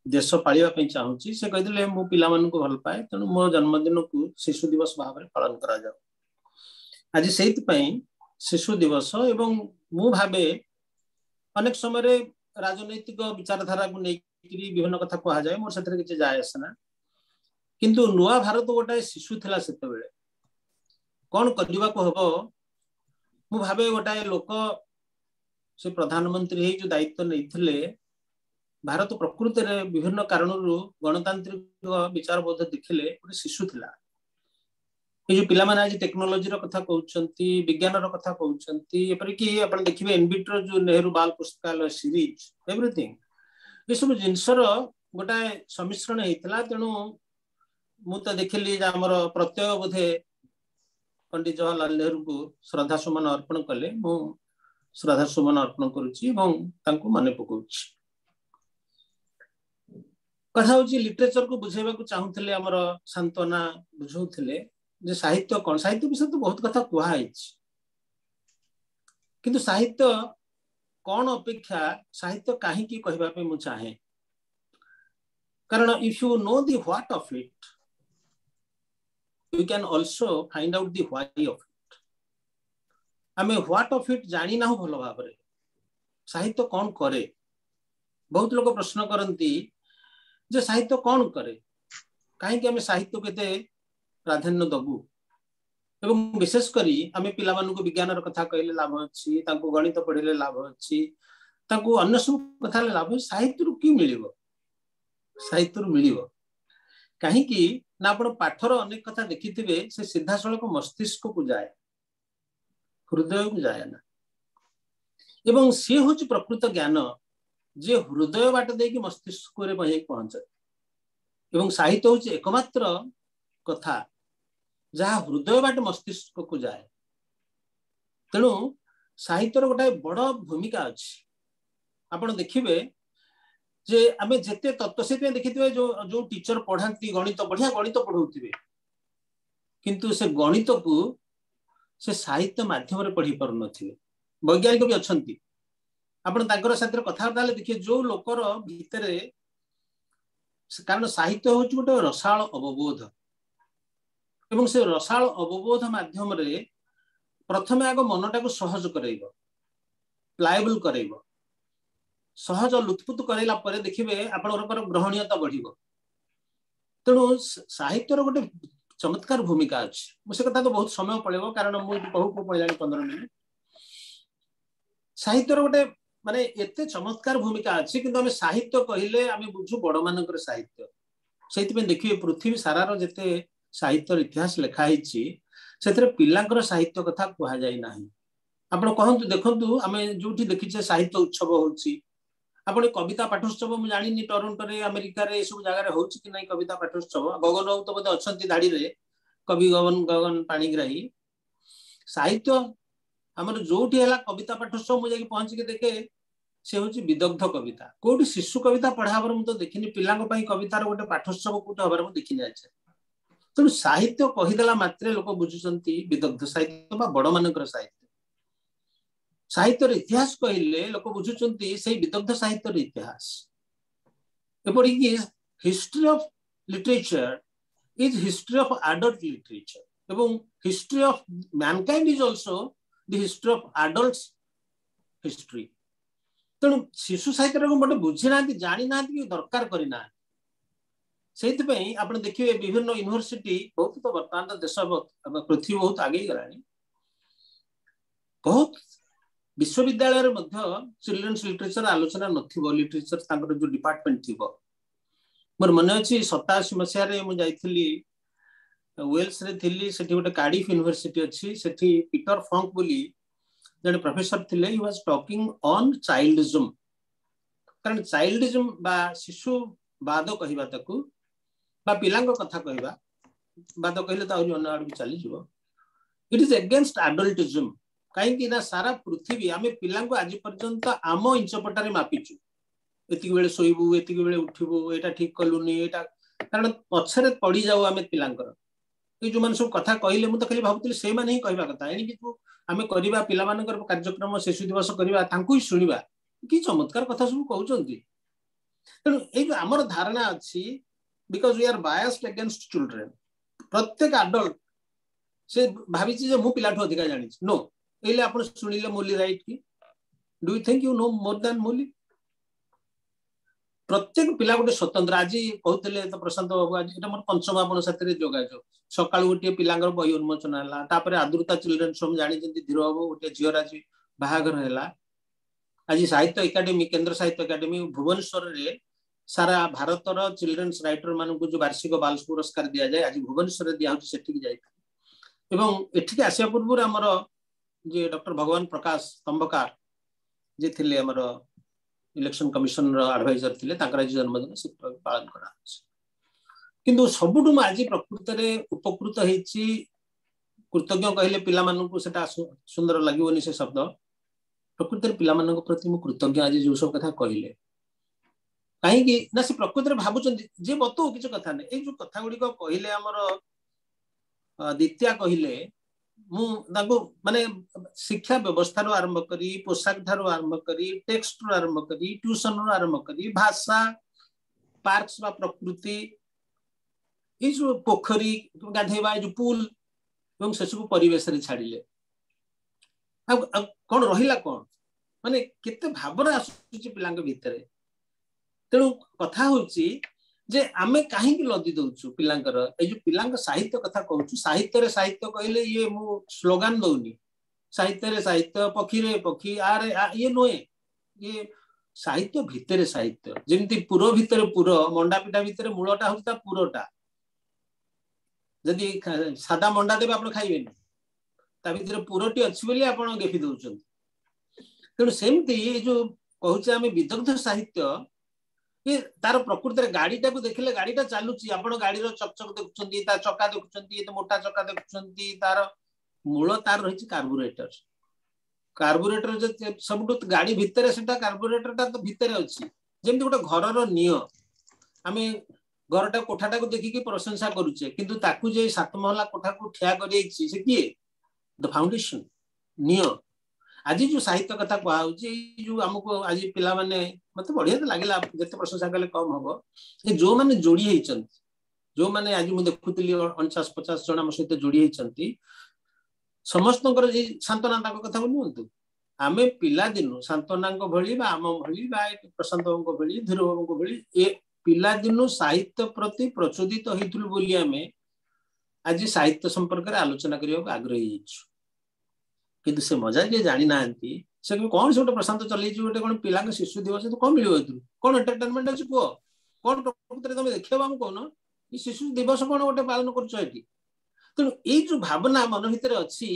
देश पालिबा चाहूँगी से कहते मो पिला को भल पाए तेणु मो जन्मदिन को शिशु दिवस भाव में पालन करा जाओ आज से शिशु दिवस एवं मु भावे अनेक समय राजनैतिक विचारधारा को लेकर विभिन्न कथा कह जाए मोर से किसी जाए आसना किंतु नुआ भारत गोटाए शिशु थिला सेते बेले कौन करने को हम मु भावे गोटाए लोक से प्रधानमंत्री जो दायित्व नहीं भारत प्रकृति रे विभिन्न कारणरू गणतांत्रिक विचार बोध देखिले गोटे शिशु थिला ये जो पिला माने आज टेक्नोलॉजी रो कथा कहउचंती विज्ञान रो कथा कहउचंती एपरि कि आपण देखिबे एनबिटर जो नेहरू बाल पुस्तकालय सीरीज एवरीथिंग ये सब जिनसर गोटा सम्मिश्रण हेतिला तेणु मु तो देखिली जे हमर प्रत्यय बोधे पंडित जवाहरलाल नेहरू को श्रद्धा सुमन अर्पण कले मु श्रद्धा सुमन अर्पण करूची एवं तांको माने पकोची कथा होची लिटरेचर को बुझेबा को चाहूथले हमर सांत्वना बुझौथले जे साहित्य कोन साहित्य विषय तो बहुत कथा कुआ आइछि किंतु साहित्य कोन अपेक्षा साहित्य काहे की कहबा पे मु चाहे कारण if you know the what of it you can also find out the why of it हमें व्हाट ऑफ इट जानी ना भलो भाबरे साहित्य कोन करे बहुत लोग प्रश्न करंती जे साहित्य कौन करे कहीं कि हमें साहित्य केते प्राधान्य दबु एवं विशेष करी हमें पिला मानु को विज्ञान रो कथा कहले लाभ अछि तांको गणित पढिले लाभ अछि तांको अन्य सब कथा ले लाभ साहित्य रु की मिलिबो साहित्य रु मिलिबो कहीं कि ना आपण पाठर अनेक कथा देखिथिबे से सीधा सळक मस्तिष्क को जाए हृदय को जाए ना एवं से होची प्रकृत ज्ञान जे हृदय बाट देकी मस्तिष्क रे पहुंचे एवं साहित्य होची एकमात्र कथा जहाँ हृदय बाट मस्तिष्क को जाए तेणु साहित्य गोटे बड़ भूमिका अच्छी आपण देखिबे जे आमे जेते तत्व से देखिथिबे जो टीचर पढ़ांती गणित बढ़िया गणित पढ़ौथिबे किंतु से गणित को से साहित्य माध्यम रे पढ़ी पार नथिबे वैज्ञानिक भी अछंती आपण तांकर साथ कथा देखिए जो लोकर भितरे कारण साहित्य हूँ गोटे रसाल अवबोध एवं से रसाल अवबोध माध्यम रे प्रथमे आग मनटा को सहज करैबो प्लायबल करैबो सहज लुत्पुत करैला परे देखिबे आपनकर ग्रहणीयता बढ़िबो तेणु साहित्यर गोटे चमत्कार भूमिका अछि मुसे कथा तो बहुत समय पड़ेबो कारण मु कहू को पहलानी 15 मिनिट साहित्यर गोटे माने एते चमत्कार भूमिका अछि किंतु हमें साहित्य कहिले हमें बुझु बड़ मानकर साहित्य सेति में देखिए पृथ्वी सारा रो जेते साहित्य इतिहास लिखा हिची सेतरे पिलांकर साहित्य कथा कहा जाय नाही आपण कहंतु देखंतु हमें जोठी देखिचे साहित्य उत्सव होउची आपण कविता पाठोत्सव मु जानि नि टोरंटो रे अमेरिका रे सब जगह रे होउची कि नाही कविता पाठोत्सव गगन राउत बदे अछंती धाडी रे कवि गगन पाणीग्राही साहित्य हमर जोठी हला कविता पाठोत्सव मु जाके पहुंच के देखे से होची विदग्ध कविता कोठी शिशु कविता पढ़ाबर मु तो देखिनी पिलांग पई कवितार गोटे पाठोत्सव कोठी हबार मु देखिनी आछे तो साहित्य कहिदेला मात्रे लोक बुझुचंती विदग्ध साहित्य बा बड़ मानकर साहित्य साहित्यर इतिहास कहले लोक बुझुचंती से विदग्ध साहित्यर इतिहास एपरि कि history of literature is history of adult literature एवं history of mankind is also the history of adults history तेणु शिशु साहित्य को मोटे बुझी ना जानी ना दरकार करना से आप देखिए विभिन्न यूनिवर्सिटी बहुत तो बर्तमान देश पृथ्वी बहुत आगे गलानी बहुत विश्वविद्यालय चिल्ड्रन्स लिटरेचर आलोचना नथिबो लिटरेचर जो डिपार्टमेंट थी मोर मन अच्छी 87 मसीह मुझे वेल्स रे थिली सेठी गोटे कार्डिफ यूनिवर्सिटी अच्छी सेठी पीटर फंक बोली जने प्रोफेसर थिले ही वाज टॉकिंग ऑन चाइल्डिज्म कारण चाइल्डिज्म बा शिशुवाद कहवा ताकू बा पिलांग कथा कहवा बाद कहले तो अन्य आड़ चली जीव इट इज अगेंस्ट एडल्टिज्म कहीं ना सारा पृथ्वी आम पिला आज पर्यंत आम इंचपटारे मापिचु एति बेले सोइबू एति बेले उठिबू एटा ठीक कलुनी एटा कारण पछरे पड़ी जाऊ आम पिलांकर ये जो मान सब कथा कहले मु तो खाली भाबुतली से माने ही कहबा कथा एनी कि आमे करबा पिला मानकर कार्यक्रम शिशु दिवस करबा तांकु ही सुनिबा कि चमत्कार कथा सब कहउचंती तेणु ए जो हमर धारणा अछि because we are biased against children प्रत्येक एडल्ट से भाभी जे मु पिलाठो अधिका जानि नो एले आपण सुनिले मोली राइट की do you think you know more than Molly प्रत्येक पिला गोटे स्वतंत्र आज कहते तो प्रशांत बाबू आज मोर पंचम आपण साथी जोगाजोग सका गोटे पिलांगर बही उन्मोचन है आदुरता चिल्ड्रेन्स होम जानी धीर बाबू गोटे झीर आज बाहागर है आज साहित्य एकाडेमी केंद्र साहित्य एकाडेमी भुवनेश्वर रे सारा भारतर चिल्ड्रेन्स राइटर मान जो वार्षिक बाल पुरस्कार दि जाए आज भुवनेश्वर दिया एठिक आसिया पूर्व आमर जे डॉक्टर भगवान प्रकाश स्तंभकार जे थिले आमर इलेक्शन कमिशन एडवाइजर थिले आज जन्मदिन से पालन करा किंतु सबुठु आज प्रकृत में उपकृत होती कृतज्ञ कहले पिला मानकु सेटा सुंदर लगिवनी से शब्द प्रकृत में पिला मानक प्रति मु कृतज्ञ आज जो सब कथा कहले कहीं ना से प्रकृत में भावुं जे बतौ किसी कथा नहीं ये जो कथा गुड़िक कहले आमर द्वितीय कहले माने शिक्षा व्यवस्था आरंभ करी पोशाक ठारू आरंभ करी टेक्स्ट आरंभ करी ट्यूशन आरंभ करी भाषा पार्क्स बा प्रकृति ये जो पोखरी गाधेबा जो पुल एवं से सब परिवेश रे छाड़िले कौन रहिला कौन माने केते भावना आसुची पिलांग भितरे तेणु कथा होची जे आमे काहे कि लदी दउछु पिलांकर ए जो पिलांग साहित्य कथा कहउछु साहित्य रे साहित्य कहले ये मु स्लोगन दउनी साहित्य रे साहित्य पखी रे पखी आरे ये नोए ये साहित्य भितरे साहित्य जेमति पुरो भितरे पुरो मंडा पिठा भितरे मूलटा होता पुरोटा जदि सादा मंडा देबे आपण खाइबेनी ता भितरे पुरोटी अछि बोली आपण गेफी दउछन तेणु सेमति ये जो कहउछ आमे विदग्ध साहित्य ये तार प्रकृति रे गाड़ीटा को देखले गाड़ीटा चालुची आपण गाड़ीर चकचक देखुचंती ता चक्का देखुचंती ये तो मोटा चक्का देखुचंती तार मूल तार रहिची कार्बोरेटर जे सबटु गाड़ी भितरे सेटा कार्बोरेटरटा तो भितरे अछि जेमति गोटे घरर नियो आमे घरटा कोठाटा को देखि कि प्रशंसा करूचे किंतु ताकू जे सात महला कोठा को ठिया करियछि से किए द फाउंडेशन नियो आज जो साहित्य कथा कहउछि जो हमको आज पिला माने मते बढ़िया तो लागला जते प्रशंसा कले कम हबो ए जो माने जोड़ी हेचंती जो माने आज मु देखुतली 49-50 जन हम सहित जोड़ी हेचंती समस्तनकर जे शांतना ताको कथा बोलुंतु आमे पिला दिनु शांतनांको भली बा आम भली बा प्रशांतंको भली धीरबाबुको भली ए पिला दिनु साहित्य प्रति प्रचोदित होइतुल बोली आमे आज साहित्य संपर्क रे आलोचना करियो आग्रही हिछु किंतु से मजा जे जानि नांती से कौन से प्रशांत चली गोटे कौन पिला शिशु दिवस तो कौन मिल कौन एंटरटेनमेंट अच्छी कह कौन प्रकृति तुम देखा कौन ये शिशु दिवस कौन गोटे पालन कर तेणु ये जो भावना मन भितर अच्छी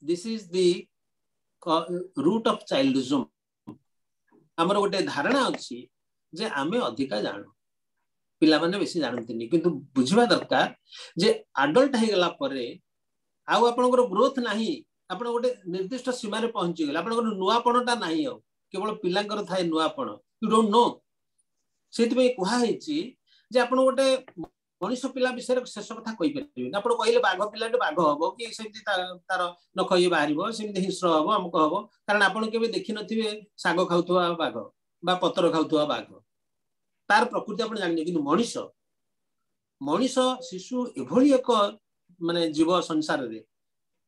this is the root of childism आमर गोटे धारणा अच्छी जे आमे अधिका जानू पिला माने बेसी जानती किंतु बुझा दरकार जे एडल्ट हो गला परे आउ आपनकर ग्रोथ नाही आपण गोटे निर्दिष्ट सीमा रे पहुंची गले आपण नुआपणटा नाही हो केवल पिलांकर थाए नुआपण यू डोंट नो सेति में कुहा हेची जे आपण गोटे मनुष्य पिला विषय शेष कथा कहि परिबे आपण कहले बाघ पिलाटे बाघ हबो कि सेति तार नख ये बाहरिबो सेति हिंस्र हबो हमको हबो कारण आपण केबे देखि नथिबे साग खाउथवा बाघ बा पत्र खाउथवा बाघ तार प्रकृति आपण जानि किंतु मनुष्य शिशु एभली एक माने जीव संसार रे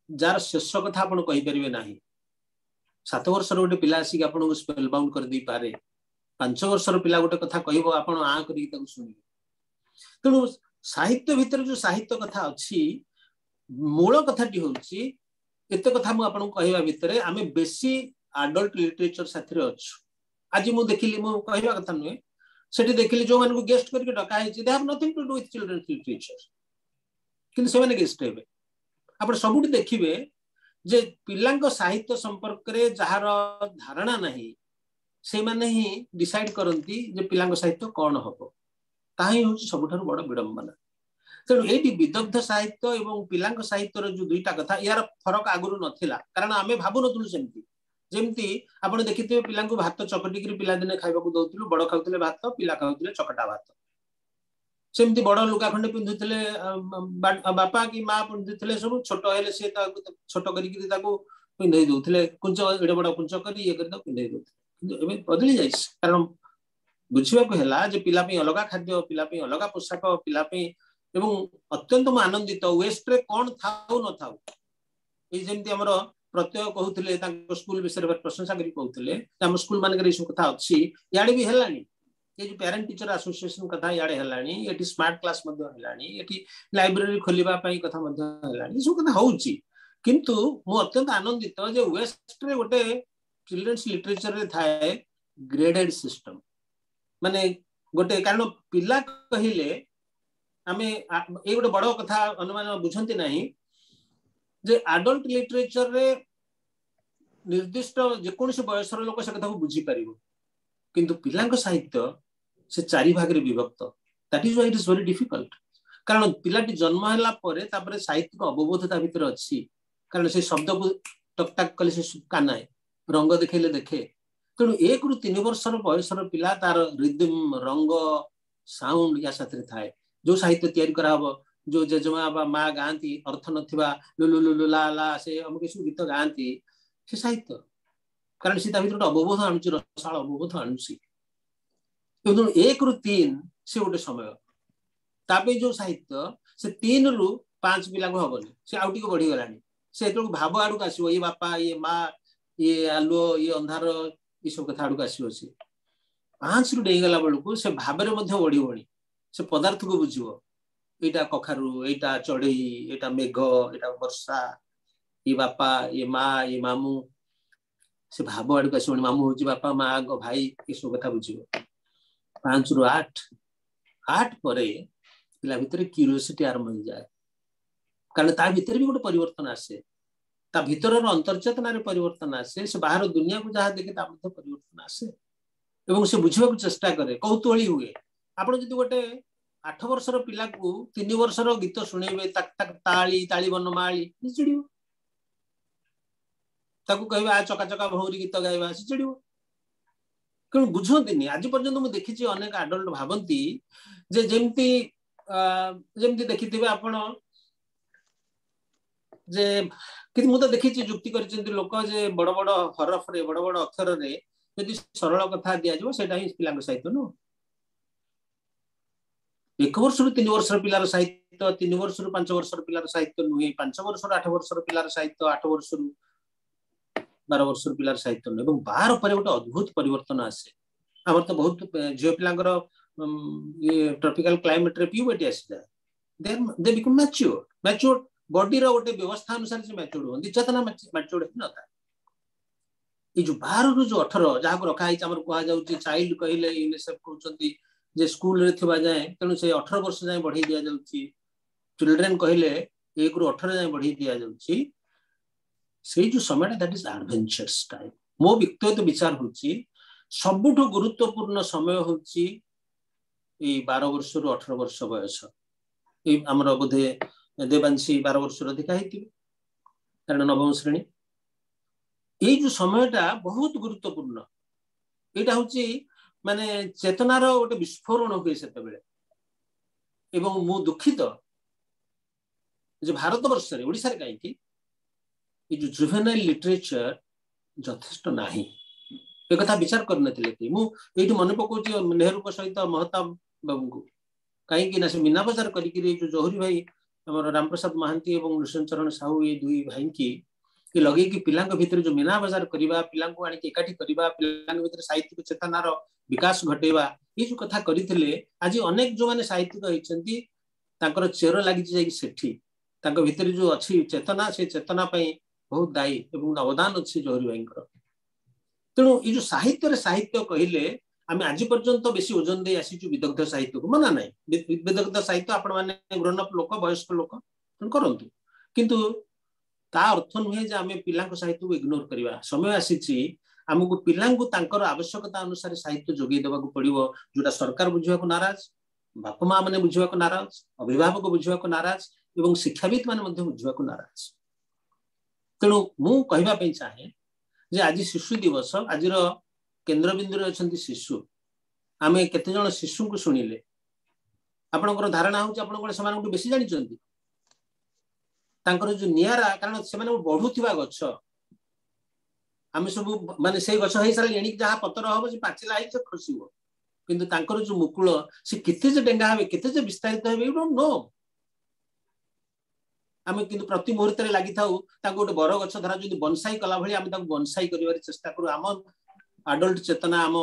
जार शेष कथा आपण कहि परिबे नाही 7 वर्षर गोटे पिला आसी आपण को स्पेल बाउंड कर दी पारे 5 वर्षर पिला गोटे कथा कहबो आपण आ करी ताको सुनिबे तेणु साहित्य भितर जो साहित्य कथा अच्छी मूल कथाटी होची एते कथा मु आपण कहबा भितर आमे बेसी एडल्ट लिटरेचर साथरे अछि आज मु देखिली मु कहबा कथा नुए सेठी देखिली जो मान को गेस्ट करके डका है they have nothing to do with children literature किंतु से माने गेस्ट हेबे आपण सबुठी देखिबे जे पिलांक साहित्य संपर्क रे जहार धारणा नाही से माने ही डिसाइड करती जे पिलांग साहित्य कौन हबो ताही होची सबुठारु बड़ विडंबना। तेणु ये विदग्ध साहित्य और पिलांग साहित्यर जो दुईटा कथा यार फरक आगुरी नथिला कारण आमे भाबु नथुलु सेमती जेमती आपण देखिथिबे पिलांकु भात चकटिकरी पिला दिने खाइबाकू दउथिलु बड़ खाउथिले भात पिला खाउथिले चकटा भात सेमती बड़ लुगा खंडे पिंधुथिले बापा की माँ पिंधुथिले सब छोट हेले से छोट करिकरी ताकू पिंधै दउथिले कुंच एडे बड़ कुंच करी ये करी पिंधै दउथिले एबे बदली जाइछ कारण बुझिबाकू हेला जे पिला पे अलगा खाद्य पिला पे अलगा पोशाक पिला पे एवं अत्यंत आनंदित वेस्ट रे कौन थाउ न थाउ ये जेमती हमर प्रत्यय कहउथिले तांको स्कूल विषय रे प्रशंसा करी कहउथिले हम स्कूल मान करे सब कथा अछि याडे भी हेलानी ये जो पेरेंट टीचर एसोसिएशन कथा याडे हेलानी एटी स्मार्ट क्लास मध्ये हेलानी एटी लाइब्रेरी खोलिबा पई कथा मध्ये हेलानी सब कथा होउची किंतु मु अत्यंत आनंदित जे वेस्ट रे गोटे चिल्ड्रन्स लिटरेचर रे थाए ग्रेडेड सिस्टम माने गोटे कारण पिला कहिले आमे ए गोटे बड़ कथा अनुमान बुझंती नाही जे एडल्ट लिटरेचर रे निर्दिष्ट जेकोसी बयसर लोक से कथा बुझी पारिबो किंतु पिलांक साहित्य से चारि भाग रे विभक्त that is why it is very difficult कारण पिलाटी जन्म हला परे तापरे साहित्य को अवबोधता भीतर अछि कारण से शब्द को टक टक कले से कानाए रंग देखेले देखे तेणु 1 रु 3 वर्षर बयसर पिला तार रिदम रंग साउंड या साथरे थाए जो साहित्य तैयारी करा हबो जो जेजमा बा माँ गांती अर्थ नथिबा लुलु लुलु ला ला से हम किछु गीत गांती से साहित्य कारण सीता भीतर अवबोध आणुची रसाळ अवबोध आणुची तेणु 1 रु 3 से गोटे समय तापे जो साहित्य से 3 रु 5 पिला को हबनी से आउटी को बढ़ी गलानी से तो भाव आडू आसीबो ये बापा ये माँ ये आलो ये अंधार ये सब कथा आडू आसीबो से 5 रु डेई गला बेलको से भाबरे मध्ये बढ़ी बणी से पदार्थ को बुझिबो एटा कखारु एटा चढ़ई एटा मेघ एटा वर्षा ये बापा ये माँ ये मामू से भाव आड़ आस मामू हूँ बापा माँ गो भाई ये सब कथा बुझिबो 5 रु 8 पर पिला भितर क्यूरियोसिटी आरंभ हो जाए कारण ता भितर भी गोटे परिवर्तन आसे ता भितर अंतर्चेतना रे परिवर्तन आसे से बाहर दुनिया को जहाँ देखे ता मध्ये परिवर्तन आसे एवं से बुझिबा को चेष्टा करे कौतूहली हुए आपण जदि गोटे 8 वर्षर पिला को 3 वर्षर गीत सुनेबे तक तक ताली ताली बनमाली चिड़ियो ताकू कहबे आ चका चका भौरी गीत गाइबा चिड़ियो कण बुझंतिनी आज पर्यंत मु देखिछि अनेक एडल्ट भाबंती जे जेमती देखिथिबे आपण जे कि मु तो देखिछि जुक्ति करचंती लोक जे बड़ बड़ हरफ रे बड़ बड़ अक्षर रे यदि सरल कथा दिया जो सेटा ही पिलांग साहित्य नो 1 वर्ष रु 3 वर्षर पिलार साहित्य 3 वर्ष रु 5 वर्षर पिलार साहित्य नुहे 5 वर्ष रु 8 वर्षर पिलार साहित्य 8 वर्ष रु 12 वर्षर पिलार साहित्य नु एवं 12 पर गोटे अद्भुत परिवर्तन आसे हमर तो बहुत जियो पिलांगर ये ट्रॉपिकल क्लाइमेट रे प्यूबर्टी आसी दे बिकम मैच्योर बॉडी रो गोटे व्यवस्था अनुसार से मैच्योर होंदी चेतना मैच्योर न था ये जो 12 रु जो 18 जहा को रखा है हमर कोहा जाउची चाइल्ड कहिले यूनिसेफ कहउचंती जे स्कूल रे थिबा जाय तेनु से 18 वर्ष जाय बढ़ी दिया जाउची चिल्ड्रन कहिले 1 रु 18 जाय बढ़ी दिया जाउची से जो समय दैट इज एडवेंचरस टाइम मो व्यक्तिगत विचार होची सबुठो गुरुत्वपूर्ण समय होची ए 12 वर्ष रु 18 वर्ष बयस ए हमर बोधे देवांशी 12 वर्ष रो अधिक हेती कारण नवम श्रेणी ए जो समयटा बहुत गुरुत्वपूर्ण एटा होची माने चेतनार गोटे विस्फोरण हुए सेते बेले एवं मु दुखित जे भारत वर्ष रे ओडिसा रे काई कि ए जो जुवेनाइल लिटरेचर यथेष्ट नाही ए कथा विचार करनथिले कि मु एठी मन पकोची नेहरू को सहित महताब बाबू को काई कि ना से मीना बाजार करी कि जो जोहरी भाई हमर राम प्रसाद महांती एवं निशन चरण साहू ये दुई भाई की लगे कि पिलांक भितर जो मीना बाजार करिबा पिलांको आनी के एकाठी करिबा पिलांक भितर साहित्यिक चेतनार विकास घटेबा ये जो कथा करिथिले आज अनेक जो माने साहित्यिक होइचंती तांकर चेर लागि जाई सेठी तांको भितर जो अछि चेतना से चेतना पई बहुत दायी एवं अवदान अछि जोहरी भाईंकर तेणु ये जो साहित्य रे साहित्य कहिले आमे आज पर्यंत बेसी ओजन दे आसीचु विदग्ध साहित्य को मना नाही विदग्ध साहित्य आपण माने ग्रोन अप लोक वयस्क लोक करंतु किंतु ता अर्थ नुहे जे आमे पिलांक साहित्य को इग्नोर करिवा समय आसीची आमको पिलांकु तांकर आवश्यकता अनुसार साहित्य जोगई देबाकू पड़िबो जोटा सरकार बुझिबाकू नाराज बापा माँ माने बुझिबाकू नाराज अभिभावक बुझिबाकू नाराज एवं शिक्षाविद माने मध्य बुझिबाकू नाराज तेणु मु कहबा पई चाहे जे आज शिशु दिवस आजिर केन्द्रबिंदु रे अछंती शिशु आमे केते जण शिशु को सुनिले आपनकर धारणा हो आपण कोन समान को बेसी जानि चंती तांकर जो नियारा कारण से माने बढ़ुथिबा गछ आमे सब माने से गछ हे सारा एणिक जहा पतर हबो जे पाचिला हे से खसिबो किंतु तांकर जो मुकुल से केते जे डेंगा हेबे केते जे विस्तारित हेबे यू डोंट नो आमे किंतु प्रति मुहूर्त रे लागि थाउ ताको गोटे बर गछ धरा जदि बनसाई कला भली आमे ताको बनसाई करिवार चेष्टा करू आम अडल्ट चेतना आम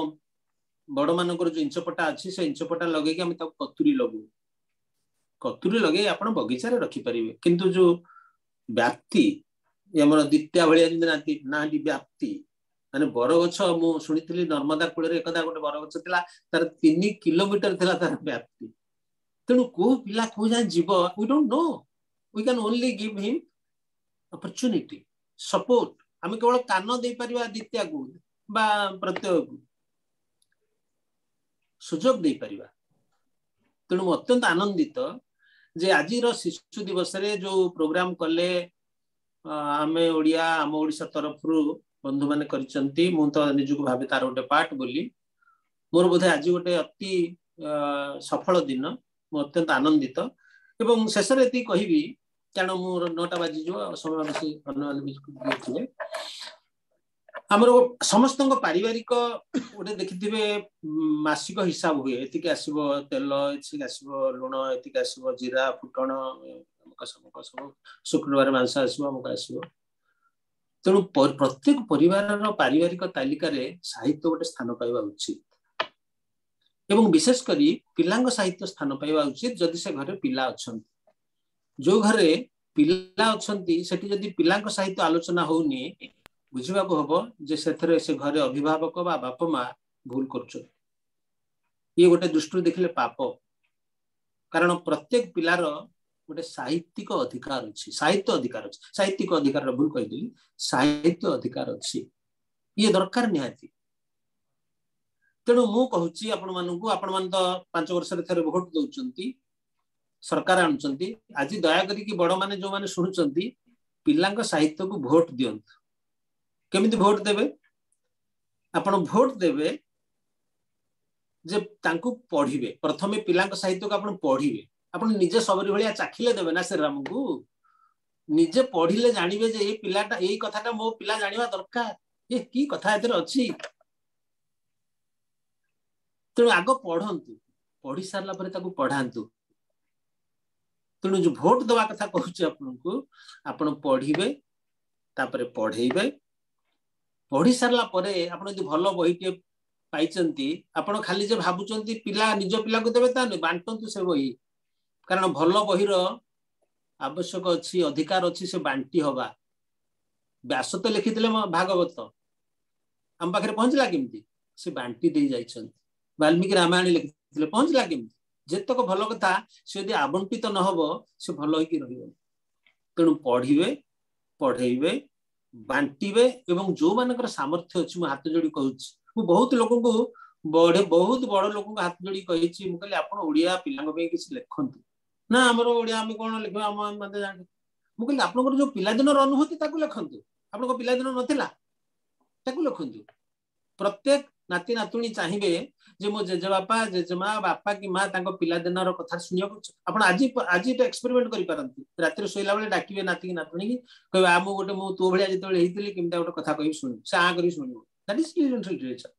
बड़ मानकर जो इंचपटा अच्छी से इंचपटा लगे आम कतुरी लगे आप बगीचा रखी पारे किंतु जो व्याप्ति आम द्वितीय भाया ना व्याप्ति माने बरगछ मु शुणी नर्मदा कूल एकदा गोटे बरगछ तार 3 किलोमीटर थिला तार व्याप्ति तेणु को पिला को जाए जीव we don't know we can only give him opportunity support आम केवल कान दे पारिबा द्वितीय को बा प्रत्यय को सुजोग दे पारिबा तेणु अत्यंत आनंदित जे आज शिशु दिवस रे जो प्रोग्राम कले आमे ओडिया आम ओडिशा तरफ बंधु माने करिसंती मु तो निजुक भाबे तार गोटे पार्ट बोली मोर बोधे आज गोटे अति सफल दिन मु अत्यंत आनंदित एवं शेष रे एति कहिबी कारण मोर 9टा बाजी जो समय बेसी अन्य आमर समस्त पारिवारिक गोटे देखिथिबे मासिक हिसाब हुए एतिक आसीबो तेल एतिक आसीबो लुण एतिक आसीबो जीरा फुटण सब शुक्रवार मांस आसीबो हमक आसीबो तेणु प्रत्येक परिवार पारिवारिक तालिका रे साहित्य गोटे स्थान पाइबा उचित एवं विशेष करी पिलांग साहित्य स्थान पाइबा उचित जदि से घरे पिला अछंती जो घरे पिला अछंती सेठी जदि पिलांग साहित्य आलोचना होउनी बुझा हम जे से घरे अभिभावक बा बापा माँ भूल कर ये गोटे दृष्टि देखले पाप कारण प्रत्येक पिलार गोटे साहित्यिक अधिकार अच्छी साहित्य अधिकार अच्छी साहित्यिक अधिकार भूल कहीदेली साहित्य अधिकार अच्छी ये दरकार निहाती तेणु मु कहूँ आपण मान तो 5 वर्ष थे भोट दौरान सरकार आणुचंती आज दया करी बड़ माने जो माने शुणुचंती पिलांक साहित्य को भोट दियंतु केमिति भोट देबे आपण भोट देबे जे तांकु पढ़िबे प्रथमे पिलांक साहित्य को आपण पढ़िबे आपण निजे सबरी भलिया चाखिले देबे ना श्री राम को निजे पढ़िले जानिबे जे ए पिलाटा एई कथाटा मो पिला जानिबा दरकार ये की कथा एतर अछि तेणु आग पढ़ंतु पढ़ी सारला परे ताकु पढ़ांतु तेणु जो भोट दवा कथा कहूची आपनको आपण पढ़िबे तापरे पढ़ेइबे पढ़ी सारला परे आपण यदि भल बहीटे पाइचंती आपण खाली जे भाबुचंती पिला निज पिला को देबे ता बांटंतु से बही कारण भल बहीर आवश्यक अछि अधिकार अछि से बांटी हवा व्यास तो लिखिथिले भागवत हम पाखरे पहुंचला केमती से बांटी दे जाइछंती वाल्मीकि रामायण लिखिथिले पहुंचला केमती जेतक भल कथा से यदि आवंटित न हबो से भल होई कि रहिबो तेणु पढ़िबे पढ़ेइबे बांटीबे एवं जो मानकर सामर्थ्य अछि मु हाथ जोड़ी कहूची मु बहुत लोगों को बहुत बड़ लोगों को हाथ जोड़ी कहिची मु कहले आपण ओडिया पिलांग पे किछ लेखंतु ना हमर ओडिया हम कोन लिखबा हम मते जानि मु कहले आपनकर जो पिला दिनर अनुभूति ताकू लेखंतु आपनको पिला दिन नथिला ताकू लेखंतु प्रत्येक नाती नातुणी चाहिए जे मो जेजे बापा जेजेमा बापा कि माँ तांको पिला दिनर कथा सुनिया आपण आज आज एटा एक्सपेरिमेंट करि पारंती रात्री सोइला बेले डाकिबे नाती कि नातुणी कि कहबे आ मु गोटे मु तो भलिया जेतेबेले हेइतिली किमता गोटे कथा कहि सुनि से आ करि सुनिबो दैट इज चिल्ड्रन लिटरेचर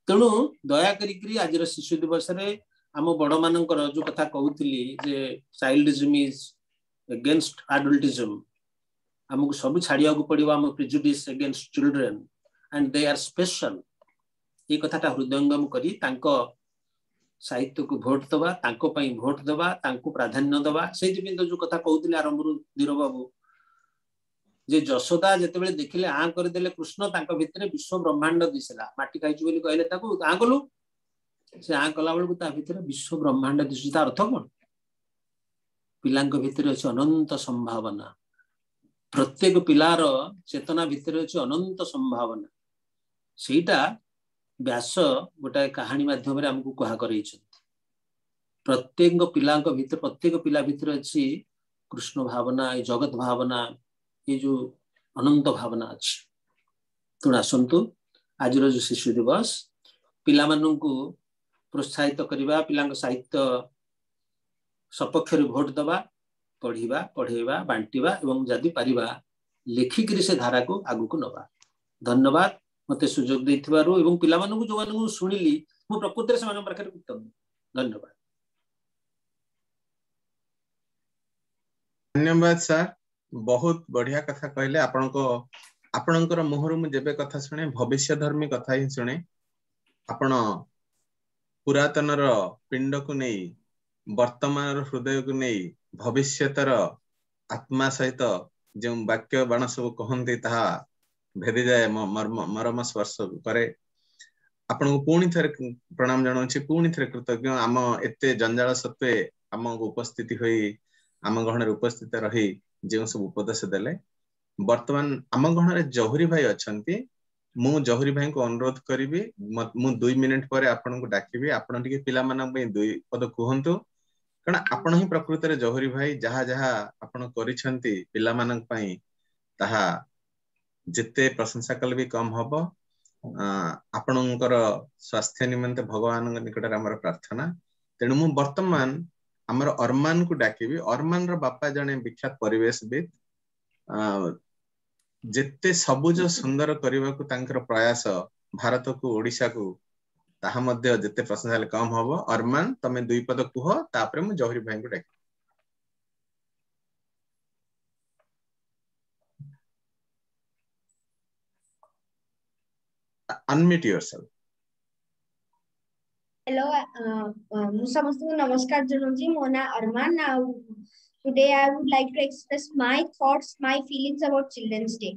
तेणु दया करी आज शिशु दिवस रे आम बड़ मानकर जो कथा कहूली जे चाइल्डिज्म इज अगेंस्ट एडल्टिज्म आमको सब छाड़िया पड़ो आम prejudice against children and they are special ये कथाटा हृदयंगम करी तांको साहित्य को भोट दबा तांको पई भोट दबा तांको प्राधान्य दबा से तो जो कथा कहूली आरंभ धीर बाबू जे जशोदा जेतेबेले देखिले आ कर देले कृष्ण तांको भितरे विश्व ब्रह्मांड दिसला माटी खाइछु बोली कहले ताको आ कलु से आ कला बेलू ता भितरे विश्व ब्रह्मांड दिसु तार अर्थ कोन पिलांक भितरे अछि अनंत संभावना प्रत्येक पिलार चेतना भितरे अछि अनंत संभावना सेटा व्यास गोटाए कहानी माध्यम रे हमको कहा करैछथि प्रत्येक पिला भीतर अछि कृष्ण भावना ये जगत भावना ये जो अनंत भावना अछि तुण आसंतु आज जो शिशु दिवस पिला माननकु प्रोत्साहित करिबा पिलांग साहित्य सपक्ष भोट दबा पढ़िबा पढ़ेबा बांटिबा एवं जदि पारिबा लेखिक से धारा को आगु को नबा। धन्यवाद मते सुजोग देथिबारु एवं पिला माननकु जो माननकु सुनिली मो प्रकृति से मान प्रकार उत्तम धन्यवाद। धन्यवाद सर बहुत बढ़िया कथा कहले आपणकर मुहरु मु जेबे कथा सुने भविष्य धर्मी कथा ही सुने आपण पुरातनर पिंड को नहीं वर्तमान हृदय को नहीं भविष्यतर आत्मा सहित जो वाक्य बाण सब कहते ता भेदी जाए मरम स्पर्श करे आपण को पुणी थे प्रणाम जनाऊँ पुणी थे कृतज्ञ आम एते जंजाल सत्वे आम उपस्थिति हुई आम गहन उपस्थित रही जो सब उपदेश देले वर्तमान आम गहन जहुरी भाई अच्छा मु जहुरी भाई को अनुरोध करी मु 2 मिनिट पर आपन को डाकिबी आपन टिके पिला मानन पे 2 पद कहंतु कारण आपन ही प्रकृति रे जहुरी भाई जहा जहा आपन करिसंती पिला मानन पई ताहा जिते प्रशंसा कल भी कम हबो आपनकर स्वास्थ्य निमंते भगवान निकट रे हमर प्रार्थना तेनु मु वर्तमान हमर अरमान को डाकिबी अरमान रो बापा जने विख्यात परिवेशविद जेते सबुज सुंदर करने को तांकर प्रयास भारत को ओडिशा को ताहा मध्य जेते प्रशंसा कम हबो अरमान तमे 2 पद कुह तापरे मु जहुरी भाई को डाक अनम्यूट योरसेल्फ। हेलो मु समस्त को नमस्कार जनाउछि मो ना अरमान now today I would like to express my thoughts my feelings about Children's Day.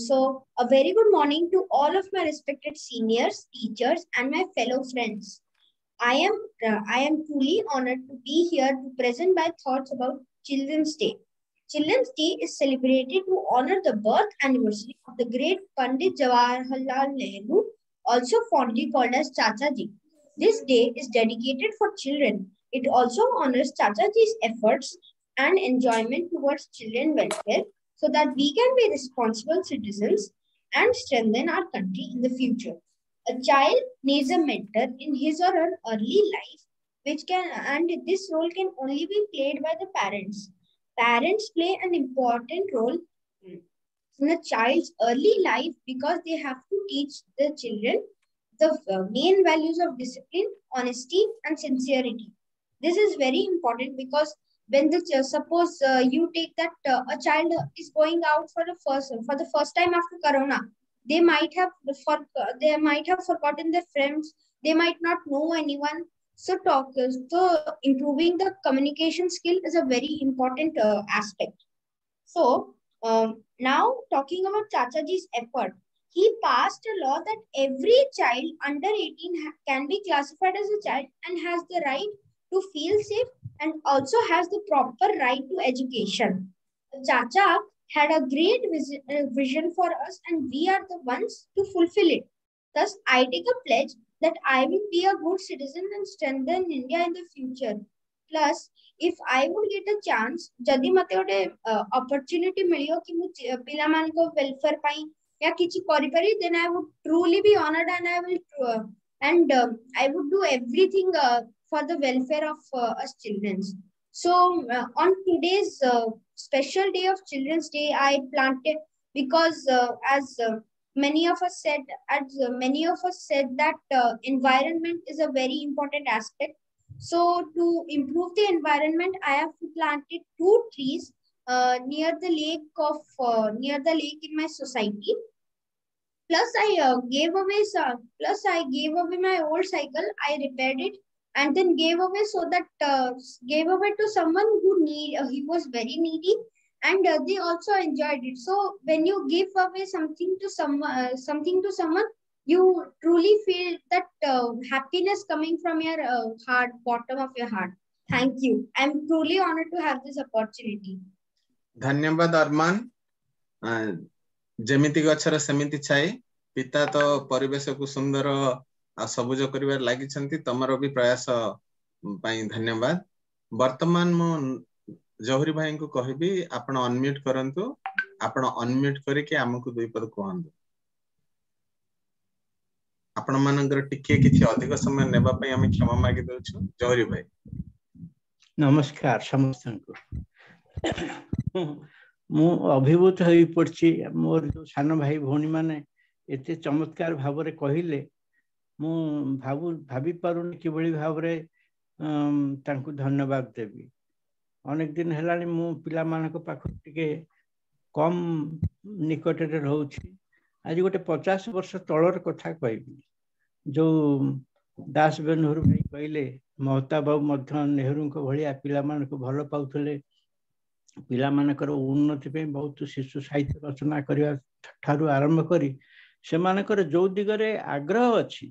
So a very good morning to all of my respected seniors, teachers and my fellow friends. I am truly honored to be here to present my thoughts about Children's Day. Children's Day is celebrated to honor the birth anniversary of the great Pandit Jawaharlal Nehru, also fondly called as Chacha Ji. This day is dedicated for children. It also honors Chacha Ji's efforts and enjoyment towards children welfare so that we can be responsible citizens and strengthen our country in the future. A child needs a mentor in his or her early life, and this role can only be played by the parents. Parents play an important role in a child's early life because they have to teach the children the main values of discipline, honesty, and sincerity. This is very important because when suppose you take that a child is going out for the first time after Corona, they might have forgotten their friends. They might not know anyone. So improving the communication skill is a very important aspect. So now talking about Chacha Ji's effort, he passed a law that every child under 18 can be classified as a child and has the right to feel safe and also has the proper right to education. Chacha had a great vision for us and we are the ones to fulfill it. Thus, I take a pledge that I will be a good citizen and strengthen India in the future. Plus, if I would get a chance, जदि मते गोटे opportunity मिलियो कि मु पिला मान को welfare पाई या किछि करि पारि, then I would truly be honored and I would do everything for the welfare of us children. So on today's special day of Children's Day, I planted because as many of us said that environment is a very important aspect. So to improve the environment, I have planted 2 trees near the lake in my society. Plus I gave away my old cycle. I repaired it and then gave away to someone who he was very needy, and they also enjoyed it. So when you give away something to someone, you truly feel that happiness coming from your heart, bottom of your heart. Thank you. I'm truly honored to have this opportunity. धन्यवाद अरमान। जेमिति गछर सेमिति छाई पिता तो परिवेश को सुंदर आ सबुज करिवार लागिछंती तमरो भी प्रयास पाई धन्यवाद। वर्तमान मो जौहरी भाई को कहबी आपण अनम्यूट करंतु आपण अनम्यूट करके हमकु दुई पद कहंतु आपण मानकर टिके किछि अधिक समय नेबा पई हम क्षमा मागी दउछु। जौहरी भाई नमस्कार समस्त को मु अभिभूत होई पड़छि मोर जो सान भाई भौणी माने एते चमत्कार भाव रे कहिले मु भाभी पारुनी किबळी भाव रे तांकु धन्यवाद देबी। अनेक दिन हेलानी मु पिला मानक पाख टिके कम निकट रे रहउछि। आज गोटे 50 वर्ष तळर कथा कहबी जो दास बेनहुर भाई कहले महता बाबू मध्य नेहरू को भलिया पिला मानक भल पाउथले पिला मानकर उन्नति पे बहुत शिशु साहित्य रचना करबा ठारू आरंभ करी से मानकर जो दिगरे आग्रह अछि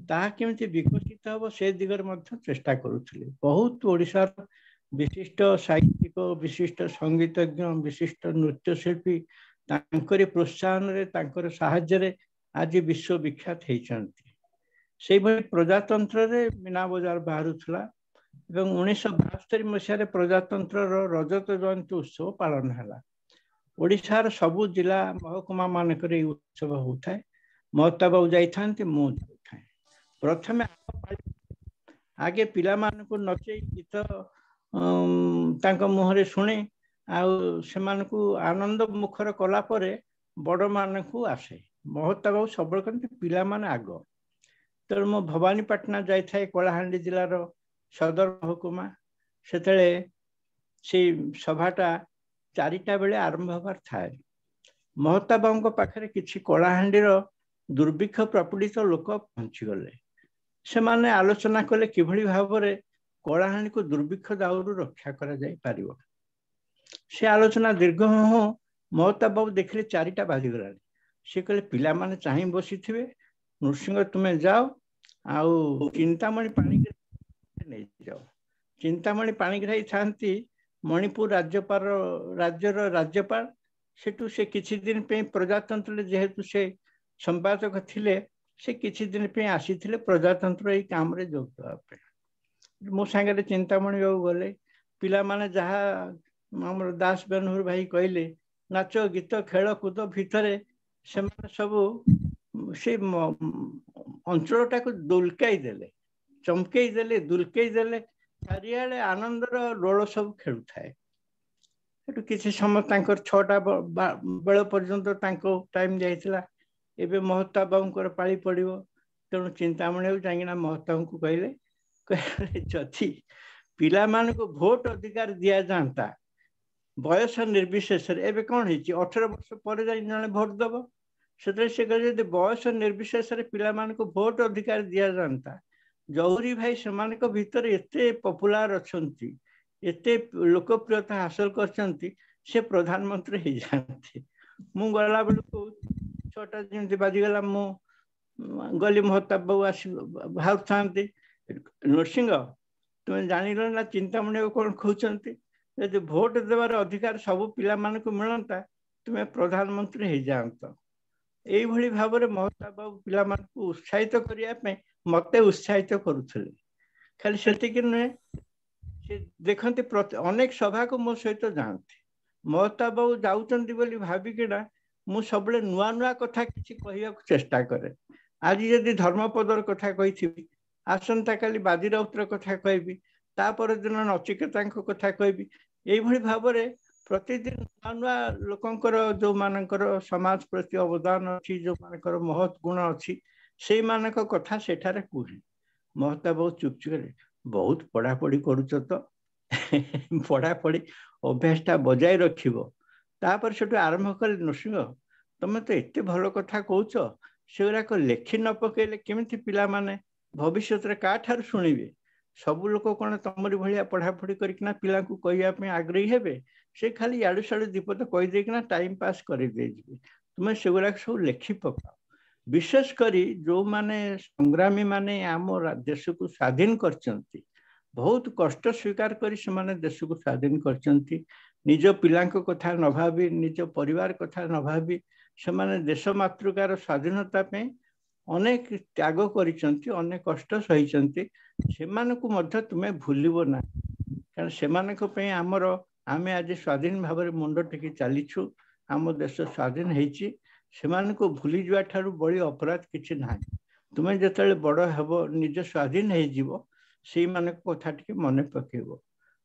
ता केमति विकसित हो से दिगरे मध्य चेष्टा करूथले। बहुत ओडिसा विशिष्ट साहित्यिक विशिष्ट संगीतज्ञ विशिष्ट नृत्यशिल्पी तांकरी प्रोत्साहन रे तांकर साहाय्य रे आज विश्व विख्यात हेचंती। से भली प्रजातंत्र रे मीना बजार बाहरुथला एवं 1972 मसीह प्रजातंत्र रजत जयंती उत्सव पालन हैला। ओडिशार सबु जिला महकुमा मानकर उत्सव होता है। महता बाबू जाइथांती मु जाइथां प्रथमे आगे पिला मान को नचे गीत तांको मुहरे सुने आउ सेमानकु आनंद मुखर कला परे बड़ मानकु आसे। महता बाबू सब पिला मान आग तेणु मो भवानीपाटना जाइथाए कलाहांडी जिलार सदर महकुमा सेतले से सभाटा 4टा बेले आरंभ होबार थाए। महता बाबू पाखरे किछि कलाहांडीर दुर्भिक्ष प्रपीड़ित लोक पहुंची गले। से माने आलोचना कले किभली भावरे कलाहांडी को दुर्भिक्ष दाउरु रक्षा करा जाई पारिबो। से आलोचना दीर्घ हो महता बाबू देखले 4टा बाजी गलानी। से कहले पिला माने चाहि बसी थिबे नृसिंह तुमे जाओ आउ चिंतामणि पानी नहीं जाओ। चिंतामणि पाणिग्राही थांती मणिपुर राज्यर राज्यपाल सेटू से किछि दिन पे प्रजातंत्र जेहेतु से संपादक थिले से किछि दिन पे आसीथिले प्रजातंत्र एई काम रे जोग दवा पे। मो संगे चिंतामणि बाबू गले पिला माने जहा हमर दास बेनहुर भाई कहले नाच गीत खेल कूद भितरे से सब से अंचलटा को दुलकाई देले चमकई देले दुलकई देले चारियाले आनंदर रोल सब खेलु थाए। एटु किछि समय तांकर 6टा बेल पर्यंत तांको टाइम जाइथिला। एबे महता बाबूंकर पाली पड़िबो तेणु चिंतामणि जाइना महता को कहले जथि पिला मान को भोट अधिकार दिया जानता बयस निर्विशेष एबे कौन है 18 वर्ष पर जने भोट दबो से कहले बयस निर्विशेष पिला मान को भोट अधिकार दिया जानता जौहरी भाई सेमान को भीतर एते पॉपुलर अछंती एते लोकप्रियता हासिल करछंती से प्रधानमंत्री हो जाते। मु गला बेलू 6टा जेमती बाजी गला मु गली महता बाबू आसी भाव थांती नरसिंह तुम जानिल ना चिंतामणि कौन कहते यदि भोट देवार अधिकार सब पिला मान को मिलता तुम्हें प्रधानमंत्री हो जात। यही भली भाव में महता बाबू पिला मान को उत्साहित करने मते उत्साहित करुले। खाली से नुहे से देखते अनेक सभा को मो सहित जाती महता बाबू जाऊँच बोली भाविकिना मु सब नुआ नुआ कथा किसी कहवा चेष्टा करे। आज यदि धर्मपदर कथा कही आसंता काली बाजी राउतर कथा कहबी तापर दिन नचिकेता कथा कहबी यही भाव में प्रतिदिन नुआ नुआ लोकंकर जो मानकर समाज प्रति अवदान अच्छी जो मानकर महत् गुण अच्छी से मानक कथा सेठारे कहे। महता बहुत चुपचुप बहुत पढ़ापढ़ी करुच तो पढ़ापढ़ी अभ्यासटा बजाय रखिबो तापर सेठु आरंभ कले नरसिंह तुम तो एते भल कथा कहूच सेगुराक लेखि न पकेले केमिति पिला माने भविष्य रे का ठार शुणिबे। सबु लोक कौन तमरी भलिया पढ़ापढ़ी करकिना पिला को कहया पे आग्रही हेबे से खाली याडू साडू दीपद कही देकिना टाइम पास कर दे जिबे। तुम सेगुराक सब लेखि पकाओ। विशेष करी जो माने संग्रामी माने आम देश को स्वाधीन करचंती बहुत कष्ट स्वीकार करी से माने देश को स्वाधीन करचंती निज पिलांक कथा न भाबी निज परिवार कथा न भाबी ସେମାନେ ଦେଶ ମାତୃକାର ସ୍ୱାଧୀନତା ପାଇଁ ଅନେକ ତ୍ୟାଗ କରିଛନ୍ତି, ଅନେକ କଷ୍ଟ ସହିଛନ୍ତି। ସେମାନଙ୍କୁ ମଧ୍ୟ ତୁମେ ଭୁଲିବ ନାହିଁ, କାରଣ ସେମାନଙ୍କ ପାଇଁ ଆମେ ଆଜି ସ୍ୱାଧୀନ ଭାବରେ ମୁଣ୍ଡ ଟେକି ଚାଲିଛୁ। ଆମ ଦେଶ ସ୍ୱାଧୀନ ହେଇଛି। ସେମାନଙ୍କୁ ଭୁଲିଯିବା ଠାରୁ ବଳି ଅପରାଧ କିଛି ନାହିଁ। ତୁମେ ଯେତେବେଳେ ବଡ଼ ହେବ, ନିଜ ସ୍ୱାଧୀନ ହେଇଯିବ, ସେଇମାନଙ୍କ କଥା ଟିକେ ମନେ ପକେଇବ।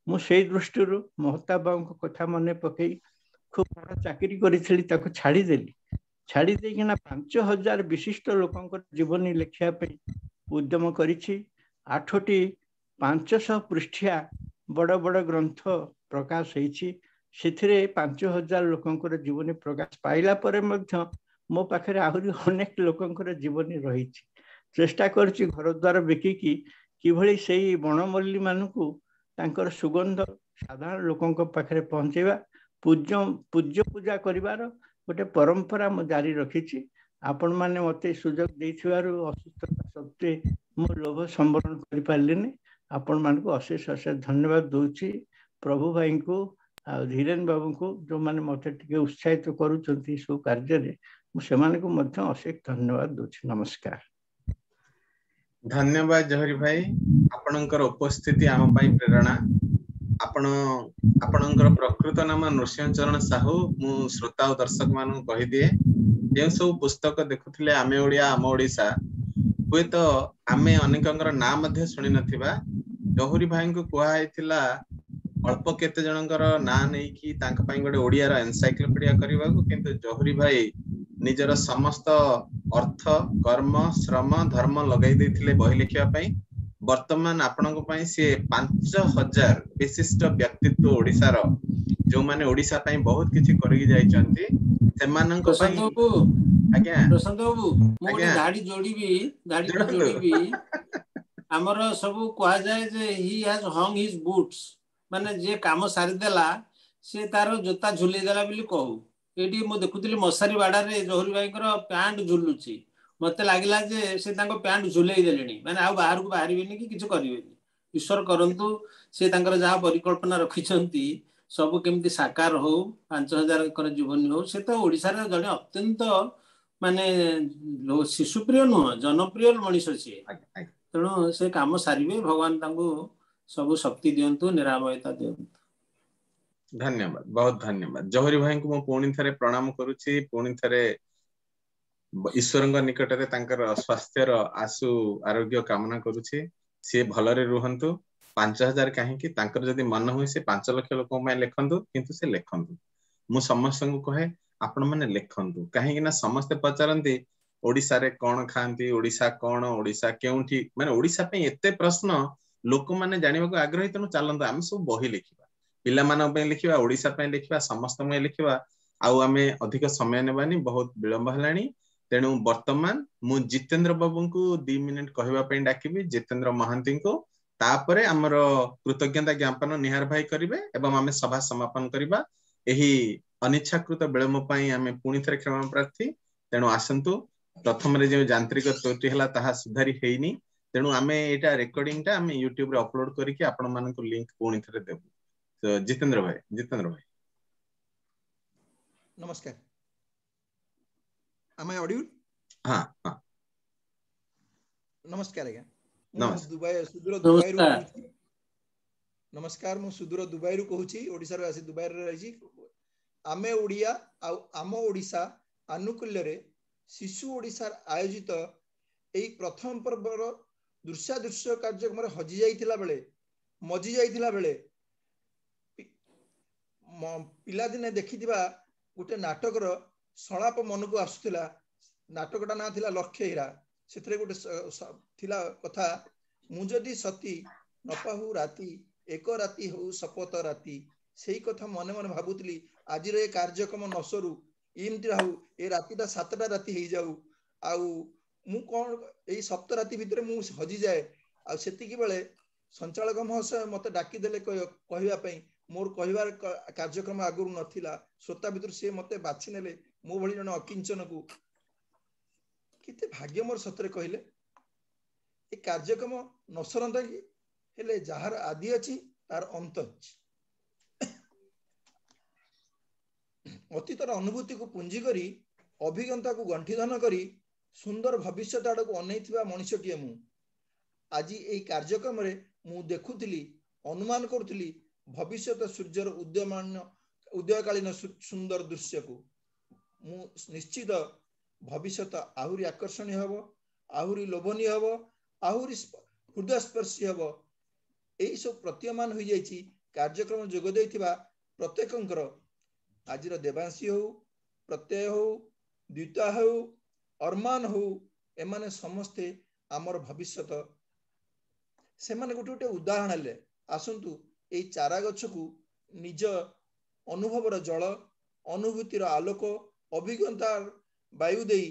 ମୁଁ ସେଇ ଦୃଷ୍ଟିରୁ ମହତାବ ବାବୁଙ୍କ କଥା ମନେ ପକେଇ ଖୁବ୍ ବଡ଼ ଚାକିରି କରିଥିଲି, ତାକୁ ଛାଡ଼ିଦେଲି। ଛାଡ଼ି ଦେଇକିନା 5000 ବିଶିଷ୍ଟ ଲୋକଙ୍କର ଜୀବନୀ ଲେଖିବା ପାଇଁ ଉଦ୍ୟମ କରିଛି। 8ଟି 500 ପୃଷ୍ଠିଆ ବଡ଼ ବଡ଼ ଗ୍ରନ୍ଥ ପ୍ରକାଶ ହେଇଛି। ସେଥିରେ 5000 ଲୋକଙ୍କର ଜୀବନୀ ପ୍ରକାଶ ପାଇଲା ପରେ ମଧ୍ୟ ମୋ ପାଖରେ ଆହୁରି ଅନେକ ଲୋକଙ୍କର ଜୀବନୀ ରହିଛି। ଚେଷ୍ଟା କରୁଛି ଘରଦ୍ୱାର ବିକିକି କିଭଳି ସେଇ ବଣମଲ୍ଲୀ ମାନଙ୍କୁ ତାଙ୍କର ସୁଗନ୍ଧ ସାଧାରଣ ଲୋକଙ୍କ ପାଖରେ ପହଞ୍ଚେଇବା। ପୂଜ୍ୟ ପୂଜା କରିବାର ଗୋଟେ ପରମ୍ପରା ମୁଁ ଜାରି ରଖିଛି। ଆପଣମାନେ ମୋତେ ସୁଯୋଗ ଦେଇଥିବାରୁ ଅସୁସ୍ଥତା ସତ୍ତ୍ୱେ ମୁଁ ଲୋଭ ସମ୍ବରଣ କରିପାରିଲିନି। ଆପଣମାନଙ୍କୁ ଅଶେଷ ଅଶେଷ ଧନ୍ୟବାଦ ଦଉଛି। ପ୍ରଭୁ ଭାଇଙ୍କୁ ଆଉ ଧୀରେନ ବାବୁଙ୍କୁ, ଯେଉଁମାନେ ମୋତେ ଟିକେ ଉତ୍ସାହିତ କରୁଛନ୍ତି ସବୁ କାର୍ଯ୍ୟରେ, ମୁଁ ସେମାନଙ୍କୁ ମଧ୍ୟ ଅଶେଷ ଧନ୍ୟବାଦ ଦଉଛି। ନମସ୍କାର। ଧନ୍ୟବାଦ ଜହରି ଭାଇ, ଆପଣଙ୍କର ଉପସ୍ଥିତି ଆମ ପାଇଁ ପ୍ରେରଣା। ଆପଣଙ୍କର ପ୍ରକୃତ ନାମ ନୃସିଂହ ଚରଣ ସାହୁ। ମୁଁ ଶ୍ରୋତା ଓ ଦର୍ଶକ ମାନଙ୍କୁ କହିଦିଏ, ଯେଉଁ ସବୁ ପୁସ୍ତକ ଦେଖୁଥିଲେ ଆମେ ଓଡିଆ ଆମ ଓଡିଶା, ହୁଏତ ଆମେ ଅନେକଙ୍କର ନାଁ ମଧ୍ୟ ଶୁଣି ନଥିବା। ଜହୁରୀ ଭାଇଙ୍କୁ କୁହାଯାଇଥିଲା ଅଳ୍ପ କେତେ ଜଣଙ୍କର ନାଁ ନେଇକି ତାଙ୍କ ପାଇଁ ଗୋଟେ ଓଡିଆର ଏନସାଇକ୍ଲୋପିଡିଆ କରିବାକୁ, କିନ୍ତୁ ଜହୁରୀ ଭାଇ ନିଜର ସମସ୍ତ ଅର୍ଥ, କର୍ମ, ଶ୍ରମ, ଧର୍ମ ଲଗାଇ ଦେଇଥିଲେ ବହି ଲେଖିବା ପାଇଁ। ବର୍ତ୍ତମାନ ଆପଣଙ୍କ ପାଇଁ ସିଏ 5000 ବିଶିଷ୍ଟ ବ୍ୟକ୍ତିତ୍ୱ ଓଡିଶାର, ଯୋଉମାନେ ଓଡିଶା ପାଇଁ ବହୁତ କିଛି କରିକି ଯାଇଛନ୍ତି, ସେମାନଙ୍କ ପାଇଁ। ଆଜ୍ଞା ପ୍ରଶାନ୍ତ ବାବୁ, ମୁଁ ଗୋଟେ ଆଜ୍ଞା ଧାଡି ଯୋଡିବି। ଆମର ସବୁ କୁହାଯାଏ ଯେ ହି ହାଜ ହଙ୍ଗ ହିଜ ବୁଟ୍ସ, ମାନେ ଯିଏ କାମ ସାରିଦେଲା ସେ ତାର ଜୋତା ଝୁଲେଇ ଦେଲା ବୋଲି କହୁ। ଏଇଠି ମୁଁ ଦେଖୁଥିଲି ମଶାରୀ ବାଡାରେ ଜହୁରୀ ଭାଇଙ୍କର ପ୍ୟାଣ୍ଟ ଝୁଲୁଛି। ମତେ ଲାଗିଲା ଯେ ସେ ତାଙ୍କ ପ୍ୟାଣ୍ଟ ଝୁଲେଇ ଦେଲେଣି, ମାନେ ଆଉ ବାହାରକୁ ବାହାରିବେନି କି କିଛି କରିବେନି। ଈଶ୍ୱର କରନ୍ତୁ ସେ ତାଙ୍କର ଯାହା ପରିକଳ୍ପନା ରଖିଛନ୍ତି ସବୁ କେମିତି ସାକାର ହଉ, 5000ଙ୍କର ଜୀବନୀ ହଉ। ସେ ତ ଓଡିଶାର ଜଣେ ଅତ୍ୟନ୍ତ ମାନେ ଶିଶୁପ୍ରିୟ ନୁହଁ, ଜନପ୍ରିୟ ମଣିଷ ସିଏ। ତେଣୁ ସେ କାମ ସାରିବେ। ଭଗବାନ ତାଙ୍କୁ ସବୁ ଶକ୍ତି ଦିଅନ୍ତୁ, ନିରାମୟତା ଦିଅନ୍ତୁ। ଧନ୍ୟବାଦ, ବହୁତ ଧନ୍ୟବାଦ। ଜହୁରୀ ଭାଇଙ୍କୁ ମୁଁ ପୁଣି ଥରେ ପ୍ରଣାମ କରୁଛି। ପୁଣି ଥରେ ଈଶ୍ୱରଙ୍କ ନିକଟରେ ତାଙ୍କର ସ୍ୱାସ୍ଥ୍ୟର ଆଶୁ ଆରୋଗ୍ୟ କାମନା କରୁଛି। ସିଏ ଭଲରେ ରୁହନ୍ତୁ। 5000 କାହିଁକି, ତାଙ୍କର ଯଦି ମନ ହୁଏ ସେ 5 ଲକ୍ଷ ଲୋକଙ୍କ ପାଇଁ ଲେଖନ୍ତୁ, କିନ୍ତୁ ସେ ଲେଖନ୍ତୁ। ମୁଁ ସମସ୍ତଙ୍କୁ କହେ ଆପଣ ମାନେ ଲେଖନ୍ତୁ, କାହିଁକି ନା ସମସ୍ତେ ପଚାରନ୍ତି ଓଡିଶାରେ କଣ ଖାଆନ୍ତି, ଓଡିଶା କଣ, ଓଡିଶା କେଉଁଠି, ମାନେ ଓଡିଶା ପାଇଁ ଏତେ ପ୍ରଶ୍ନ, ଲୋକମାନେ ଜାଣିବାକୁ ଆଗ୍ରହୀ। ତେଣୁ ଚାଲନ୍ତୁ ଆମେ ସବୁ ବହି ଲେଖିବା, ପିଲାମାନଙ୍କ ପାଇଁ ଲେଖିବା, ଓଡିଶା ପାଇଁ ଲେଖିବା, ସମସ୍ତଙ୍କ ପାଇଁ ଲେଖିବା। ଆଉ ଆମେ ଅଧିକ ସମୟ ନେବାନି, ବହୁତ ବିଳମ୍ବ ହେଲାଣି। ତେଣୁ ବର୍ତ୍ତମାନ ମୁଁ ଜିତେନ୍ଦ୍ର ବାବୁଙ୍କୁ 2 ମିନିଟ କହିବା ପାଇଁ ଡାକିବି, ଜିତେନ୍ଦ୍ର ମହାନ୍ତିଙ୍କୁ। ତାପରେ ଆମର କୃତଜ୍ଞତା ଜ୍ଞାପନ ନିହାର ଭାଇ କରିବେ ଏବଂ ଆମେ ସଭା ସମାପନ କରିବା। ଏହି ଅନିଚ୍ଛାକୃତ ବିଳମ୍ବ ପାଇଁ ଆମେ ପୁଣି ଥରେ କ୍ଷମା ପ୍ରାର୍ଥୀ। ତେଣୁ ଆସନ୍ତୁ, ପ୍ରଥମରେ ଯେଉଁ ଯାନ୍ତ୍ରିକ ତ୍ରୁଟି ହେଲା ତାହା ସୁଧାରି ହେଇନି। ତେଣୁ ଆମେ ଏଇଟା ରେକର୍ଡିଂଟା ଆମେ ୟୁଟ୍ୟୁବରେ ଅପଲୋଡ କରିକି ଆପଣମାନଙ୍କୁ ଲିଙ୍କ ପୁଣି ଥରେ ଦେବୁ। ଜିତେନ୍ଦ୍ର ଭାଇ। ନମସ୍କାର। Am I audible? हाँ हाँ। नमस्कार आज्ञा। नमस्कार, मु सुदूर दुबई रु कहूची, ओडिसा रो आसी दुबई रे रही। आमे ओडिया आ आम ओडिसा आनुकूल्य रे शिशु ओडिसा आयोजित एई प्रथम पर्वर दृश्य कार्यक्रम रे हजि जाइतिला बेले, मजि जाइतिला बेले पिला दिने देखिथिबा गोटे नाटक रो सलाप मन को आसुतिला। नाटकटा ना थिला लक्ष्य हीरा। सेतरे गोटे थिला कथा, मु जदि सती नपाहु राती, एक राती हो शपथ राती। सेही कथा मने मने भाबुतली। आज रे कार्यक्रम नसरु इमति रहू, ए रातीटा 7टा राती हेई जाऊ। आउ मु कोन एई सप्त राती भितरे मु हजि जाए। आ सेतिकी बेले संचालक महोदय मते डाकी देले कहिबा पई। मोर कहिबार कार्यक्रम आगुर नथिला। श्रोता भितर से मते बाछि नेले, मो भली जने अकिंचन को। किते भाग्य मोर सतरे कहले, ए कार्यक्रम नसरंता कि हेले जहार आदि अछि तार अंत अछि। अतीतर अनुभूति को पुंजी करी अभिज्ञता को गंठिधन करी सुंदर भविष्य आड़क अनैथिबा मनुष्यटीए मु आज यही कार्यक्रम रे मु देखुथिली अनुमान करुथिली भविष्यत सूर्यर उदयकालीन सुंदर दृश्य को मु निश्चित भविष्यत आहुरी आकर्षणीय हबो आहुरी लोभनीय हबो आहुरी हृदयस्पर्शी हबो एही सब प्रतीयमान हो जाइछि कार्यक्रम जोग देइथिबा प्रत्येकंकर आजिर देवांशी हो प्रत्यय हो द्विता हो अरमान हो एमाने समस्ते आमर भविष्यत से माने गोटे गोटे उदाहरण ले आसंतु ए चारा गछ को निज अनुभवर जल अनुभूतिर आलोक अभिज्ञता वायु देई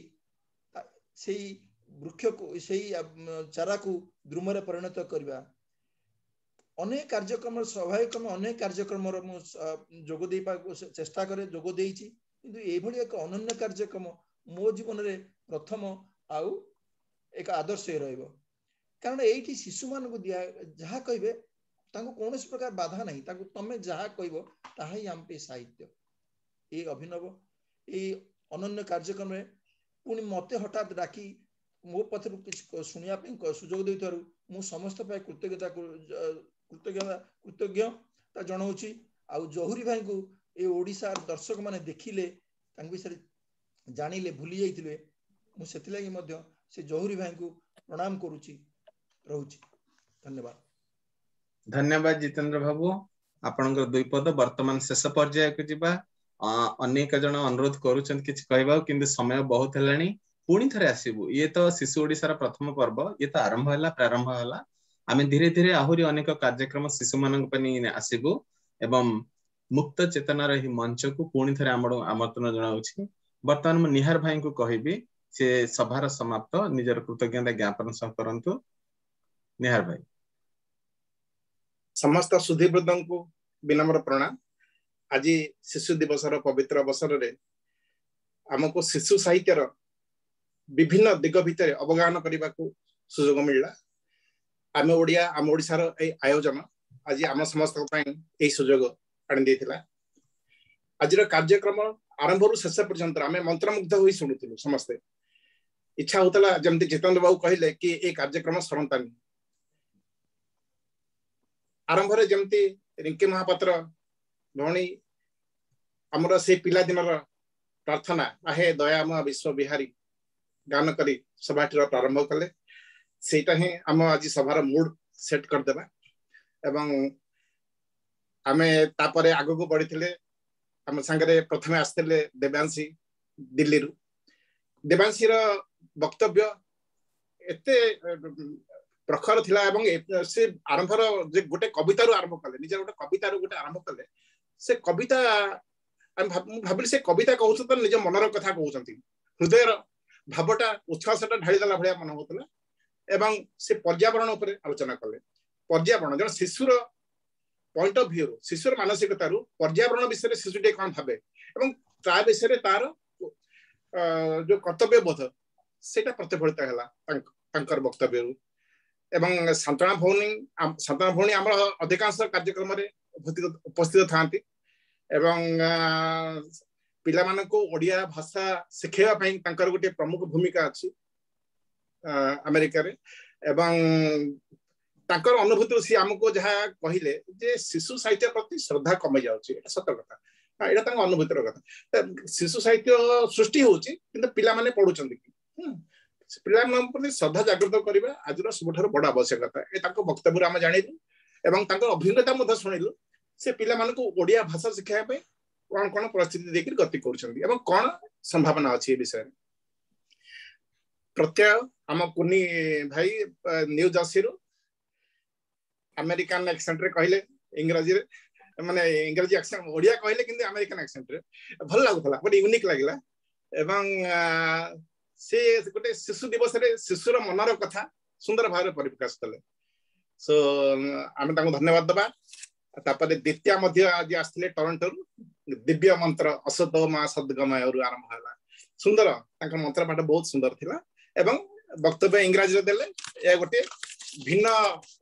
सेई वृक्ष को सेई चारा को द्रुमरे परिणत करबा अनेक कार्यक्रम स्वाभाविक अनेक कार्यक्रम जोग दे चेष्टा करे जोग देइछि किंतु ए भली एक अनन्य कार्यक्रम मो जीवन रे प्रथम आउ एक आदर्श रहइबो कारण एठी शिशु मान को दिया जहा कहबे तांको कोनोस प्रकार बाधा नहीं तांको तमे जहा कहबो ताहाई हम पे साहित्य ए अभिनव ए अनन्य कार्यक्रम रे पुनी मते हठात डाकी मो पथरु किछ सुनिया पे सुजोग देइथारु मु समस्त पे कृतज्ञता जनाऊँगी आउ जहुरी भाई को ये ओडिशा दर्शक माने देखिले तांक विषय जानिले भूली जाइथिले मु सेतिलागी मध्य से जहुरी भाई को प्रणाम करूची रहूची धन्यवाद धन्यवाद जितेंद्र बाबू आपनकर दुई पद वर्तमान शेष पर्याय को जिबा अनेक जन अनुरोध करूछन किछ कहबा किंतु समय बहुत हेलानी पुणी थरे आसीबु ये तो शिशु ओडिसा रा प्रथम पर्व ये तो आरंभ होला प्रारंभ होला आमे धीरे धीरे आहुरी अनेक कार्यक्रम शिशु मानक पनी आसीबु एवं मुक्त चेतनार ही मंच को पुणी थरे आमंत्रण जनाउछि वर्तमान म निहार भाई को कहबी से सभार समाप्त निजर कृतज्ञता ज्ञापन करंतु निहार भाई समस्त सुधीवृंद को विनम्र प्रणाम आज शिशु दिवस पवित्र अवसर रे आमको शिशु साहित्यर विभिन्न दिग भितर अवगाहन करने को सुजोग मिलला आम ओडिया आम ओडिशार ए आयोजन आज आम समस्त यही सुजोग आनी देथिला आजिर कार्यक्रम आरंभ रु शेष पर्यंत आम मंत्रमुग्ध होई सुनुथिलु समस्ते इच्छा होतला जमती जितेंद्र बाबू कहले कि ए कार्यक्रम सरंतानी आरंभ रे जमती रिंकी महापात्र भौणी हमर से पिला दिनर प्रार्थना आहे दयामय विश्व बिहारी गान करी सभाटीर प्रारंभ कले सेटा ही आम आज सभार मूड सेट कर देबा एवं आमे तापरे आगो को बढ़िथिले हम संगरे प्रथमे आस्तेले देवांशी दिल्ली रु देवांशी रो वक्तव्य एते प्रखर थिला एवं से आरंभ रो जे गोटे कविता रु आरंभ कले निजे गोटे कविता रु गोटे आरंभ कले से कविता हम भाबिले से कविता कहउछ त निज मनर कथा कहउछंती हृदय रो भावटा उच्छ्वासटा ढाली देला भलिया मन होतला एवं से पर्यावरण ऊपर आलोचना कले पर्यावरण जन शिशुर पॉइंट ऑफ व्यू शिशुर मानसिकता रु पर्यावरण विषय शिशुटे कोन भाबे एवं ता विषय तार जो कर्तव्य बोध सेटा प्रतिफलित हला तांकर वक्तव्य रु एवं संतना भौणी हमर अधिकांश कार्यक्रम रे उपस्थित थांती एवं पिला मान को ओडिया भाषा शिखेवा पई तांकर गोटे प्रमुख भूमिका अछि अमेरिका रे एवं तांकर अनुभूति सी हमको जहा कहिले जे शिशु साहित्य प्रति श्रद्धा कमे जाउची एटा सत्य कथा एटा तांग अनुभूतिर कथा शिशु साहित्य सृष्टि होउची किंतु पिला माने पढुचंदी कि पिला मान प्रति श्रद्धा जागृत करिबा आजुर सबठार बड़ आवश्यकता ए तांको वक्तव्य हम जानिलु एवं तांकर अभिज्ञता मध सुनिलु से पिला मान को ओडिया भाषा शिखाया पे कौन कौन परिस्थिति देखिर गति करुछंदी एवं कौन संभावना अछि ए विषय प्रत्यय हम कुनी भाई न्यू जर्सी रो अमेरिकन एक्सेंट रे कहले इंग्रजी रे माने इंग्रजी एक्सेंट ओडिया कहले किंतु अमेरिकन एक्सेंट रे भल लागुतला बट यूनिक लागिला एवं से गोटे शिशु दिवस रे शिशुर मनर कथा सुंदर भाव परिप्रकाश कले सो आमे ताको धन्यवाद दबा तापर द्वितीय मध्य आज आस्थिले टोरंटो दिव्य मंत्र असतोमा सद्गमय रु आरंभ हला सुंदर तांकर मंत्र पाठ बहुत सुंदर थिला एवं वक्तव्य इंग्रजी रे देले ए गोटे भिन्न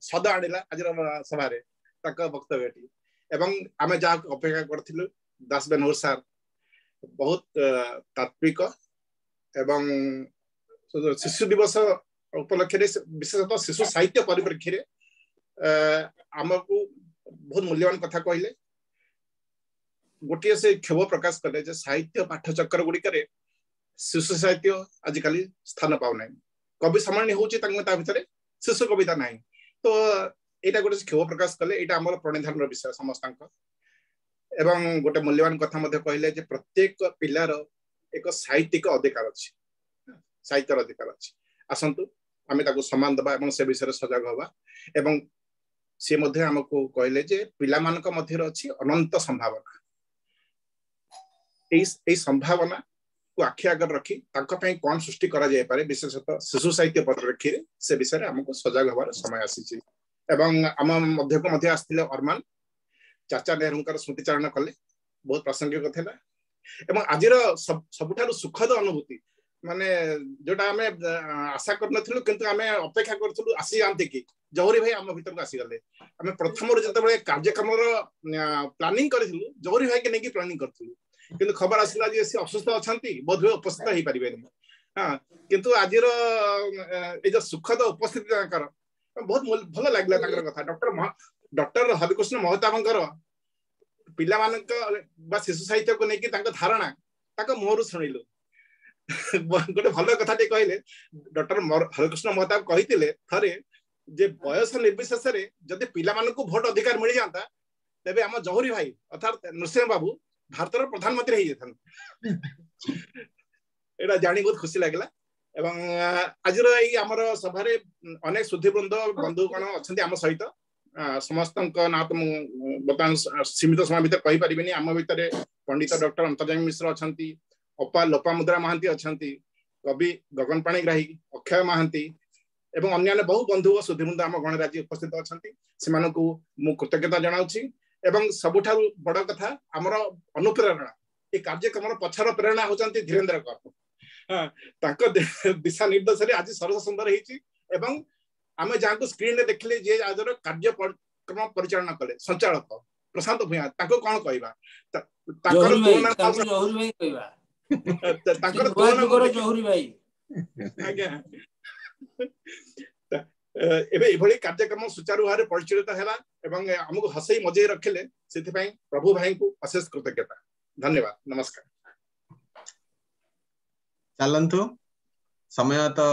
सद आनिला आज सभा रे ताक वक्तव्यटी एवं आमे जा अपेक्षा करथिलु दास बेनोर सर बहुत तात्विक एवं शिशु दिवस उपलक्ष्य विशेषतः शिशु साहित्य परिप्रेक्षी आमको बहुत मूल्यवान कथा कहले गोटे से क्षोभ प्रकाश कले जे साहित्य पाठचक्र गुड़िक शिशु साहित्य आजिकल स्थान पाऊना कवि सामान्य होची भितर शिशु कविता ना तो यहाँ गोटे क्षोभ प्रकाश कले यहाँ आम प्रणिधान विषय समस्त एवं गोटे मूल्यवान कथा कहले जे प्रत्येक पिलार एक साहित्यिक अधिकार अच्छी साहित्यर अधिकार अच्छी आसतु आम सम्मान दबा से विषय सजग हवा एवं सी आमको कहले जे पिला मानक मध्य अच्छी अनंत संभावना संभावना को आखि आगे रखी कौन सृष्टि करा जाय पारे विशेषतः शिशु साहित्य परिप्रेक्षी से विषय आमको सजग हबार समय आसी एवं आम मध्य को मध्य आसथिले अरमान चाचा नेहरू स्मृतिचारण कले बहुत प्रासंगिक था एवं आज सबुठारु सुखद अनुभूति माने जोटा आमे आशा करनथिलु किंतु आमे अपेक्षा करथिलु आसी जानते कि जौहरी भाई आम भीतर को आसी गले आमे प्रथम रो जतबे कार्यक्रम रो प्लानिंग करथिलु जौहरी भाई के नेकी प्लानिंग करथिलु किंतु खबर आसिला जे से असुस्थ अछंती बोधवे उपस्थित होई परिबेनी हां किंतु आज रो ए जो सुखद उपस्थिति ताकर बहुत भल लागला ताकर कथा डॉक्टर हरिकृष्ण महताबंकर पिला मानक बा शिशु साहित्य को नेकी तांको धारणा ताको मोहरु सुनिलु गोटे भल कथा कहले डॉक्टर हरिकृष्ण महताब कही थरे जे बयस निर्विशेष जदि पिला मानक भोट अधिकार मिल जाता तेबे आम जौहरी भाई अर्थात नृसिंह बाबू भारत प्रधानमंत्री हो जाता एटा जानी बहुत खुशी लगला एवं आज आमर सभारे अनेक सुधीवृंद बंधुगण अच्छा आम सहित समस्त ना तो बर्तमान सीमित समय भर कही पारिनी आम भितर पंडित डॉक्टर अंतर्जामी मिश्र अच्छा अपा लोपामुद्रा महांती अच्छा कवि गगन पाणिग्राही अक्षय महांती एवं अन्य बहु बंधु सुधीवृंद आम गणराज्य उपस्थित अच्छा से कृतज्ञता जनाऊँगी एवं सबुठारु बड़ कथा आमर अनुप्रेरणा ये कार्यक्रम पछर प्रेरणा होचंती धीरेन्द्र कर दिशा निर्देश आज सरस सुंदर एवं आम जहाँ को स्क्रीन में देखले जे आज कार्यक्रम परिचालना कले संचालक प्रशांत भूया कौन कहवा कार्यक्रम सुचारू भाव परिचालित है आमको हसई मजे रखिले से प्रभु भाई को अशेष कृतज्ञता धन्यवाद नमस्कार चलतु समय तो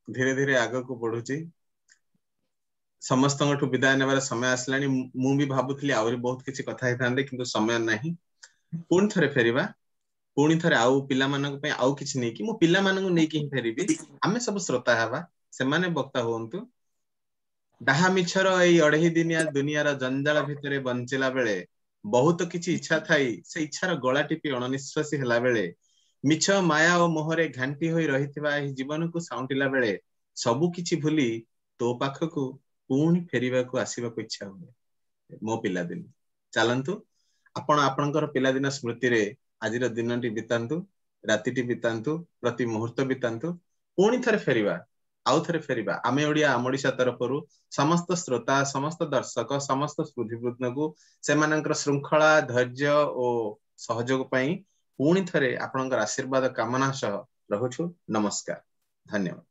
धीरे धीरे आग को बढ़ुची समस्त विदाय नेबार समय आसला मु भी भाबुथली आउरी बहुत किछि कथा हेतांदे किंतु समय नाही पुणी थरे फेरिबा पुणी थरे आउ पिला मानक पे आउ किछि नै कि मु पिला मानक नै कि फेरिबी आमे सब श्रोता हवा से माने वक्ता होंतु डाहा मिछर एई अढ़ई दिनिया दुनियार जंजाल भितरे बंचिला बेले बहुत किछि इच्छा थाई से इच्छार गला टिपि अणनिश्वासी हला बेले मिछ माया और मोहरे घांटी होई रहितबा एही जीवन को साउंटिला बेले सबु किछि भूली तो पाखकु पुणी फेरिबा को आसीबा को इच्छा हुए मो पिला दिन चलंतु आपण आपनकर पिला दिन स्मृति रे आजिर दिनटी बितांतु रातिटी बितांतु प्रति मुहूर्त बितांतु पुणी थरे फेरिबा आउ थरे फेरिबा आमे ओडिया आमोडिसा तरफरु समस्त श्रोता समस्त दर्शक समस्त सुधीवृंद को सेमानकर श्रृंखला धैर्य और सहयोग पई पुणी थरे आपनकर आशीर्वाद कामना सह रहुछु नमस्कार धन्यवाद।